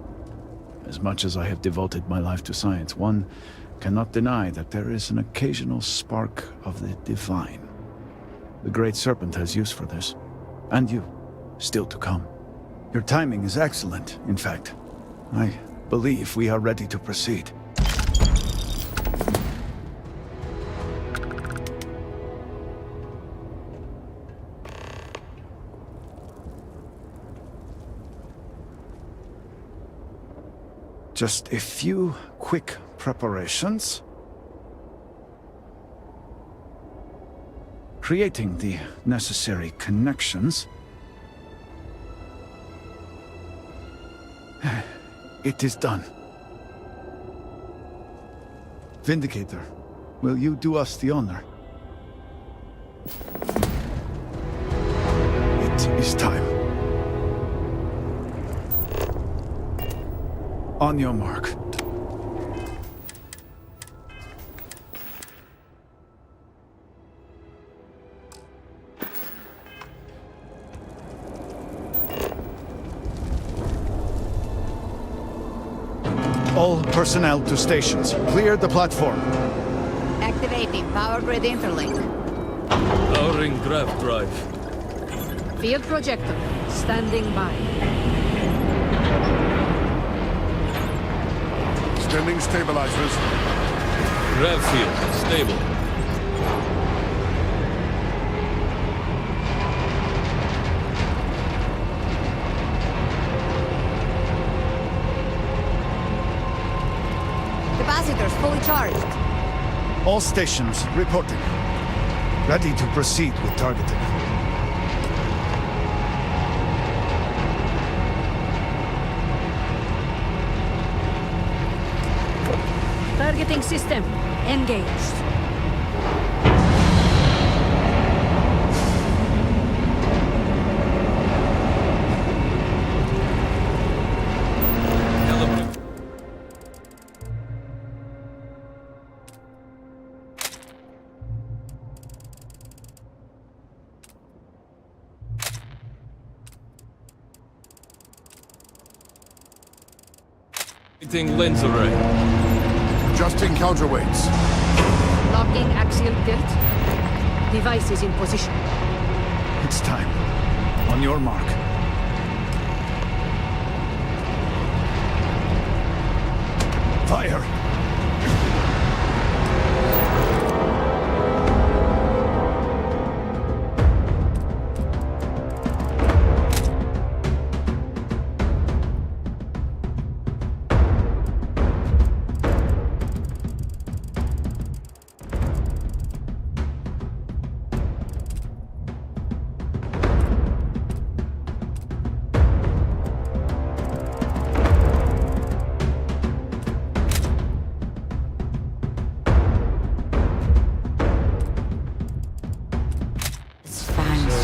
As much as I have devoted my life to science, one cannot deny that there is an occasional spark of the divine. The Great Serpent has use for this, and you, still to come. Your timing is excellent, in fact. I believe we are ready to proceed. Just a few quick preparations. Creating the necessary connections. It is done. Vindicator, will you do us the honor? It is time. On your mark. All personnel to stations. Clear the platform. Activating power grid interlink. Powering grav drive. Field projector. Standing by. Extending stabilizers. Grav field stable. Capacitors fully charged. All stations reporting. Ready to proceed with targeting. Targeting system engaged. Lens array. Adjusting counterweights. Locking axial tilt. Device is in position. It's time. On your mark. Fire!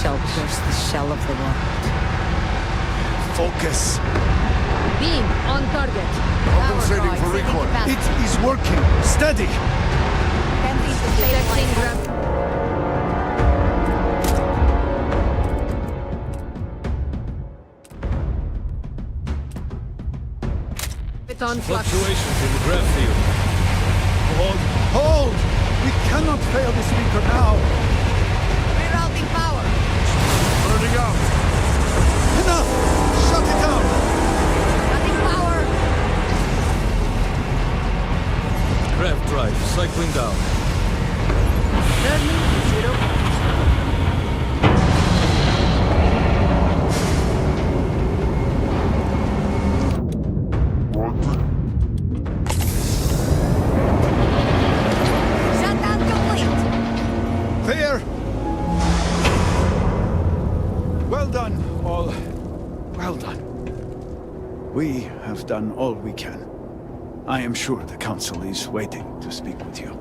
Shall pierce the shell of the world. Focus. Beam on target. Compensating for recoil. It is working. Steady. Detecting ground. On fluctuations in the grav field. Hold. Hold! We cannot fail this beaker now. Rerouting power. Burning out. Enough! Shut it down! Cutting power. Grav drive cycling down. Turning 0. Clear! Well done, all. Well done. We have done all we can. I am sure the Council is waiting to speak with you.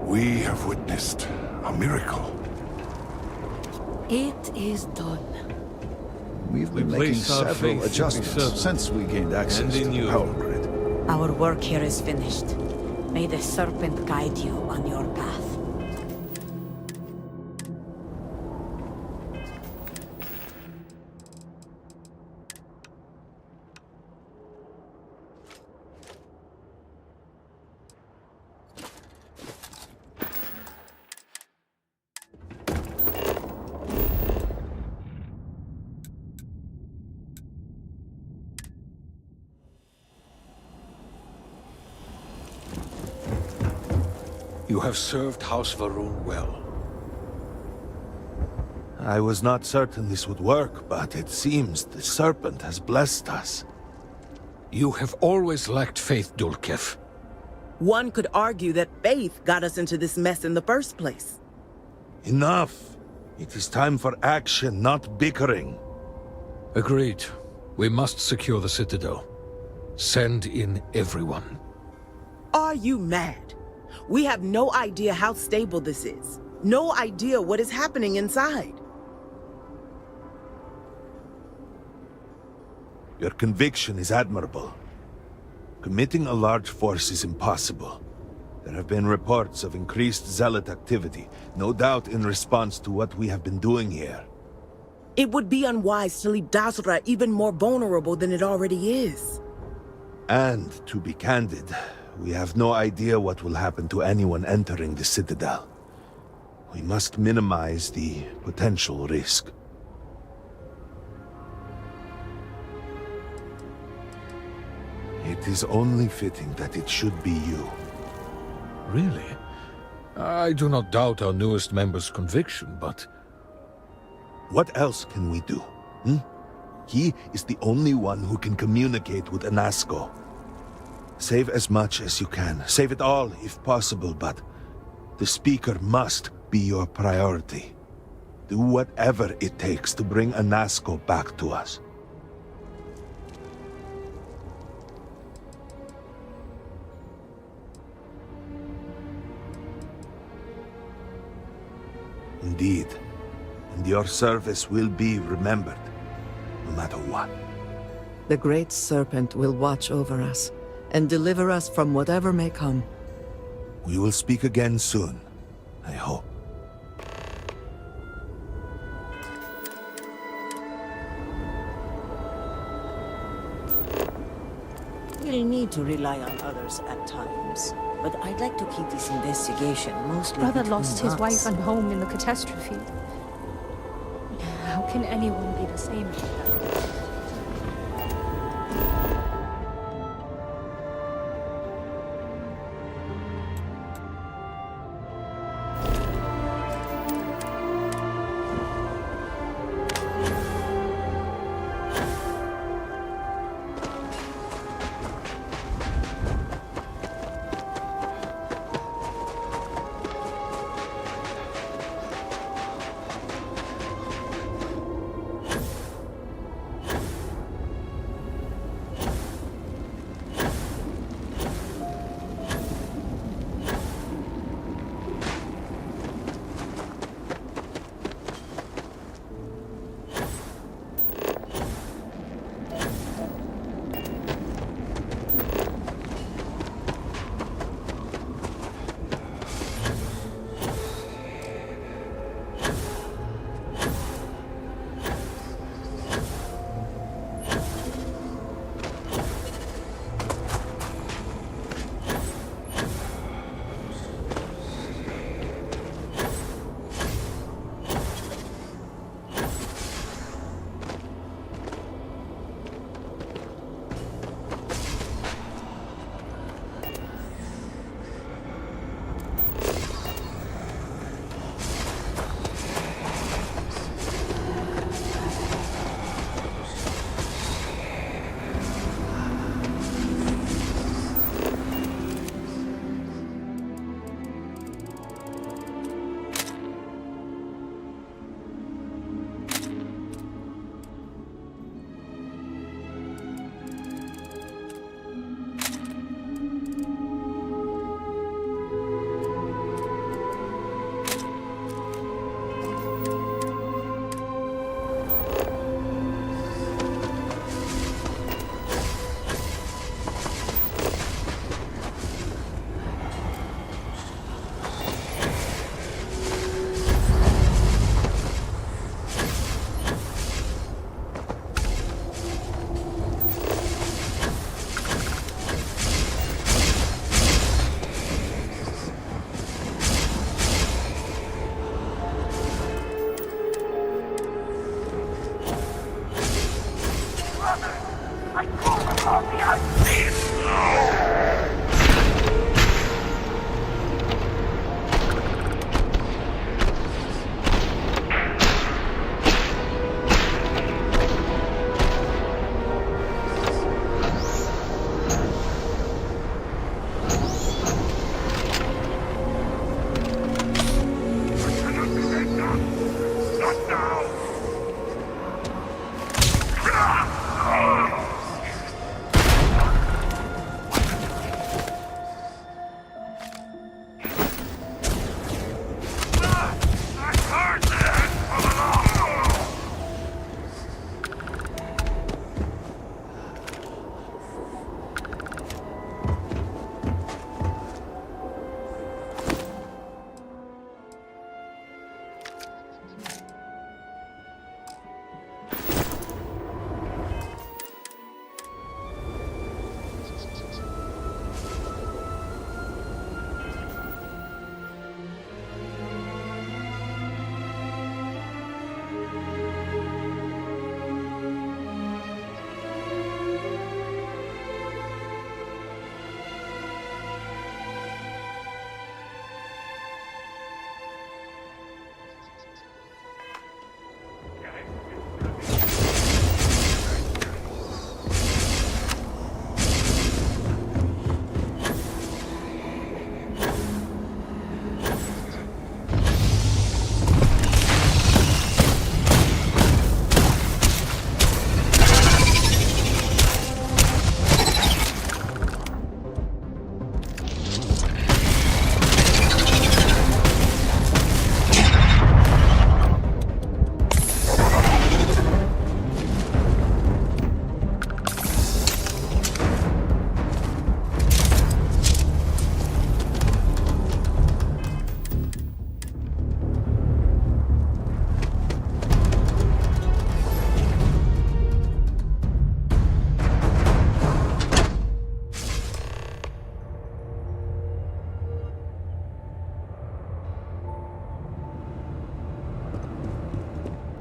We have witnessed a miracle. It is done. We've been making several adjustments since we gained access to the power grid. Our work here is finished. May the Serpent guide you on your path. You have served House Varun well. I was not certain this would work, but it seems the Serpent has blessed us. You have always lacked faith, Dulkev. One could argue that faith got us into this mess in the first place. Enough! It is time for action, not bickering. Agreed. We must secure the Citadel. Send in everyone. Are you mad? We have no idea how stable this is. No idea what is happening inside. Your conviction is admirable. Committing a large force is impossible. There have been reports of increased zealot activity, no doubt in response to what we have been doing here. It would be unwise to leave Dasra even more vulnerable than it already is. And, to be candid, we have no idea what will happen to anyone entering the Citadel. We must minimize the potential risk. It is only fitting that it should be you. Really? I do not doubt our newest member's conviction, but... What else can we do? He is the only one who can communicate with Anasco. Save as much as you can. Save it all, if possible, but... the Speaker must be your priority. Do whatever it takes to bring Anasco back to us. Indeed. And your service will be remembered, no matter what. The Great Serpent will watch over us, and deliver us from whatever may come. We will speak again soon, I hope. We'll need to rely on others at times, but I'd like to keep this investigation mostly Brother between lost his us. wife and home in the catastrophe. How can anyone be the same?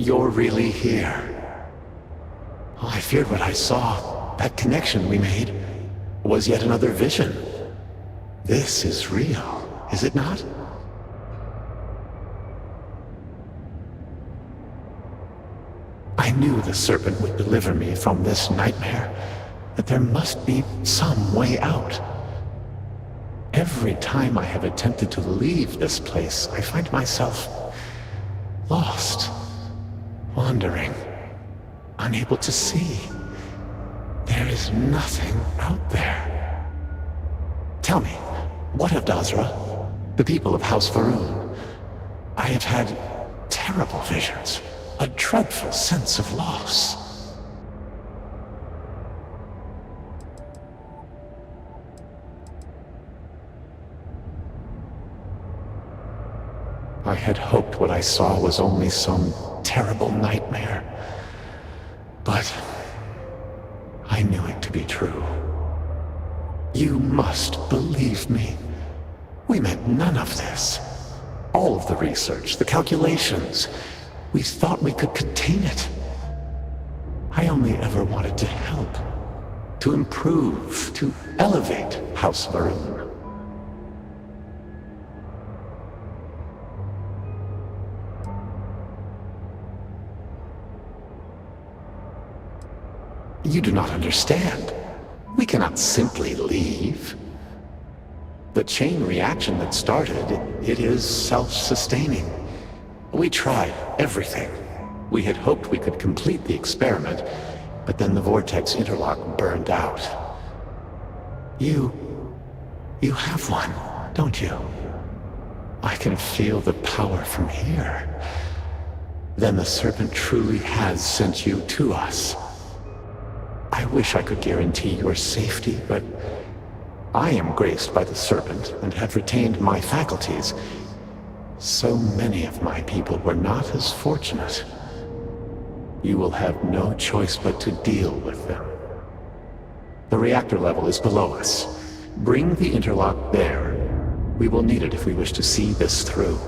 You're really here. Oh, I feared what I saw. That connection we made was yet another vision. This is real, is it not? I knew the serpent would deliver me from this nightmare, that there must be some way out. Every time I have attempted to leave this place, I find myself lost, wandering, unable to see. There is nothing out there. Tell me, what of Dazra? The people of House Faroon? I have had terrible visions, a dreadful sense of loss. I had hoped what I saw was only some terrible nightmare, but I knew it to be true. You must believe me. We meant none of this. All of the research, the calculations, we thought we could contain it. I only ever wanted to help, to improve, to elevate House Faroon. You do not understand. We cannot simply leave. The chain reaction that started, it is self-sustaining. We tried everything. We had hoped we could complete the experiment, but then the vortex interlock burned out. You have one, don't you? I can feel the power from here. Then the serpent truly has sent you to us. I wish I could guarantee your safety, but I am graced by the serpent and have retained my faculties. So many of my people were not as fortunate. You will have no choice but to deal with them. The reactor level is below us. Bring the interlock there. We will need it if we wish to see this through.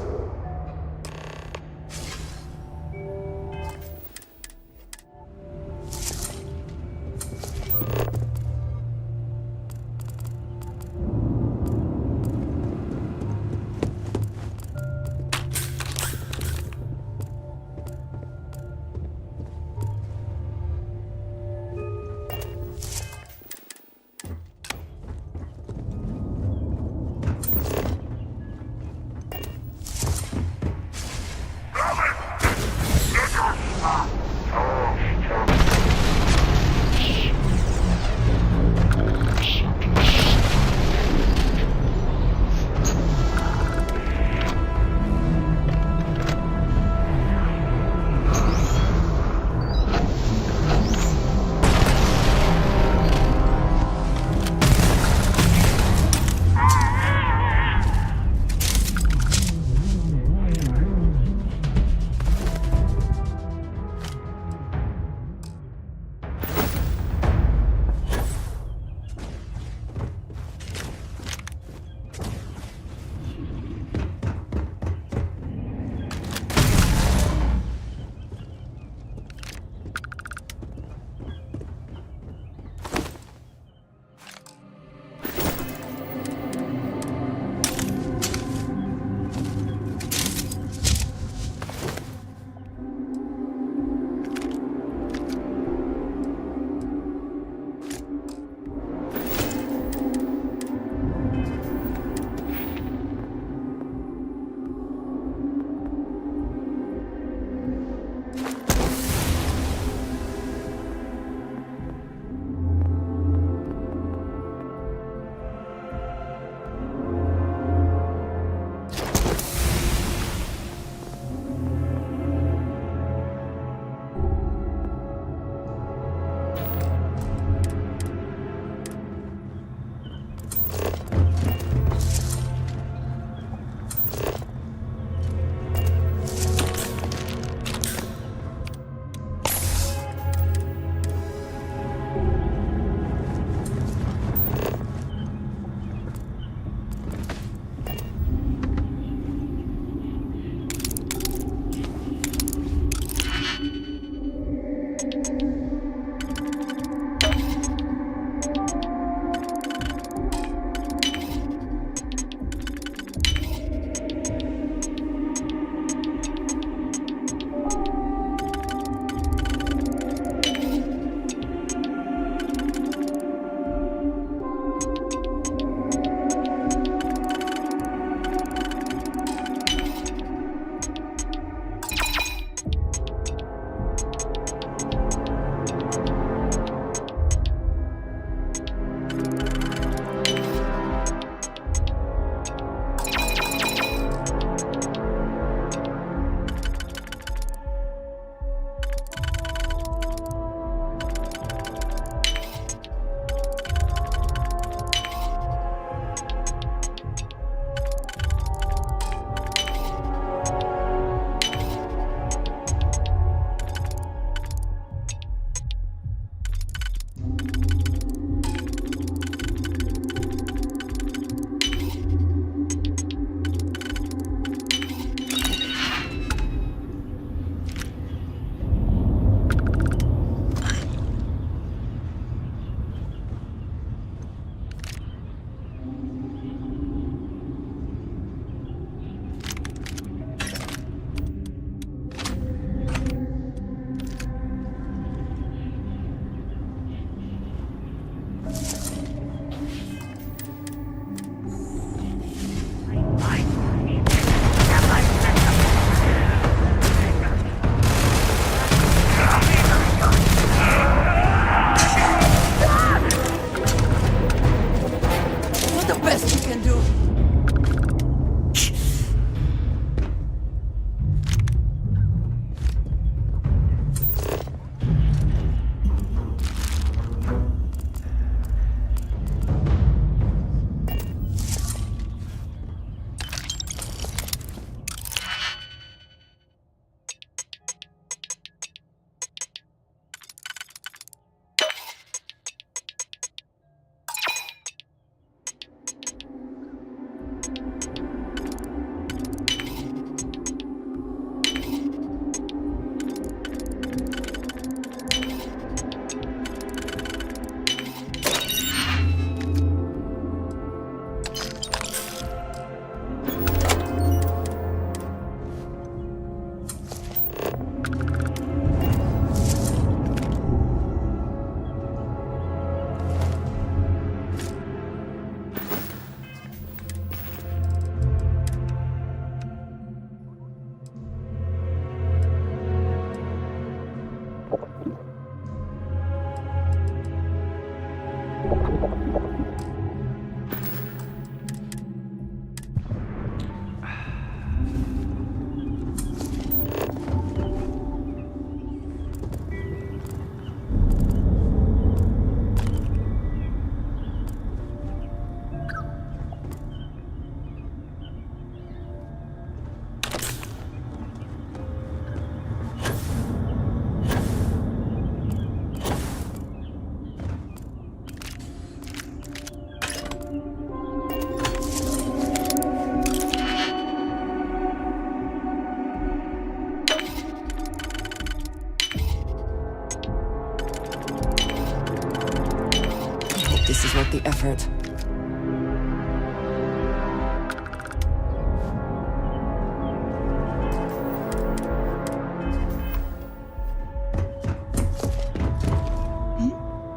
This is worth the effort.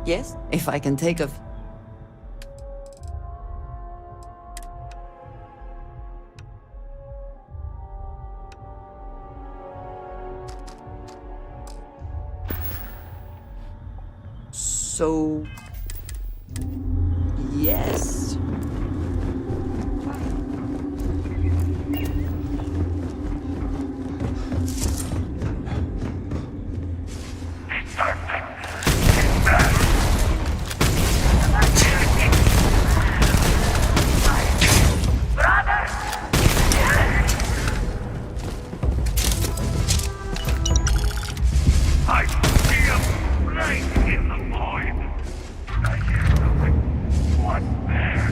Yes, if I can take a... So... Yes. I see a flame in the void. I hear something. What there?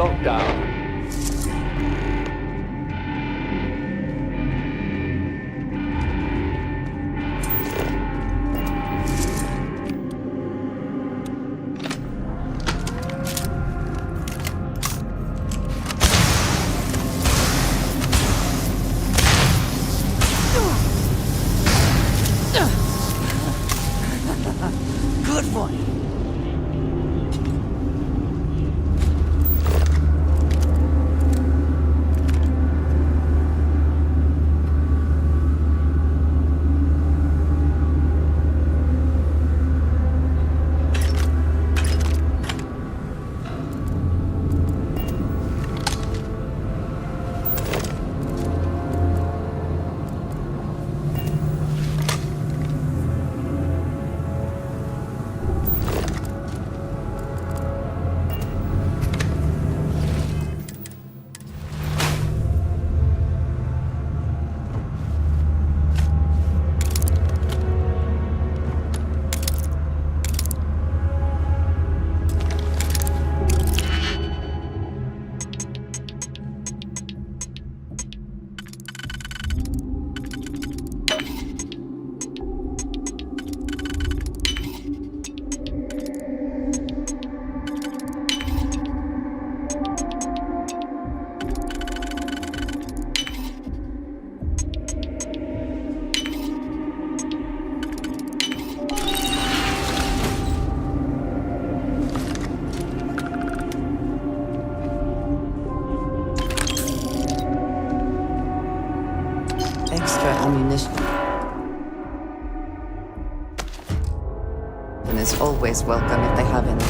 lockdown. Good one. Extra ammunition. And is always welcome if they have any.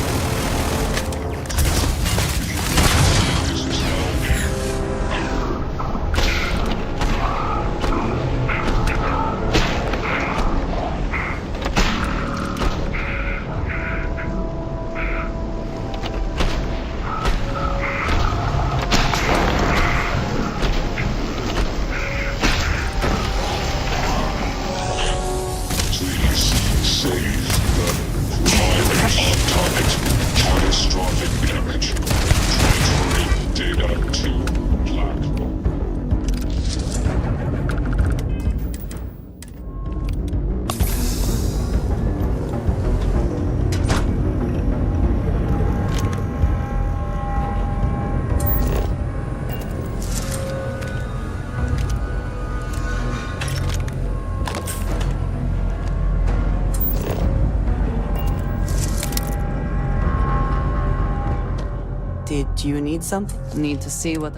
Did you need something? Need to see what...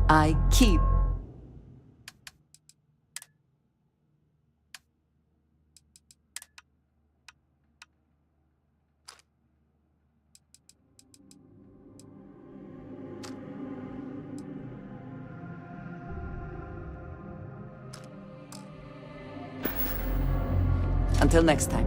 I keep... Until next time.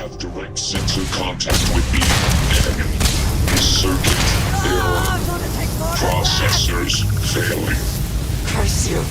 have direct sensor contact with the enemy. Circuit error. Processors failing. Curse you.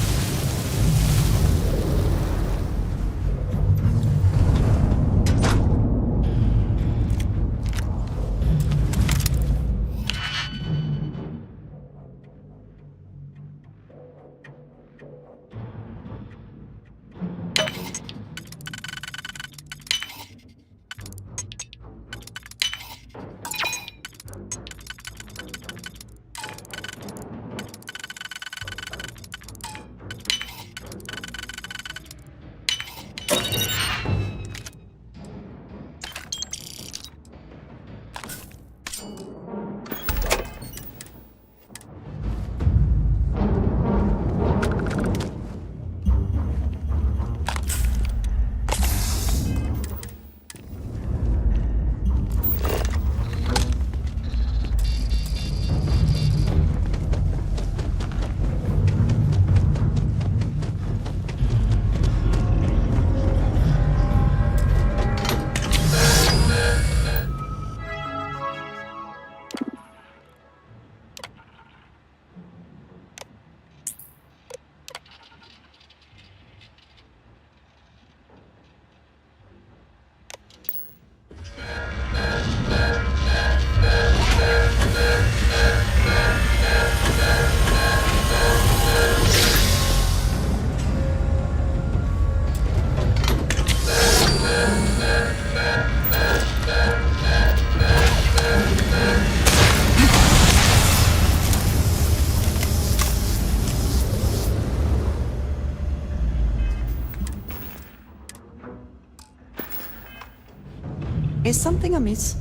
Is something amiss?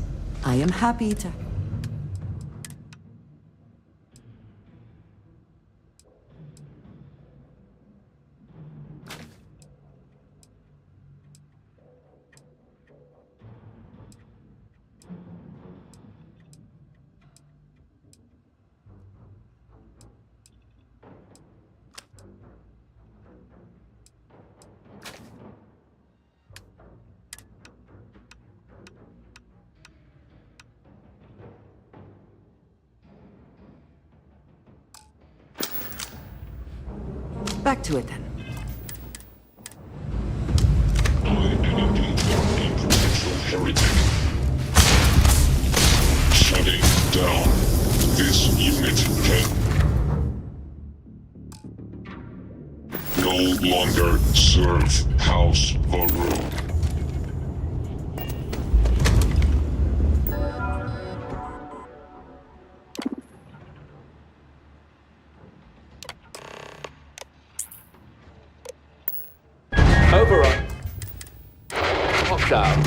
I am happy to... Back to it then. Heretic. Shutting down. This unit can no longer serve House Varun. Overrun. Lockdown.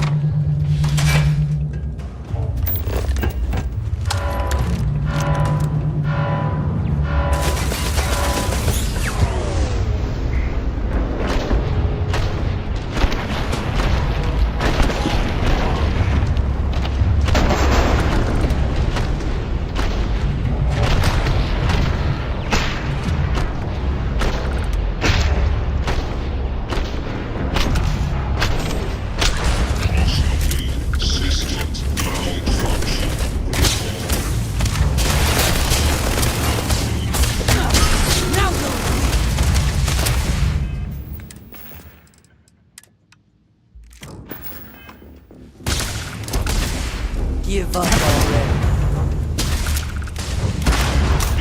Give up already.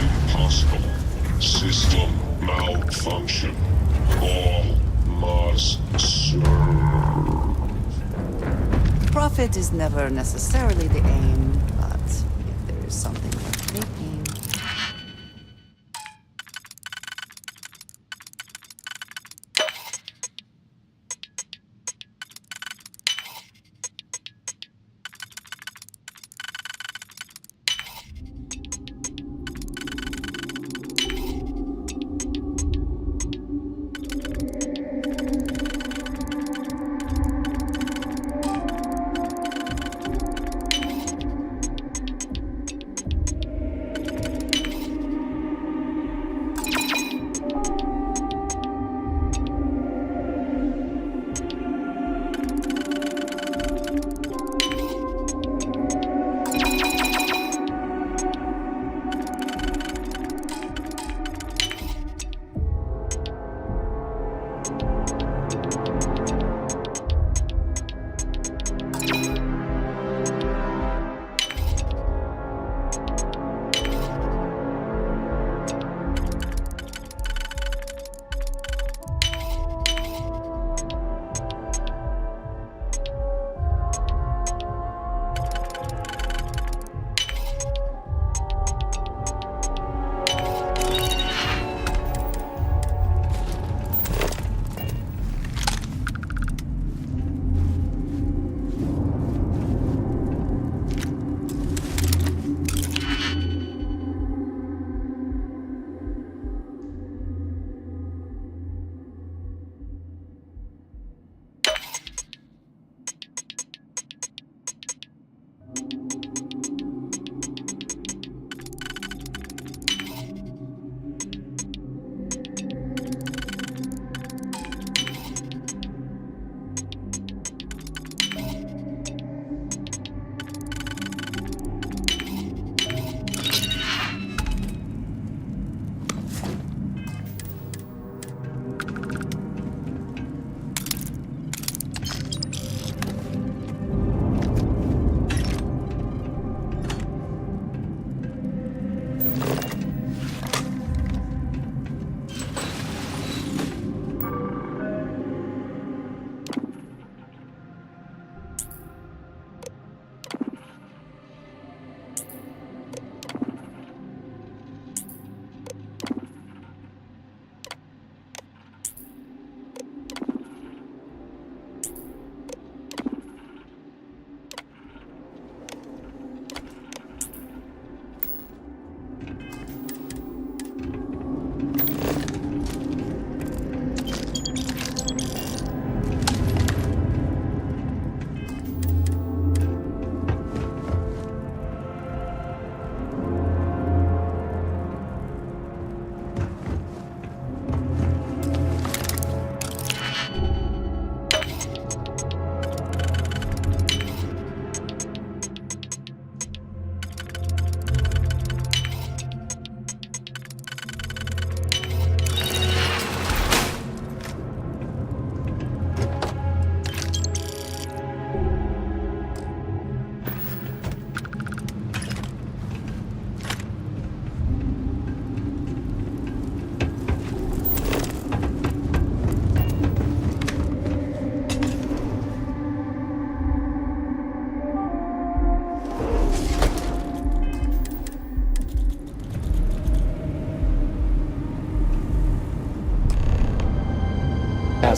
Impossible. System malfunction. All must serve. Profit is never necessarily the aim, but if there is something worth taking...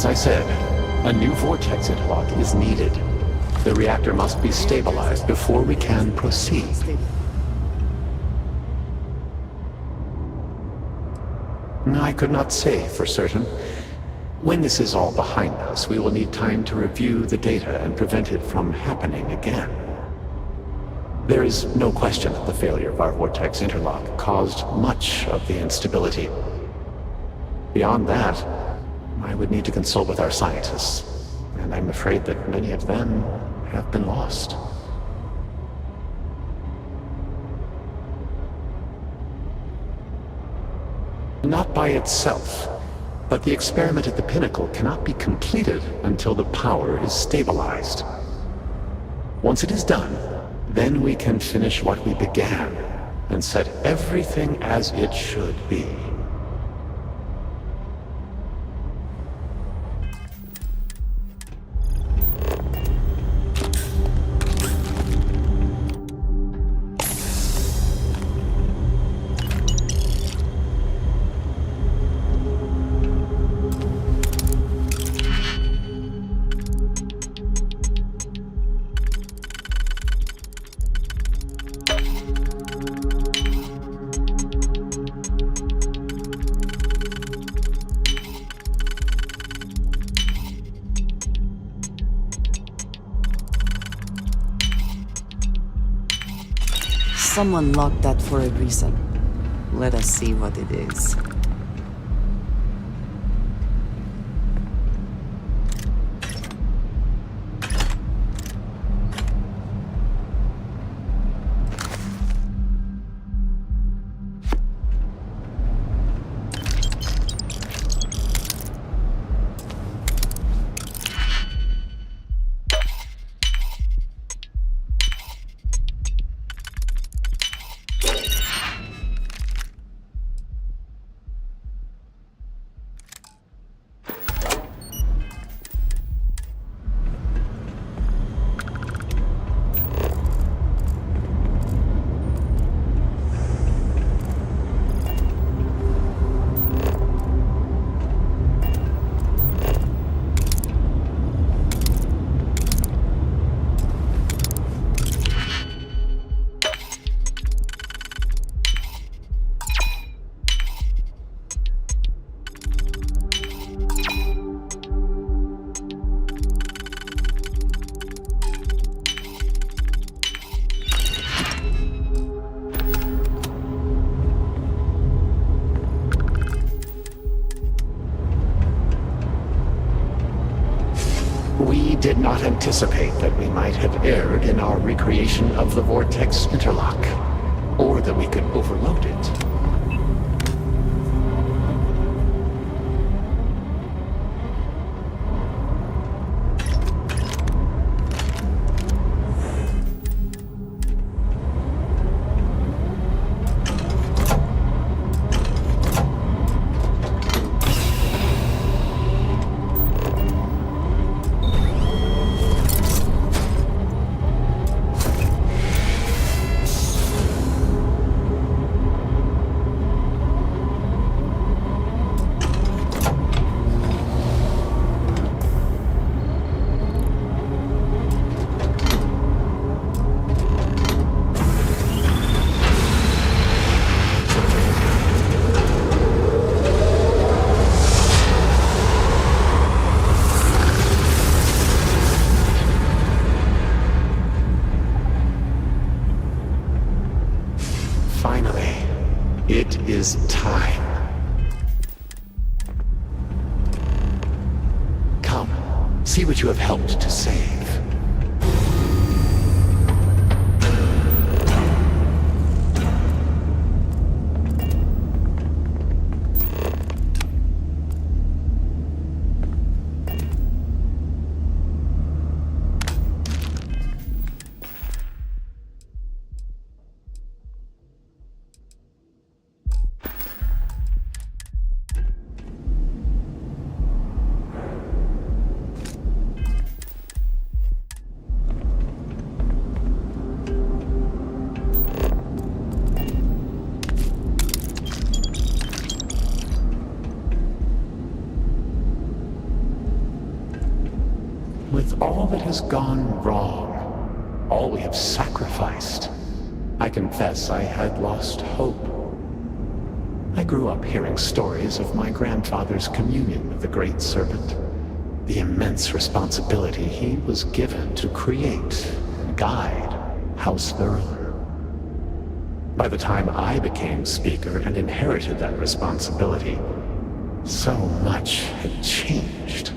As I said, a new vortex interlock is needed. The reactor must be stabilized before we can proceed. I could not say for certain. When this is all behind us, we will need time to review the data and prevent it from happening again. There is no question that the failure of our vortex interlock caused much of the instability. Beyond that, I would need to consult with our scientists, and I'm afraid that many of them have been lost. Not by itself, but the experiment at the pinnacle cannot be completed until the power is stabilized. Once it is done, then we can finish what we began and set everything as it should be. Someone locked that for a reason. Let us see what it is. We did not anticipate that we might have erred in our recreation of the vortex interlock, or that we could overload it. Finally, it is time. Come, see what you have helped to save. all that has gone wrong, all we have sacrificed, I confess I had lost hope. I grew up hearing stories of my grandfather's communion with the Great Serpent, the immense responsibility he was given to create and guide House Varun. By the time I became Speaker and inherited that responsibility, so much had changed.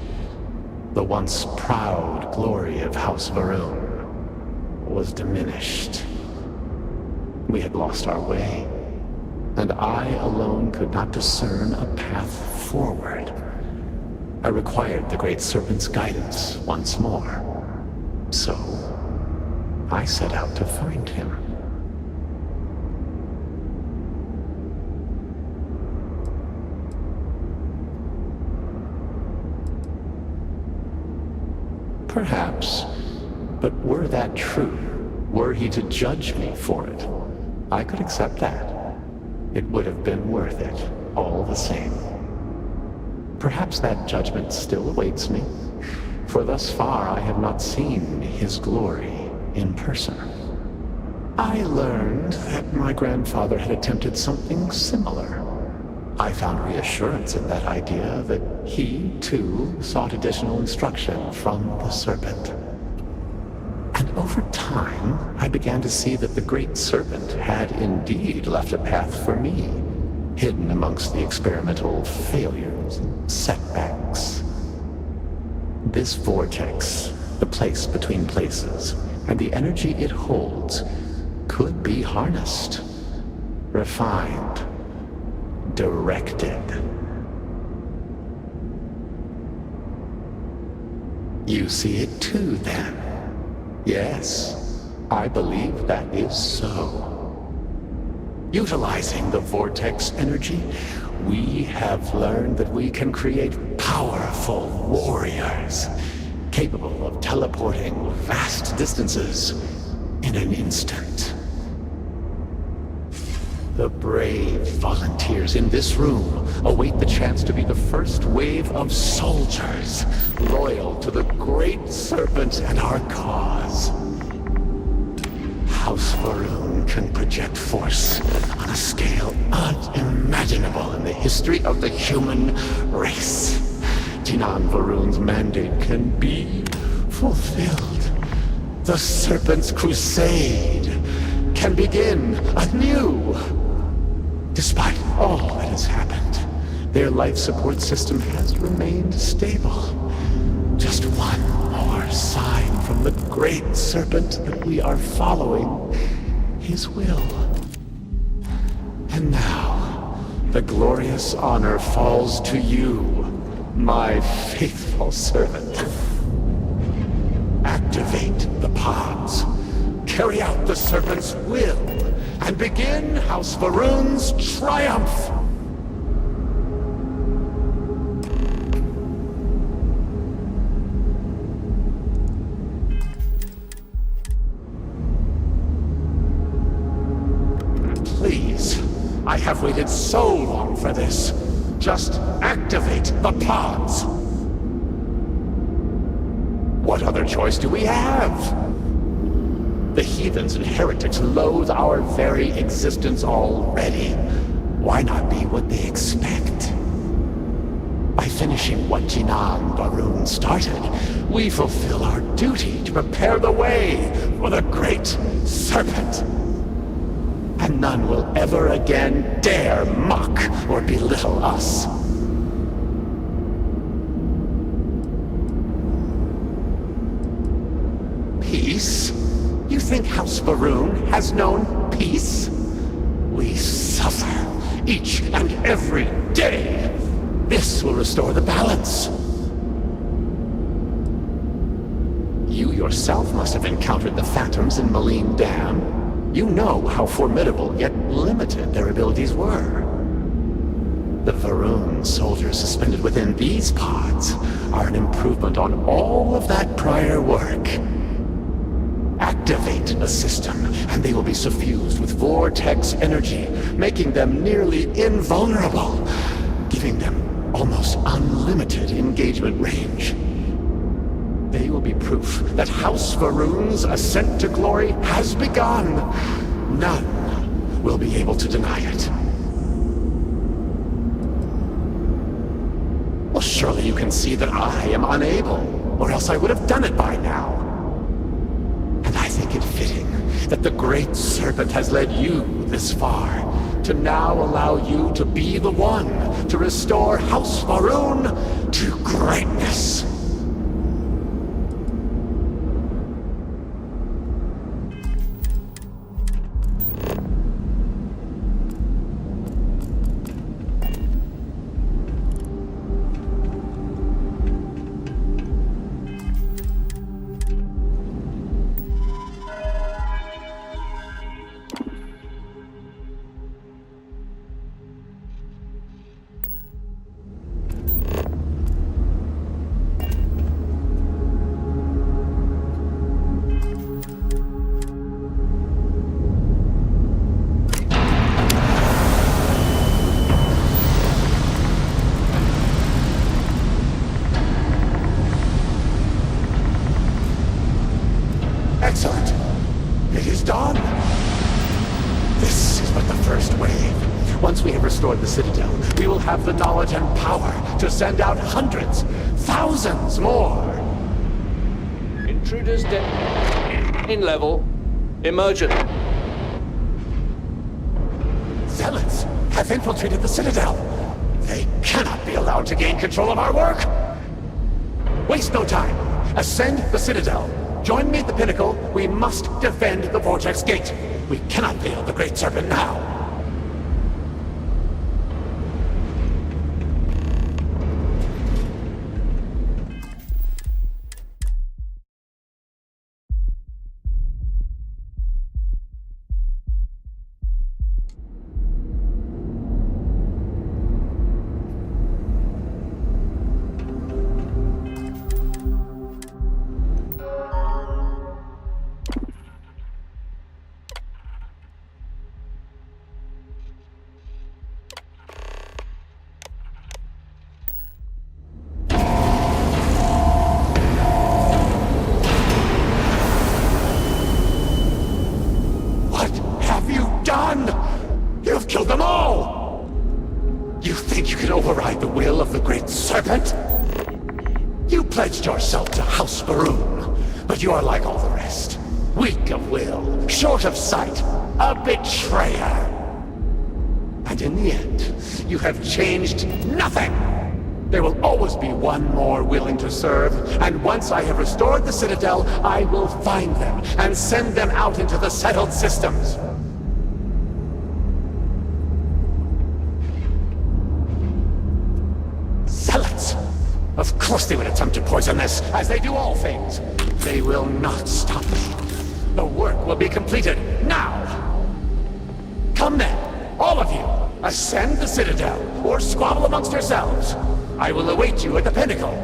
The once proud glory of House Varun was diminished. We had lost our way, and I alone could not discern a path forward. I required the Great Serpent's guidance once more. So, I set out to find him. Perhaps, but were that true, were he to judge me for it, I could accept that. It would have been worth it, all the same. Perhaps that judgment still awaits me, for thus far I have not seen his glory in person. I learned that my grandfather had attempted something similar. I found reassurance in that idea that he, too, sought additional instruction from the Serpent. And over time, I began to see that the Great Serpent had indeed left a path for me, hidden amongst the experimental failures and setbacks. This vortex, the place between places, and the energy it holds, could be harnessed, refined, directed. You see it too, then? Yes, I believe that is so. Utilizing the vortex energy, we have learned that we can create powerful warriors, capable of teleporting vast distances in an instant. The brave volunteers in this room await the chance to be the first wave of soldiers loyal to the Great Serpent and our cause. House Varun can project force on a scale unimaginable in the history of the human race. Jinan Varun's mandate can be fulfilled. The Serpent's crusade can begin anew. Despite all that has happened, their life support system has remained stable. Just one more sign from the Great Serpent that we are following his will. And now, the glorious honor falls to you, my faithful servant. Activate the pods. Carry out the Serpent's will. And begin House Varun's triumph! Please, I have waited so long for this. Just activate the pods! What other choice do we have? The heathens and heretics loathe our very existence already. Why not be what they expect? By finishing what Jinan Varun started, we fulfill our duty to prepare the way for the Great Serpent. And none will ever again dare mock or belittle us. Peace? You think House Varun has known peace? We suffer each and every day. This will restore the balance. You yourself must have encountered the phantoms in Malign Dam. You know how formidable yet limited their abilities were. The Varun soldiers suspended within these pods are an improvement on all of that prior work. Activate the system, and they will be suffused with vortex energy, making them nearly invulnerable, giving them almost unlimited engagement range. They will be proof that House Varun's ascent to glory has begun. None will be able to deny it. Well, surely you can see that I am unable, or else I would have done it by now. And I think it fitting that the Great Serpent has led you this far, to now allow you to be the one to restore House Varun to greatness. Excellent. It is done. This is but the first wave. Once we have restored the Citadel, we will have the knowledge and power to send out hundreds, thousands more. Intruders in level. Emergent. Zealots have infiltrated the Citadel. They cannot be allowed to gain control of our work. Waste no time. Ascend the Citadel. Join me at the pinnacle. We must defend the Vortex Gate. We cannot fail the Great Serpent now. You've killed them all! You think you can override the will of the Great Serpent? You pledged yourself to House Varun, but you are like all the rest. Weak of will, short of sight, a betrayer. And in the end, you have changed nothing! There will always be one more willing to serve, and once I have restored the Citadel, I will find them and send them out into the settled systems. Zealots! Of course they would attempt to poison this, as they do all things. They will not stop me. The work will be completed now! Come then, all of you, ascend the Citadel, or squabble amongst yourselves. I will await you at the pinnacle.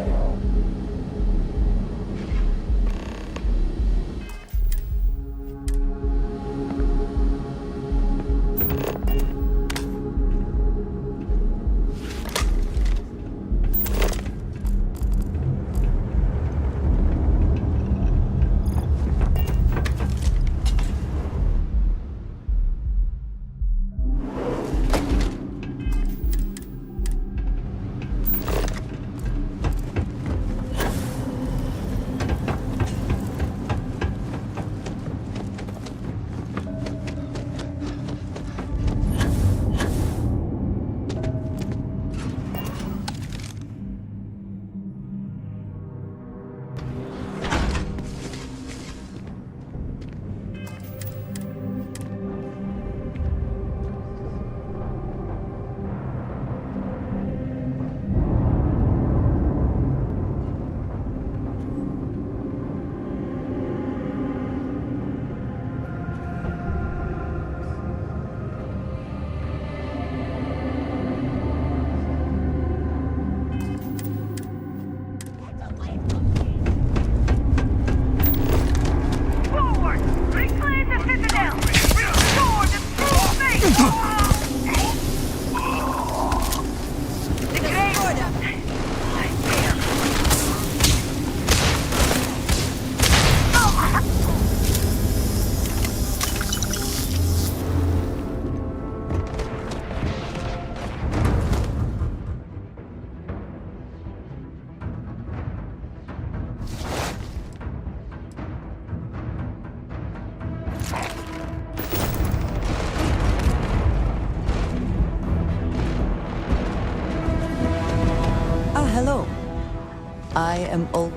I am old.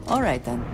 All right, then.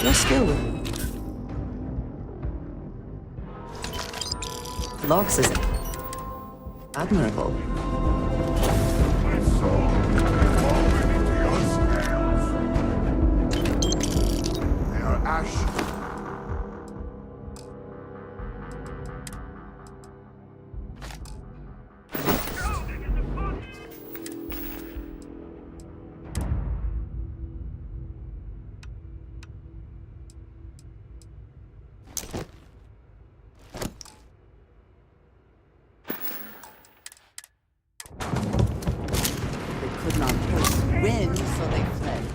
Your skill. Logs is admirable. so they fled.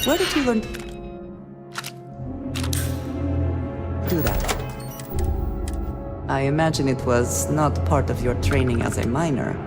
Where did you learn to do that? I imagine it was not part of your training as a miner.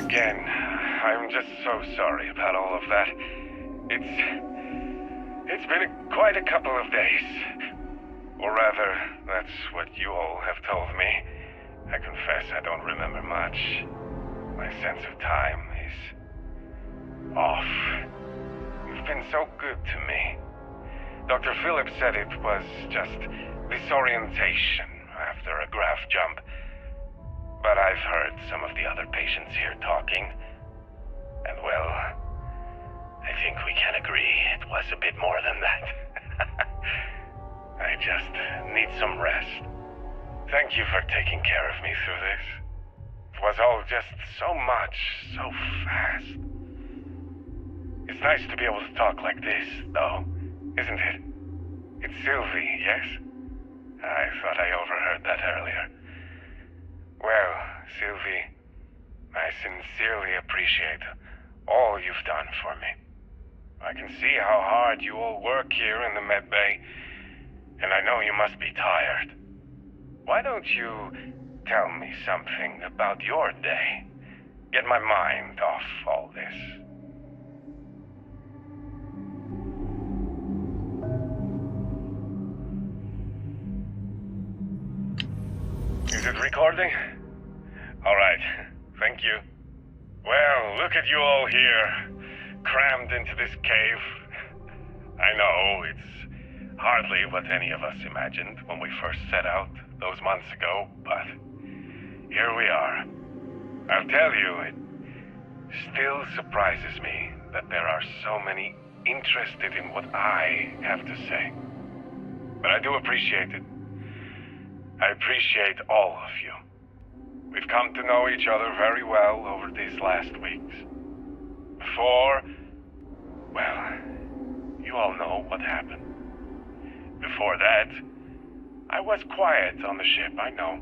Again, I'm just so sorry about all of that. It's been quite a couple of days. Or rather, that's what you all have told me. I confess I don't remember much. My sense of time is off. You've been so good to me. Dr. Phillips said it was just disorientation after a graph jump. But I've heard some of the other patients here talking. And well, I think we can agree it was a bit more than that. I just need some rest. Thank you for taking care of me through this. It was all just so much, so fast. It's nice to be able to talk like this, though, isn't it? It's Sylvie, yes? I thought I overheard that earlier. Well, Sylvie, I sincerely appreciate all you've done for me. I can see how hard you all work here in the med bay, and I know you must be tired. Why don't you tell me something about your day? Get my mind off all this. Is it recording? All right, thank you. Well, look at you all here, crammed into this cave. I know, it's hardly what any of us imagined when we first set out those months ago, but here we are. I'll tell you, it still surprises me that there are so many interested in what I have to say. But I do appreciate it. I appreciate all of you. We've come to know each other very well over these last weeks. Before, well, you all know what happened. Before that, I was quiet on the ship, I know.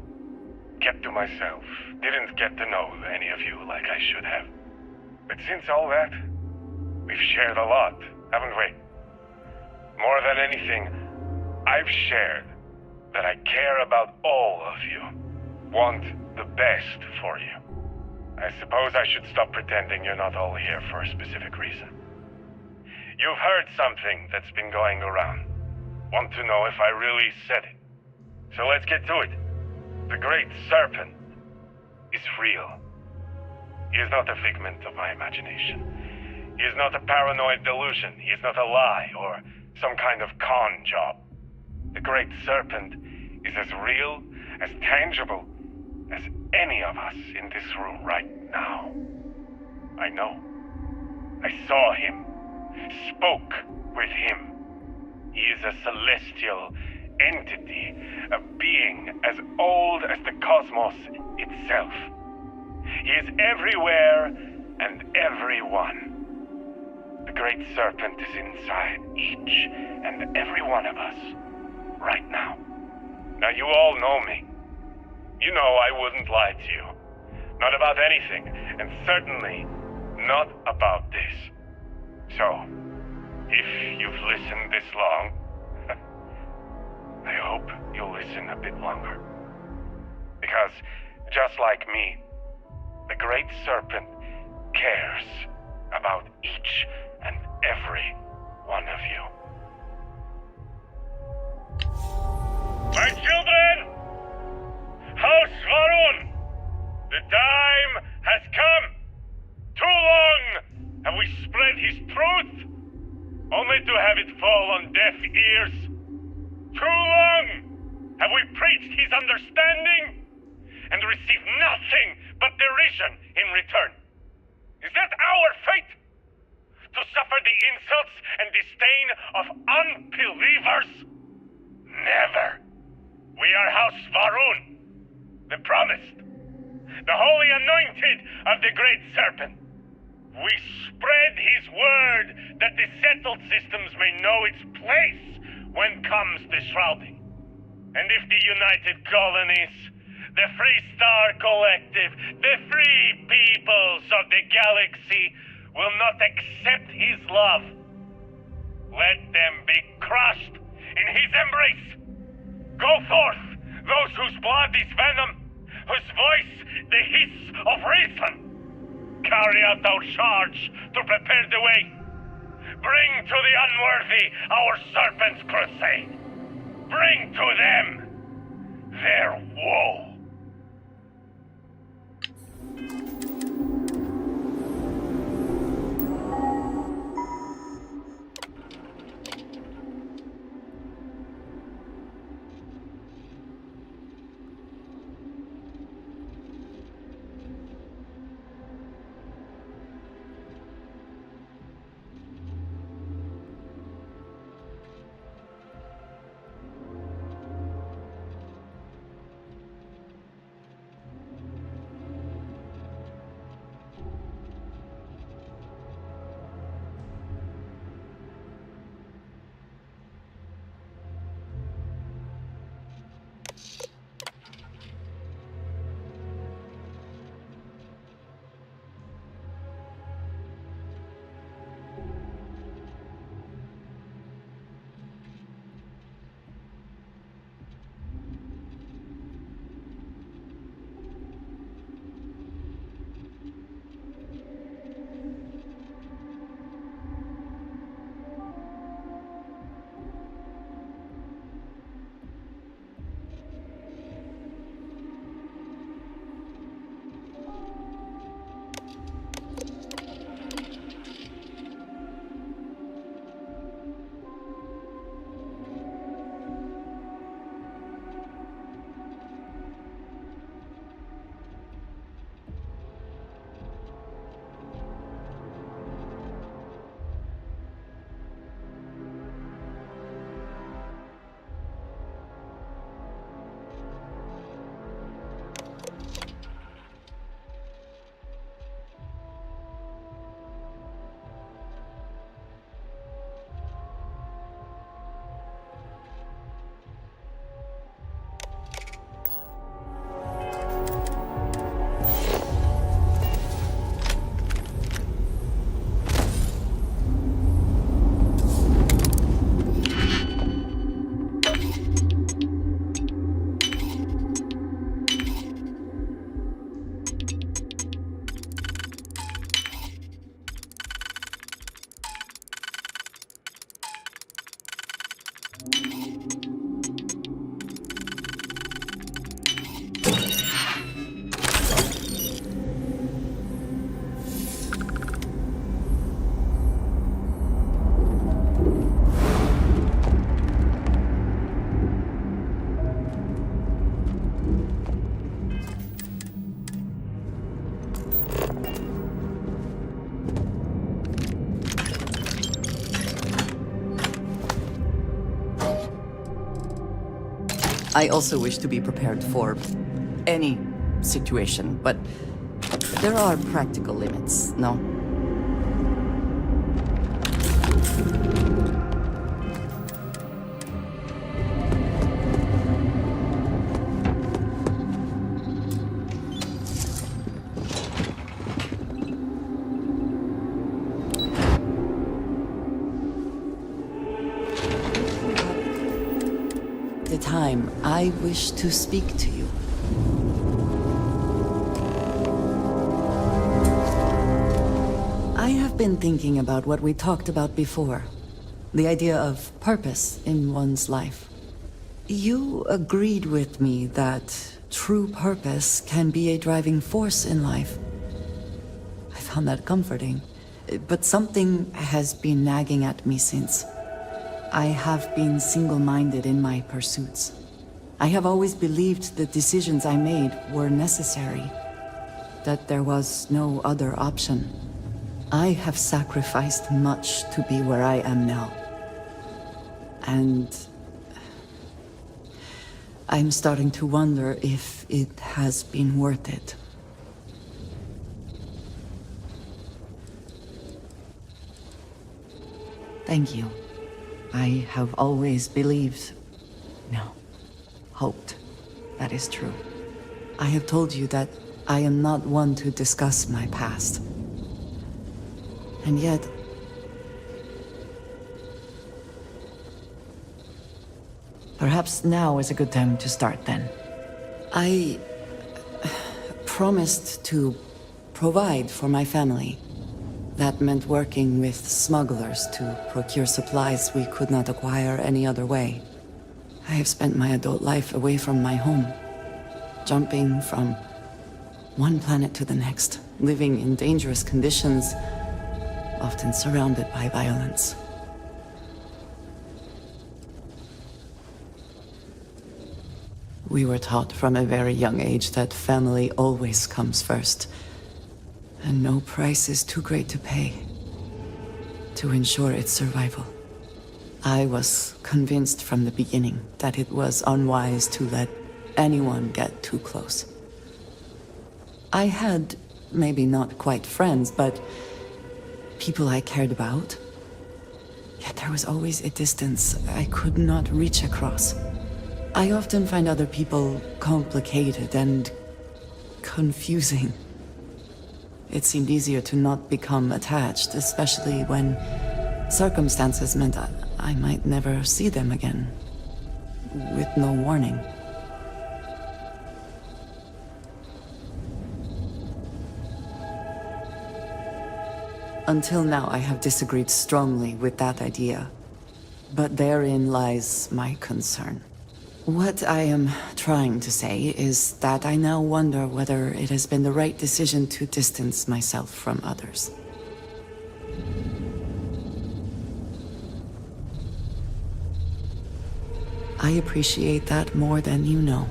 Kept to myself, didn't get to know any of you like I should have. But since all that, we've shared a lot, haven't we? More than anything, I've shared that I care about all of you, want the best for you. I suppose I should stop pretending you're not all here for a specific reason. You've heard something that's been going around. Want to know if I really said it. So let's get to it. The Great Serpent is real. He is not a figment of my imagination. He is not a paranoid delusion. He is not a lie or some kind of con job. The Great Serpent is as real, as tangible, as any of us in this room right now. I know. I saw him, spoke with him. He is a celestial entity, a being as old as the cosmos itself. He is everywhere and everyone. The Great Serpent is inside each and every one of us right now. Now you all know me. You know I wouldn't lie to you. Not about anything, and certainly not about this. So, if you've listened this long, I hope you'll listen a bit longer. Because, just like me, the Great Serpent cares about each and every one of you. My children! House Varun! The time has come! Too long have we spread his truth, only to have it fall on deaf ears. Too long have we preached his understanding and received nothing but derision in return. Is that our fate? To suffer the insults and disdain of unbelievers? Never. We are House Varun, the promised, the holy anointed of the Great Serpent. We spread his word that the settled systems may know its place when comes the shrouding. And if the United Colonies, the Free Star Collective, the free peoples of the galaxy will not accept his love, let them be crushed in his embrace. Go forth, those whose blood is venom, whose voice the hiss of reason. Carry out our charge to prepare the way. Bring to the unworthy our serpent's crusade. Bring to them their woe. I also wish to be prepared for any situation, but there are practical limits, no? The time I wish to speak to you. I have been thinking about what we talked about before. The idea of purpose in one's life. You agreed with me that true purpose can be a driving force in life. I found that comforting, but something has been nagging at me since. I have been single-minded in my pursuits. I have always believed the decisions I made were necessary, that there was no other option. I have sacrificed much to be where I am now. And I'm starting to wonder if it has been worth it. Thank you. I have always believed, no, hoped, that is true. I have told you that I am not one to discuss my past. And yet, perhaps now is a good time to start then. I promised to provide for my family. That meant working with smugglers to procure supplies we could not acquire any other way. I have spent my adult life away from my home, jumping from one planet to the next, living in dangerous conditions, often surrounded by violence. We were taught from a very young age that family always comes first. And no price is too great to pay to ensure its survival. I was convinced from the beginning that it was unwise to let anyone get too close. I had, maybe not quite friends, but people I cared about. Yet there was always a distance I could not reach across. I often find other people complicated and confusing. It seemed easier to not become attached, especially when circumstances meant I might never see them again, with no warning. Until now, I have disagreed strongly with that idea, but therein lies my concern. What I am trying to say is that I now wonder whether it has been the right decision to distance myself from others. I appreciate that more than you know.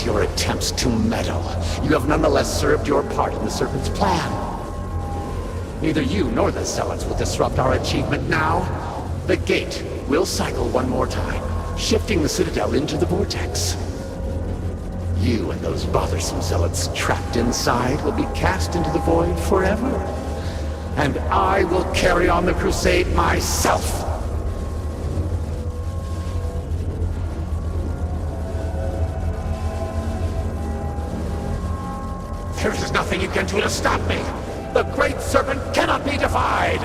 your attempts to meddle, you have nonetheless served your part in the Serpent's plan. Neither you nor the Zealots will disrupt our achievement now. The gate will cycle one more time, shifting the Citadel into the vortex. You and those bothersome Zealots trapped inside will be cast into the void forever. And I will carry on the crusade myself. There is nothing you can do to stop me. The Great Serpent cannot be defied.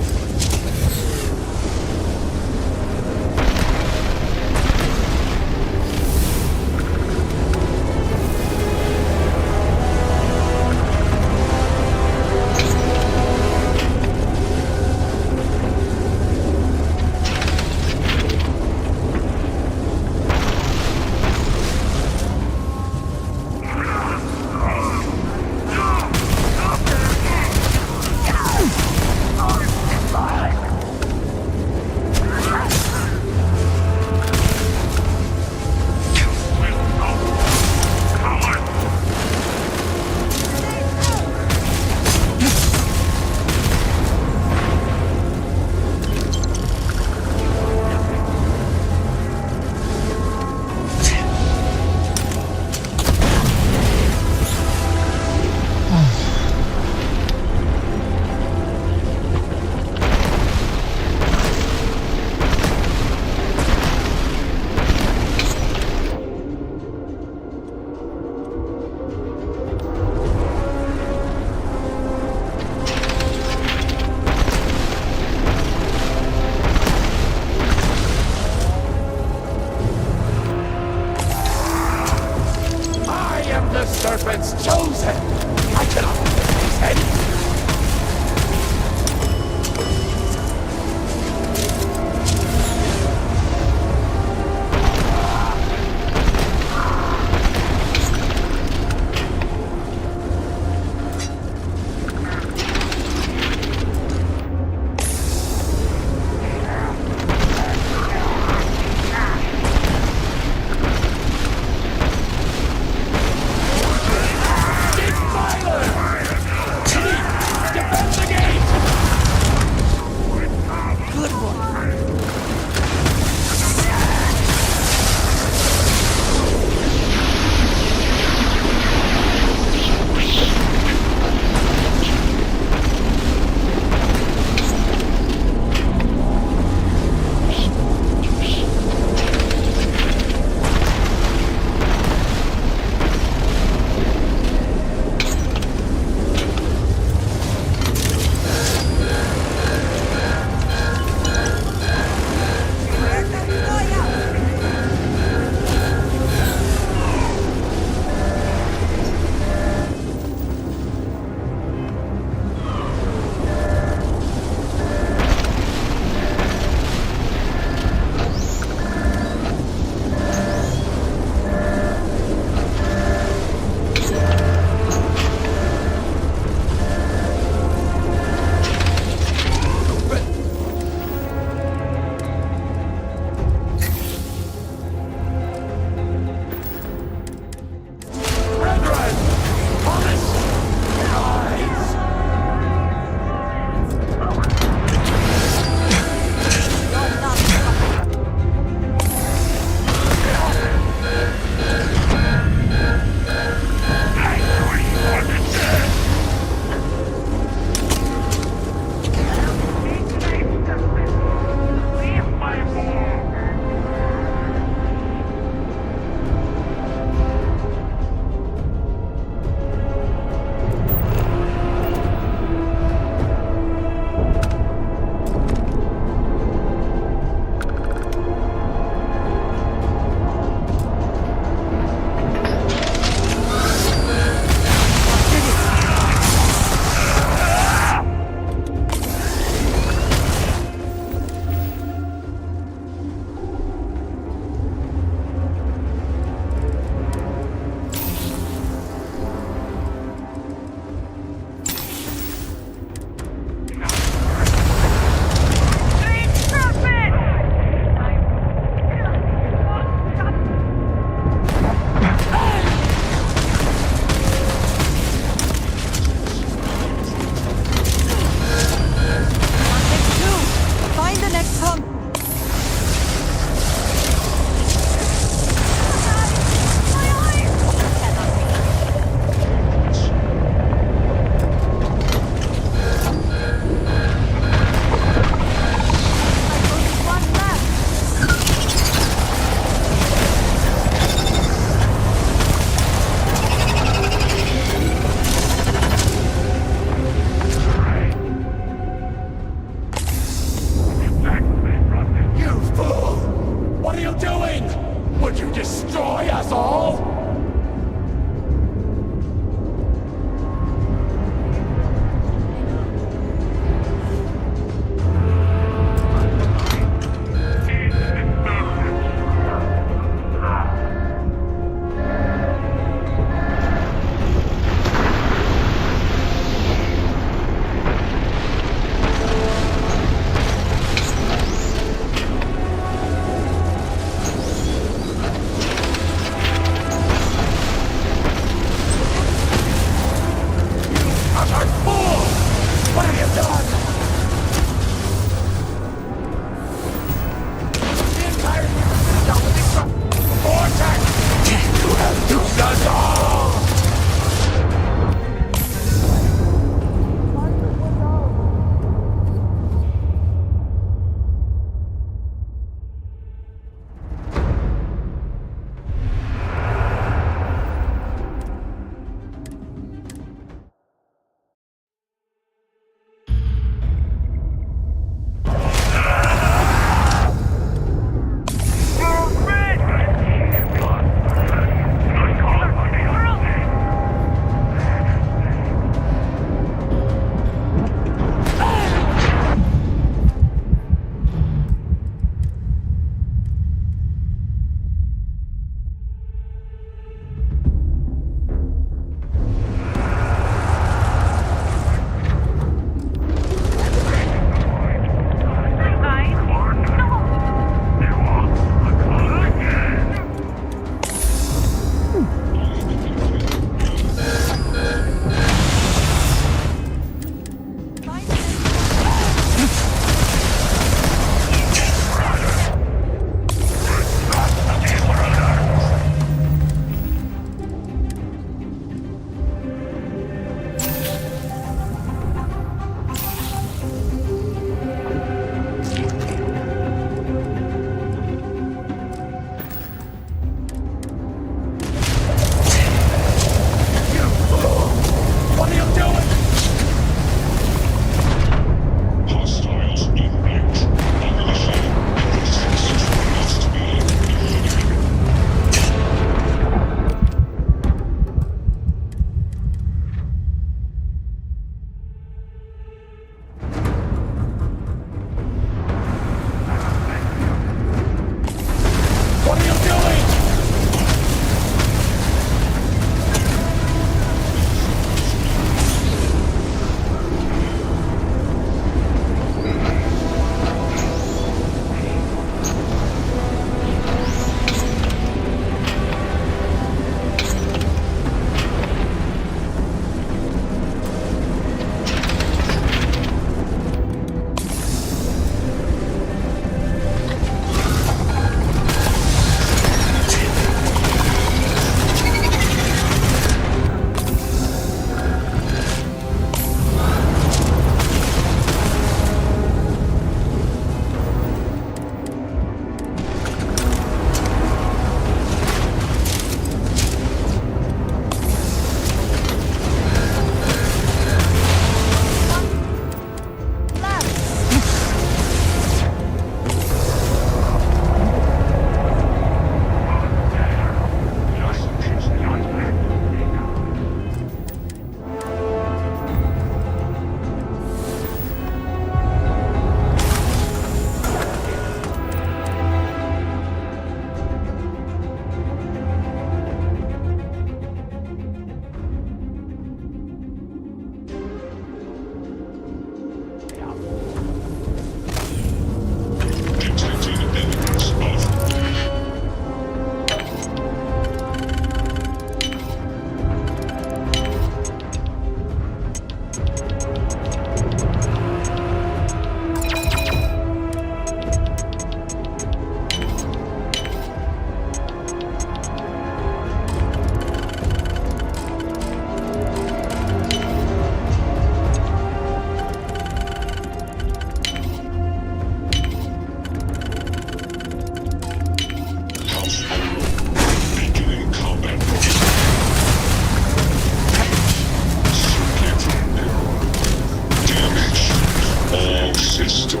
system.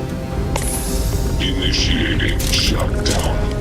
Initiating shutdown.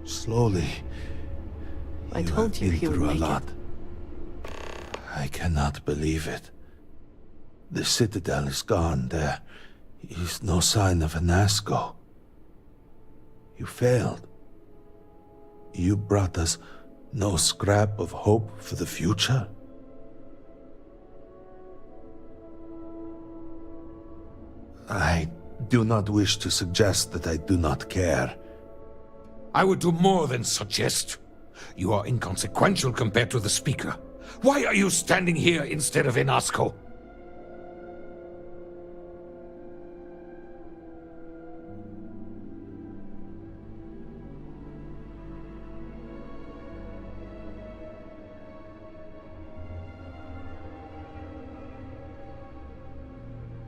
Slowly. I told you he would through a make lot. it. I cannot believe it. The Citadel is gone. There is no sign of Anasco. You failed. You brought us no scrap of hope for the future. I do not wish to suggest that I do not care. I would do more than suggest. You are inconsequential compared to the Speaker. Why are you standing here instead of in Asco?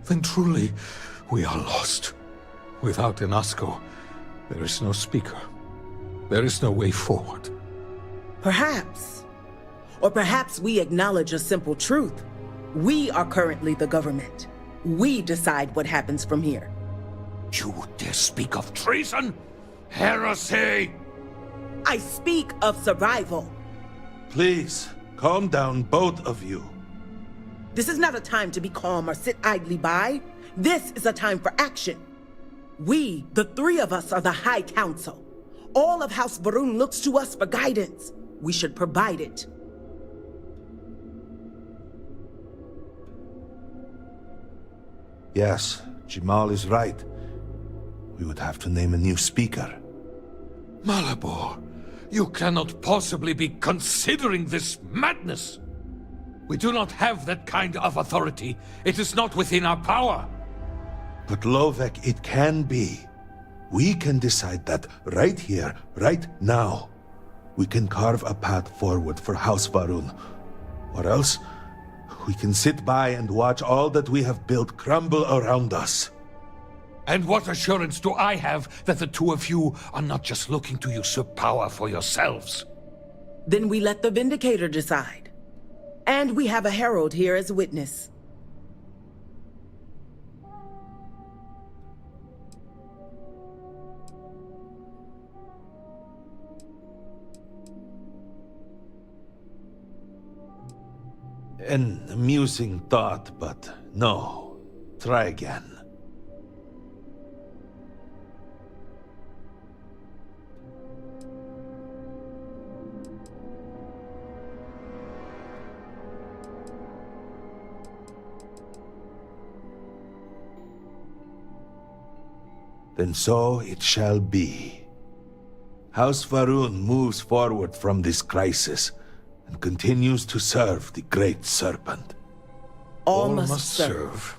Then truly, we are lost. Without Inasco, there is no Speaker. There is no way forward. Perhaps. Or perhaps we acknowledge a simple truth. We are currently the government. We decide what happens from here. You dare speak of treason? Heresy! I speak of survival. Please, calm down, both of you. This is not a time to be calm or sit idly by. This is a time for action. We, the three of us, are the High Council. All of House Varun looks to us for guidance. We should provide it. Yes, Jamal is right. We would have to name a new speaker. Malabor, you cannot possibly be considering this madness. We do not have that kind of authority. It is not within our power. But Lovek, it can be. We can decide that right here, right now. We can carve a path forward for House Varun. Or else, we can sit by and watch all that we have built crumble around us. And what assurance do I have that the two of you are not just looking to usurp power for yourselves? Then we let the Vindicator decide. And we have a herald here as witness. An amusing thought, but no. Try again. Then so it shall be. House Varun moves forward from this crisis and continues to serve the Great Serpent. All must serve.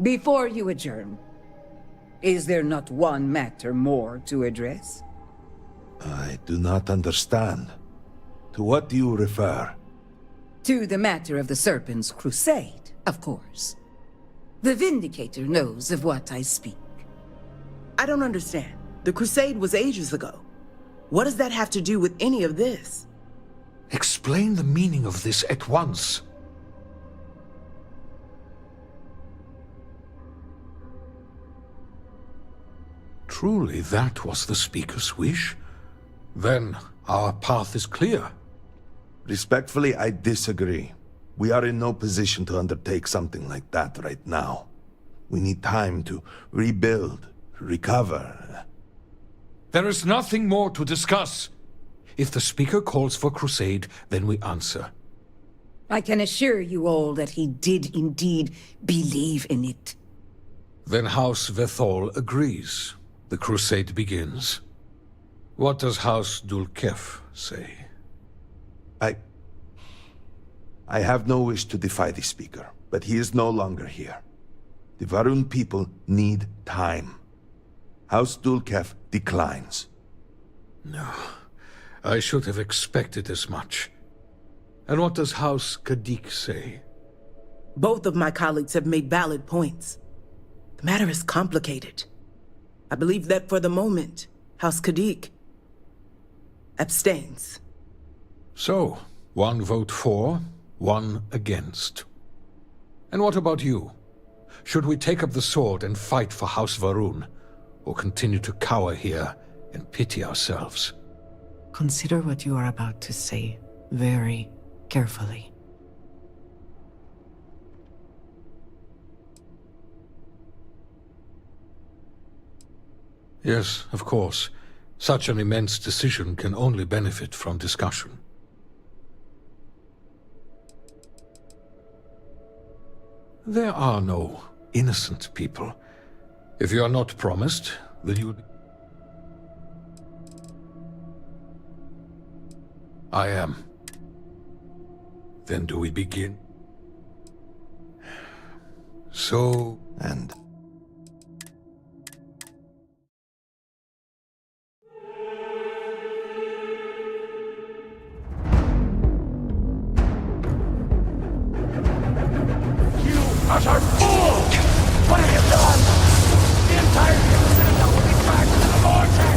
Before you adjourn, is there not one matter more to address? I do not understand. To what do you refer? To the matter of the Serpent's crusade, of course. The Vindicator knows of what I speak. I don't understand. The crusade was ages ago. What does that have to do with any of this? Explain the meaning of this at once. Truly, that was the Speaker's wish? Then our path is clear. Respectfully, I disagree. We are in no position to undertake something like that right now. We need time to rebuild, recover. There is nothing more to discuss. If the Speaker calls for crusade, then we answer. I can assure you all that he did indeed believe in it. Then House Vethol agrees. The crusade begins. What does House Dulkef say? I have no wish to defy the Speaker, but he is no longer here. The Varun people need time. House Dulkef declines. No. I should have expected as much. And what does House Kadik say? Both of my colleagues have made valid points. The matter is complicated. I believe that for the moment, House Kadik abstains. So, one vote for, one against. And what about you? Should we take up the sword and fight for House Varun, or continue to cower here and pity ourselves? Consider what you are about to say very carefully. Yes, of course. Such an immense decision can only benefit from discussion. There are no innocent people. If you are not promised, then you will be... I am. Then do we begin? So... And... Utter fool! What have you done? The entire Citadel will be back to the vortex!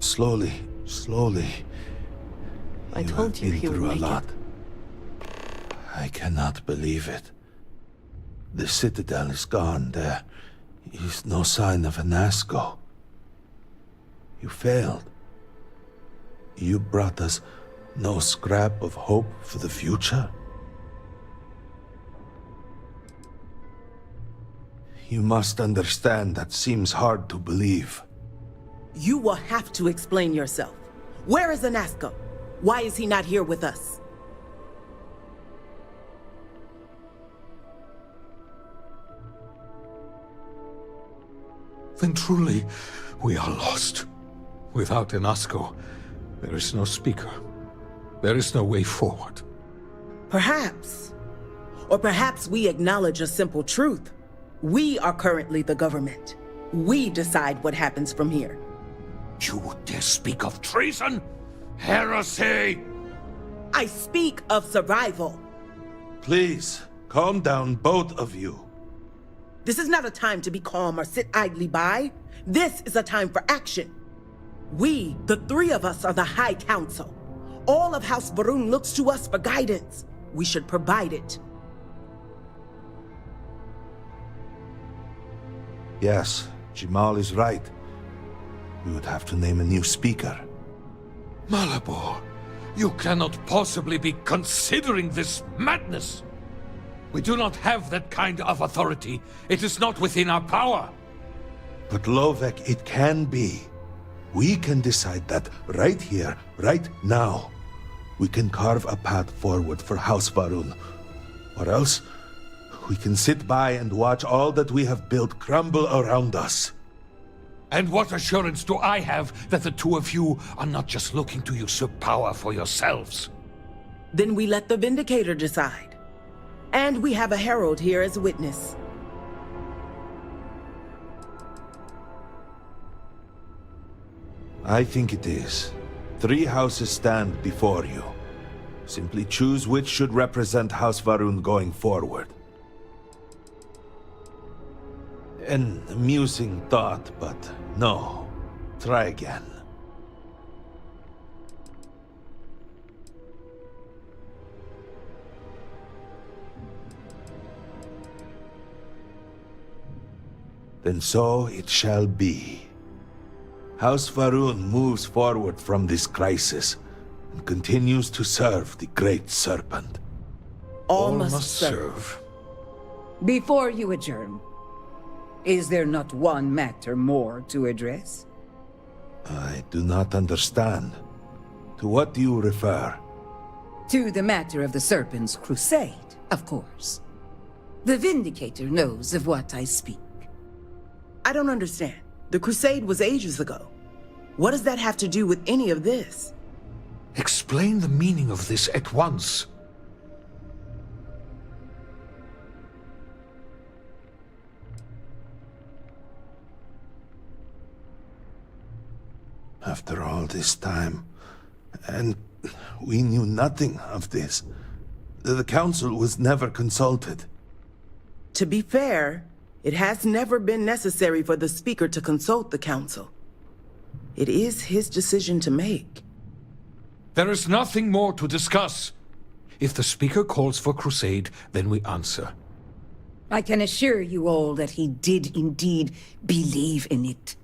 Slowly, slowly. I told you have he been would through a make lot. it. I cannot believe it. The Citadel is gone. There is no sign of Anasco. You failed. You brought us no scrap of hope for the future. You must understand that seems hard to believe. You will have to explain yourself. Where is Anasco? Why is he not here with us? Then truly, we are lost. Without Anasco, there is no speaker. There is no way forward. Perhaps. Or perhaps we acknowledge a simple truth. We are currently the government. We decide what happens from here. You would dare speak of treason? Heresy! I speak of survival. Please, calm down, both of you. This is not a time to be calm or sit idly by. This is a time for action. We, the three of us, are the High Council. All of House Varun looks to us for guidance. We should provide it. Yes, Jamal is right. We would have to name a new speaker. Malabor, you cannot possibly be considering this madness. We do not have that kind of authority. It is not within our power. But Lovek, it can be. We can decide that right here, right now. We can carve a path forward for House Varun. Or else, we can sit by and watch all that we have built crumble around us. And what assurance do I have that the two of you are not just looking to usurp power for yourselves? Then we let the Vindicator decide. And we have a herald here as a witness. I think it is. 3 houses stand before you. Simply choose which should represent House Varun going forward. An amusing thought, but no. Try again. Then so it shall be. House Varun moves forward from this crisis and continues to serve the Great Serpent. All must serve. Before you adjourn, is there not one matter more to address? I do not understand. To what do you refer? To the matter of the Serpent's crusade, of course. The Vindicator knows of what I speak. I don't understand. The crusade was ages ago. What does that have to do with any of this? Explain the meaning of this at once. After all this time, and we knew nothing of this. The council was never consulted. To be fair, it has never been necessary for the Speaker to consult the Council. It is his decision to make. There is nothing more to discuss. If the Speaker calls for crusade, then we answer. I can assure you all that he did indeed believe in it.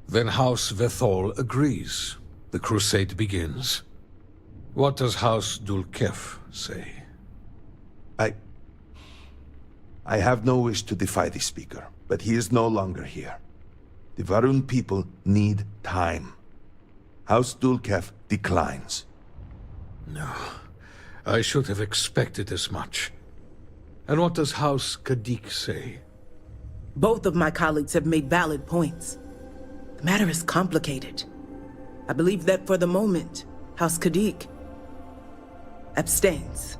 Then House Vethol agrees. The crusade begins. What does House Dulkef say? I have no wish to defy the Speaker, but he is no longer here. The Varun people need time. House Dulkef declines. No. I should have expected as much. And what does House Kadik say? Both of my colleagues have made valid points. The matter is complicated. I believe that for the moment, House Kadik abstains.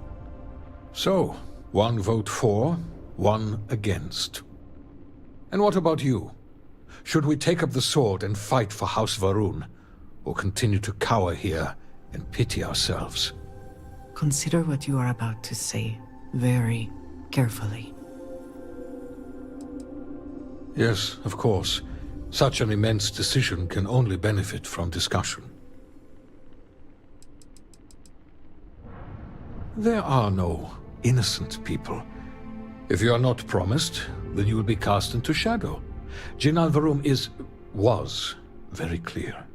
So, 1 vote for, 1 against. And what about you? Should we take up the sword and fight for House Varun, or continue to cower here and pity ourselves? Consider what you are about to say very carefully. Yes, of course. Such an immense decision can only benefit from discussion. There are no innocent people. If you are not promised, then you will be cast into shadow. Jin al-Varum was very clear.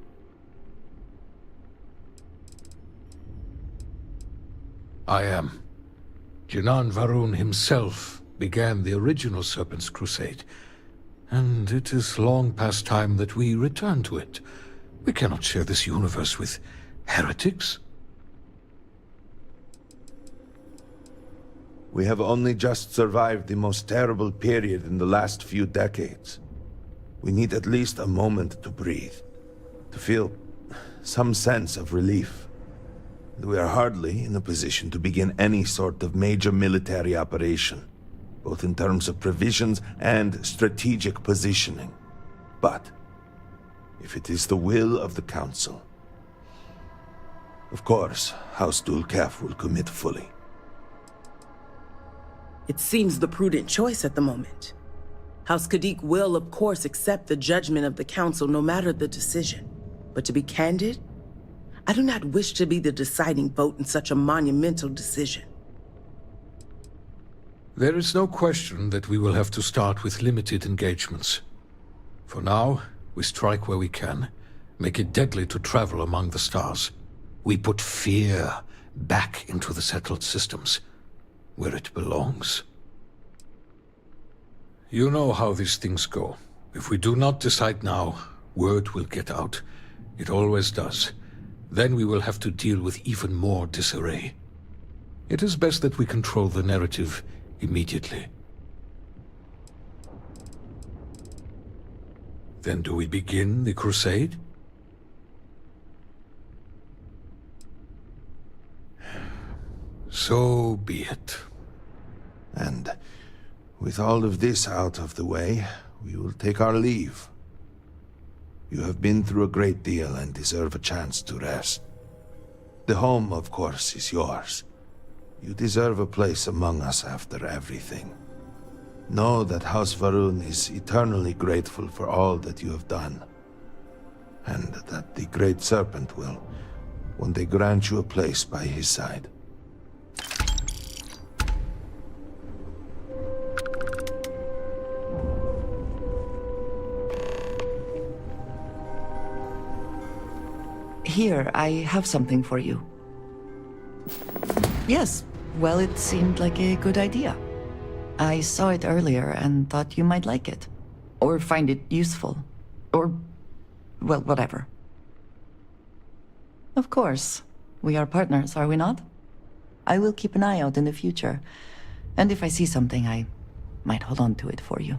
I am. Jinan Varun himself began the original Serpent's Crusade, and it is long past time that we return to it. We cannot share this universe with heretics. We have only just survived the most terrible period in the last few decades. We need at least a moment to breathe, to feel some sense of relief. We are hardly in a position to begin any sort of major military operation, both in terms of provisions and strategic positioning. But, if it is the will of the Council, of course, House Dulkef will commit fully. It seems the prudent choice at the moment. House Kadik will, of course, accept the judgment of the Council no matter the decision. But to be candid, I do not wish to be the deciding vote in such a monumental decision. There is no question that we will have to start with limited engagements. For now, we strike where we can, make it deadly to travel among the stars. We put fear back into the settled systems, where it belongs. You know how these things go. If we do not decide now, word will get out. It always does. Then we will have to deal with even more disarray. It is best that we control the narrative immediately. Then do we begin the crusade? So be it. And with all of this out of the way, we will take our leave. You have been through a great deal and deserve a chance to rest. The home, of course, is yours. You deserve a place among us after everything. Know that House Varun is eternally grateful for all that you have done, and that the Great Serpent will one day grant you a place by his side. Here, I have something for you. Yes, well, it seemed like a good idea. I saw it earlier and thought you might like it. Or find it useful. Or, well, whatever. Of course. We are partners, are we not? I will keep an eye out in the future. And if I see something, I might hold on to it for you.